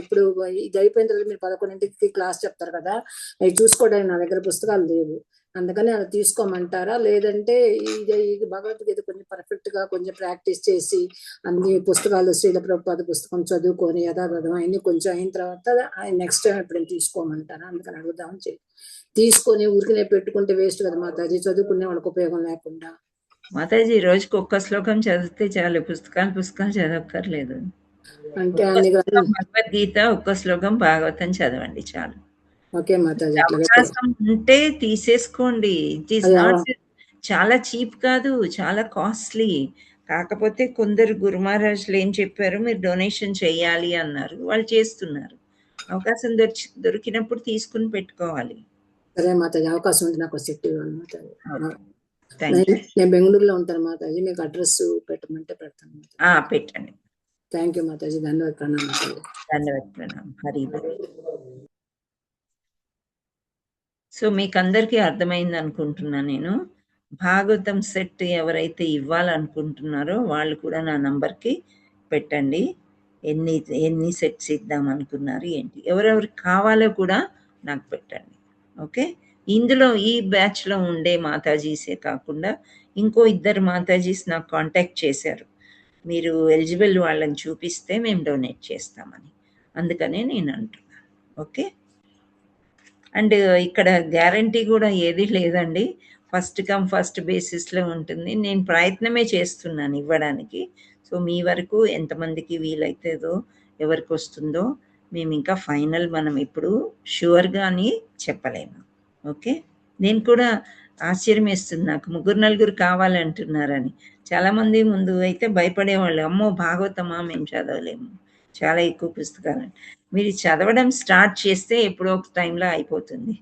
ఇప్పుడు ఇది అయిపోయిన తర్వాత మీరు 11ంటికి క్లాస్ చెప్తారు కదా, అవి చూసుకోవడానికి నా దగ్గర పుస్తకాలు లేవు, అందుకని అలా తీసుకోమంటారా? లేదంటే ఇది భగవద్గీత కొంచెం పర్ఫెక్ట్ గా కొంచెం ప్రాక్టీస్ చేసి అన్ని పుస్తకాలు, శ్రీల ప్రభుపాద పుస్తకం చదువుకొని యథాతథం అన్ని కొంచెం అయిన తర్వాత నెక్స్ట్ టైం ఎప్పుడైనా తీసుకోమంటారా? అందుకని అడుగుదామని చెప్పి తీసుకొని ఊరికినే పెట్టుకుంటే వేస్ట్ కదా మాతాజీ, చదువుకునే వాళ్ళకి ఉపయోగం లేకుండా. మాతాజీ రోజుకి ఒక్క శ్లోకం చదివితే చాలు, పుస్తకాలు చదవక్కర్లేదు. అంటే ఒక్క అన్ని శ్లోకం భగవద్గీత, ఒక్క శ్లోకం భాగవతం చదవండి చాలు. ఓకే మాతాజీ, అట్లాగే అవకాశం ఉంటే తీసేసుకోండి. ఇట్ ఈస్ అది నాట్ చాలా చీప్ కాదు, చాలా కాస్ట్లీ. కాకపోతే కొందరు గురు మహారాజులు ఏం చెప్పారు, మీరు డొనేషన్ చేయాలి అన్నారు, వాళ్ళు చేస్తున్నారు. అవకాశం దొరికినప్పుడు తీసుకుని పెట్టుకోవాలి. సరే మాతాజీ, అవకాశం ఉంది నాకు సెట్ ఇవ్వండి మాతాజీ. Thank you. నేను బెంగళూరులో ఉంటాను మాతాజీ, మీకు అడ్రస్ పెట్టమంటే పెడతాను. పెట్టండి. థ్యాంక్ యూ మాతాజీ, ధన్యవాద ప్రణామం మాతాజీ. ధన్యవాద ప్రణామం. హరి బోల్. సో మీకు అందరికీ అర్థమైంది అనుకుంటున్నా నేను. భాగవతం సెట్ ఎవరైతే ఇవ్వాలనుకుంటున్నారో వాళ్ళు కూడా నా నంబర్కి పెట్టండి. ఎన్ని సెట్స్ ఇద్దాం అనుకున్నారు ఏంటి, ఎవరెవరికి కావాలో కూడా నాకు పెట్టండి. ఓకే, ఇందులో ఈ బ్యాచ్లో ఉండే మాతాజీసే కాకుండా ఇంకో 2 మాతాజీస్ నాకు కాంటాక్ట్ చేశారు, మీరు ఎలిజిబుల్ వాళ్ళని చూపిస్తే మేము డొనేట్ చేస్తామని. అందుకనే నేను అంటున్నాను. ఓకే, అండ్ ఇక్కడ గ్యారంటీ కూడా ఏది లేదండి, ఫస్ట్ కమ్ ఫస్ట్ బేసిస్లో ఉంటుంది. నేను ప్రయత్నమే చేస్తున్నాను ఇవ్వడానికి. సో మీ వరకు ఎంతమందికి వీలైతుందో, ఎవరికి వస్తుందో మేము ఇంకా ఫైనల్ మనం ఇప్పుడు షూర్గాని చెప్పలేము. ఓకే, నేను కూడా ఆశ్చర్యం వేస్తుంది, నాకు 3-4 కావాలంటున్నారని. చాలామంది ముందు అయితే భయపడేవాళ్ళు, అమ్మో భాగవతమా మేము చదవలేము, చాలా ఎక్కువ పుస్తకాలు. మీరు చదవడం స్టార్ట్ చేస్తే ఎప్పుడో ఒక టైంలో అయిపోతుంది.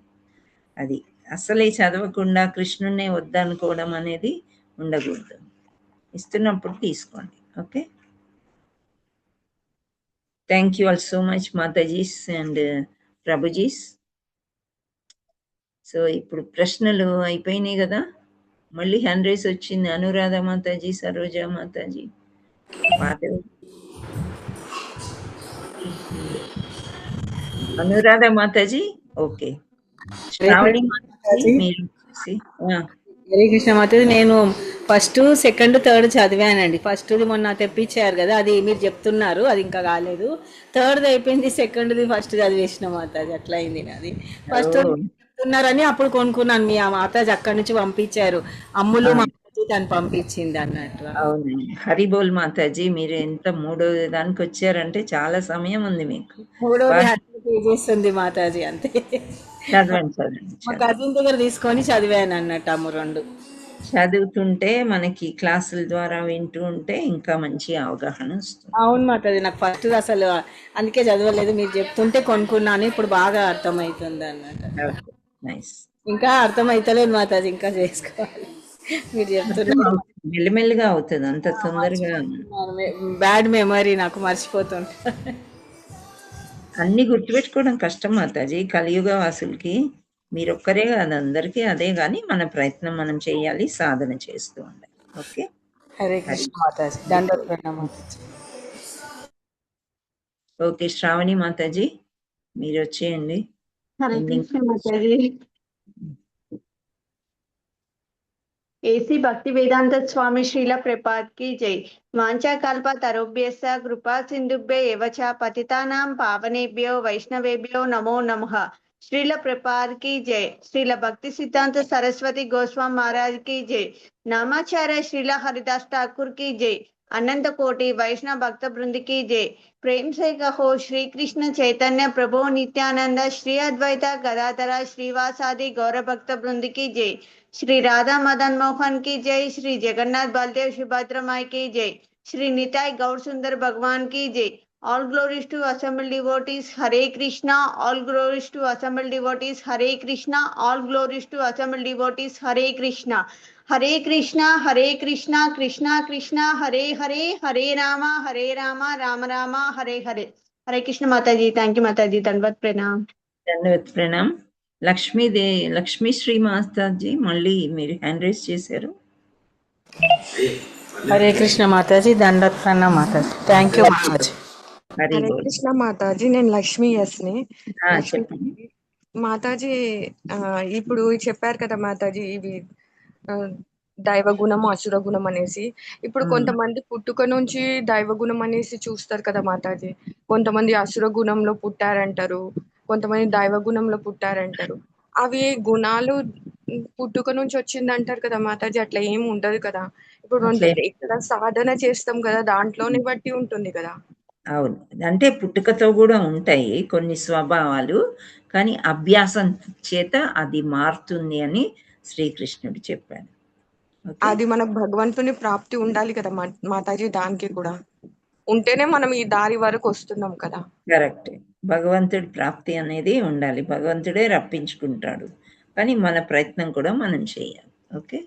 అది అసలే చదవకుండా కృష్ణున్నే వద్దనుకోవడం అనేది ఉండకూడదు. ఇస్తున్నప్పుడు తీసుకోండి. Okay, thank you all so much Matajis and prabhujis. So ఇప్పుడు ప్రశ్నలు అయిపోయినాయి కదా, మళ్ళీ హ్యాండ్ రైస్ వచ్చింది. అనురాధ మాతాజీ, సరోజా మాతాజీ, అనురాధ మాతాజీ. ఓకే, శ్రావణి మాతాజీ మీరు. హరే కృష్ణ మాతాజీ, నేను ఫస్ట్, సెకండ్, థర్డ్ చదివానండి. ఫస్ట్ది మొన్న తెప్పించారు కదా, అది మీరు చెప్తున్నారు, అది ఇంకా కాలేదు. థర్డ్ది అయిపోయింది, సెకండ్ది ఫస్ట్ చదివేసిన మాతాజీ, అట్లా అయింది నాది. ఫస్ట్ చెప్తున్నారని అప్పుడు కొనుక్కున్నాను, మీ ఆ మాతాజీ అక్కడి నుంచి పంపించారు, అమ్ములు మాతాజీ తను పంపించింది అన్నట్టు. అవునండి, హరిబోల్ మాతాజీ. మీరు ఎంత 3వ దానికి వచ్చారంటే చాలా సమయం ఉంది మీకు. 3వ పేజెస్ ఉంది మాతాజీ, అంతే. చదవండి. మా కజిన్ దగ్గర తీసుకొని చదివాను అన్నట్టు, అమ్ము 2 చదువుతుంటే మనకి క్లాసుల ద్వారా వింటూ ఉంటే ఇంకా మంచి అవగాహన వస్తుంది. అవును మాతాజీ, నాకు ఫస్ట్ అసలు అందుకే చదవలేదు, మీరు చెప్తుంటే కొనుక్కున్నాను, ఇప్పుడు బాగా అర్థమవుతుంది అన్నట్టు. నైస్. ఇంకా అర్థమైతలేదు మాతాజీ, ఇంకా చేసుకోవాలి. మీరు చెప్తున్నారు మెల్లిమెల్లిగా అవుతుంది, అంత తొందరగా. బ్యాడ్ మెమరీ, నాకు మర్చిపోతుంటా. అన్ని గుర్తుపెట్టుకోవడం కష్టం మాతాజీ కలియుగ వాసులకి. మీరొక్కరే కాదు, అందరికీ అదే. కానీ మన ప్రయత్నం మనం చేయాలి, సాధన చేస్తూ ఉండాలి. ఓకే, హరే కృష్ణ మాతాజీ, దండోత్ ప్రణామం మాతాజీ. ఓకే, శ్రావణి మాతాజీ మీరు వచ్చేయండి. హరే కృష్ణ మాతాజీ. ఏసీ భక్తి వేదాంత స్వామి శ్రీల ప్రపాద్ కి జై. వాంఛా కల్ప తరుభ్యస్స కృపా సింధుభ్య ఏవ చ పతితానాం పావనేభ్యో వైష్ణవేభ్యో నమో నమః. శ్రీల ప్రపాద్ కి జై. శ్రీల భక్తి సిద్ధాంత సరస్వతి గోస్వామి మహారాజ్ కి జై. నామాచార్య శ్రీల హరిదాస్ ఠాకూర్ की जय. अनंत कोटि वैष्णव भक्त वृंद की जय. प्रेम से कहो श्री कृष्ण चैतन्य प्रभु नित्यानंद श्री अद्वैत गदाधर श्रीवासादि गौर भक्त वृंद की जय. श्री राधा मदन मोहन की जय. श्री जगन्नाथ बलदेव सुभद्रा माई की जय. श्री निताई गौर सुंदर भगवान की जय. All glories to assembled devotees. Hare Krishna. All glories to assembled devotees. Hare Krishna. All glories to assembled devotees. Hare Krishna. Hare Krishna. Hare Krishna. Krishna Krishna. Hare Hare. Hare Rama. Hare Rama. Rama Rama. Hare Hare. Hare Krishna Mataji. Thank you Mataji. Dandavat pranam. ధన్యవాద్ Pranam. Lakshmisri Mataji మళ్ళీ మీరు hand raise చేశారు. హరే కృష్ణ మాతాజీ, దండోత్ ప్రణామం Mataji. Thank you Mataji. Hare Krishna Mataji, నేను లక్ష్మీ యస్ని. మాతాజీ ఇప్పుడు చెప్పారు కదా మాతాజీ, ఇవి దైవ గుణము అసుర గుణం అనేసి. ఇప్పుడు కొంతమంది పుట్టుక నుంచి దైవ గుణం అనేసి చూస్తారు కదా మాతాజీ, కొంతమంది అసుర గుణంలో పుట్టారంటారు, కొంతమంది దైవ గుణంలో పుట్టారంటారు. అవి గుణాలు పుట్టుక నుంచి వచ్చింది అంటారు కదా మాతాజీ, అట్లా ఏమి ఉండదు కదా. ఇప్పుడు అట్లే ఇక్కడ సాధన చేస్తాం కదా, దాంట్లోని బట్టి ఉంటుంది కదా. అవును. అంటే పుట్టుకతో కూడా ఉంటాయి కొన్ని స్వభావాలు, కానీ అభ్యాసం చేత అది మారుతుంది అని శ్రీకృష్ణుడు చెప్పాడు. ఓకే. అది మనకు భగవంతుని ప్రాప్తి ఉండాలి కదా మాతాజీ, దానికి కూడా ఉంటేనే మనం ఈ దారి వరకు వస్తున్నాం కదా. కరెక్ట్. భగవంతుడి ప్రాప్తి అనేది ఉండాలి. భగవంతుడే రప్పించుకుంటాడు, కానీ మన ప్రయత్నం కూడా మనం చేయాలి. Okay.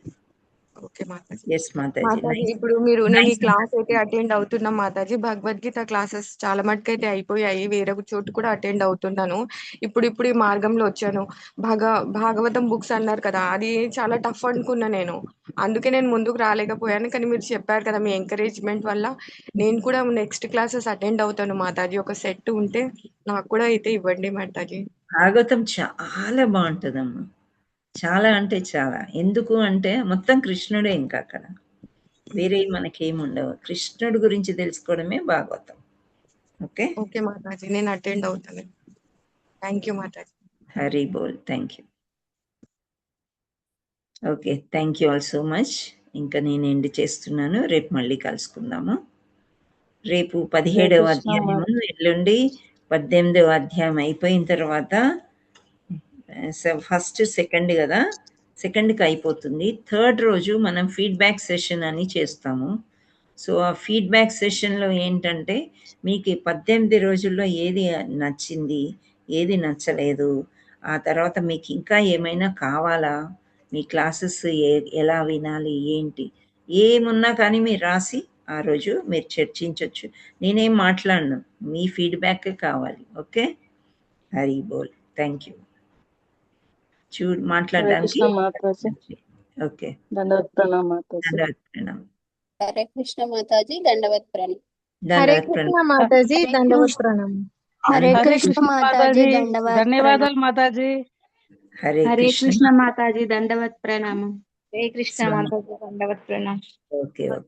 Okay mataji. Yes mataji. Mataji nice. ఇప్పుడు నేను ఈ నైస్. క్లాస్ అయితే అటెండ్ అవుతున్నా మాతాజీ. భగవద్గీత క్లాసెస్ చాలా మటుకైతే అయిపోయాయి, వేరే చోటు కూడా అటెండ్ అవుతున్నాను. ఇప్పుడు ఈ మార్గంలో వచ్చాను. భాగవతం బుక్స్ అన్నారు కదా, అది చాలా టఫ్ అనుకున్నా నేను, అందుకే నేను ముందుకు రాలేకపోయాను. కానీ మీరు చెప్పారు కదా, మీ ఎంకరేజ్మెంట్ వల్ల నేను కూడా నెక్స్ట్ క్లాసెస్ అటెండ్ అవుతాను మాతాజీ. ఒక సెట్ ఉంటే నాకు కూడా అయితే ఇవ్వండి మాతాజీ. భాగవతం చాలా బాగుంటుందమ్మా, చాలా అంటే చాలా. ఎందుకు అంటే మొత్తం కృష్ణుడే, ఇంకా అక్కడ వేరే మనకేముండవు. కృష్ణుడి గురించి తెలుసుకోవడమే భాగవతం. ఓకే. ఓకే మాతాజీ, నేను అటెండ్ అవుతాను. Thank you Mataji. Hari boll. Thank you. Okay, thank you all so much. ఇంకా నేను ఎండ్ చేస్తున్నాను. రేపు మళ్ళీ కలుసుకుందాము. రేపు 17వ అధ్యాయము, ఎల్లుండి 18వ అధ్యాయం అయిపోయిన తర్వాత ఫస్ట్ సెకండ్ కదా, సెకండ్కి అయిపోతుంది. థర్డ్ రోజు మనం ఫీడ్బ్యాక్ సెషన్ అని చేస్తాము. సో ఆ ఫీడ్బ్యాక్ సెషన్లో ఏంటంటే మీకు 18 రోజుల్లో ఏది నచ్చింది, ఏది నచ్చలేదు, ఆ తర్వాత మీకు ఇంకా ఏమైనా కావాలా, మీ క్లాసెస్ ఎలా వినాలి, ఏంటి ఏమున్నా కానీ మీరు రాసి ఆ రోజు మీరు చర్చించవచ్చు. నేనేం మాట్లాడను, మీ ఫీడ్బ్యాక్ కావాలి. Okay. Hari boll. Thank you. మాట్లాడడానికి. ఓకే. దండవత్ ప్రణామం మాతాజీ. దండవత్ ప్రణామం. హరే కృష్ణ మాతాజీ, దండవత్ ప్రణామం. హరే దండవత్ కృష్ణ ప్రణామం. మాతాజీ, దండవత్ ప్రణామం. హరే హరే కృష్ణ కృష్ణ మాతాజీ, మాతాజీ, దండవత్ ధన్యవాదాలు మాతాజీ. హరే హరే కృష్ణ. కృష్ణ మాతాజీ, దండవత్ ప్రణామం. హరే కృష్ణ మాతాజీ, దండవత్ ప్రణామం. ఓకే.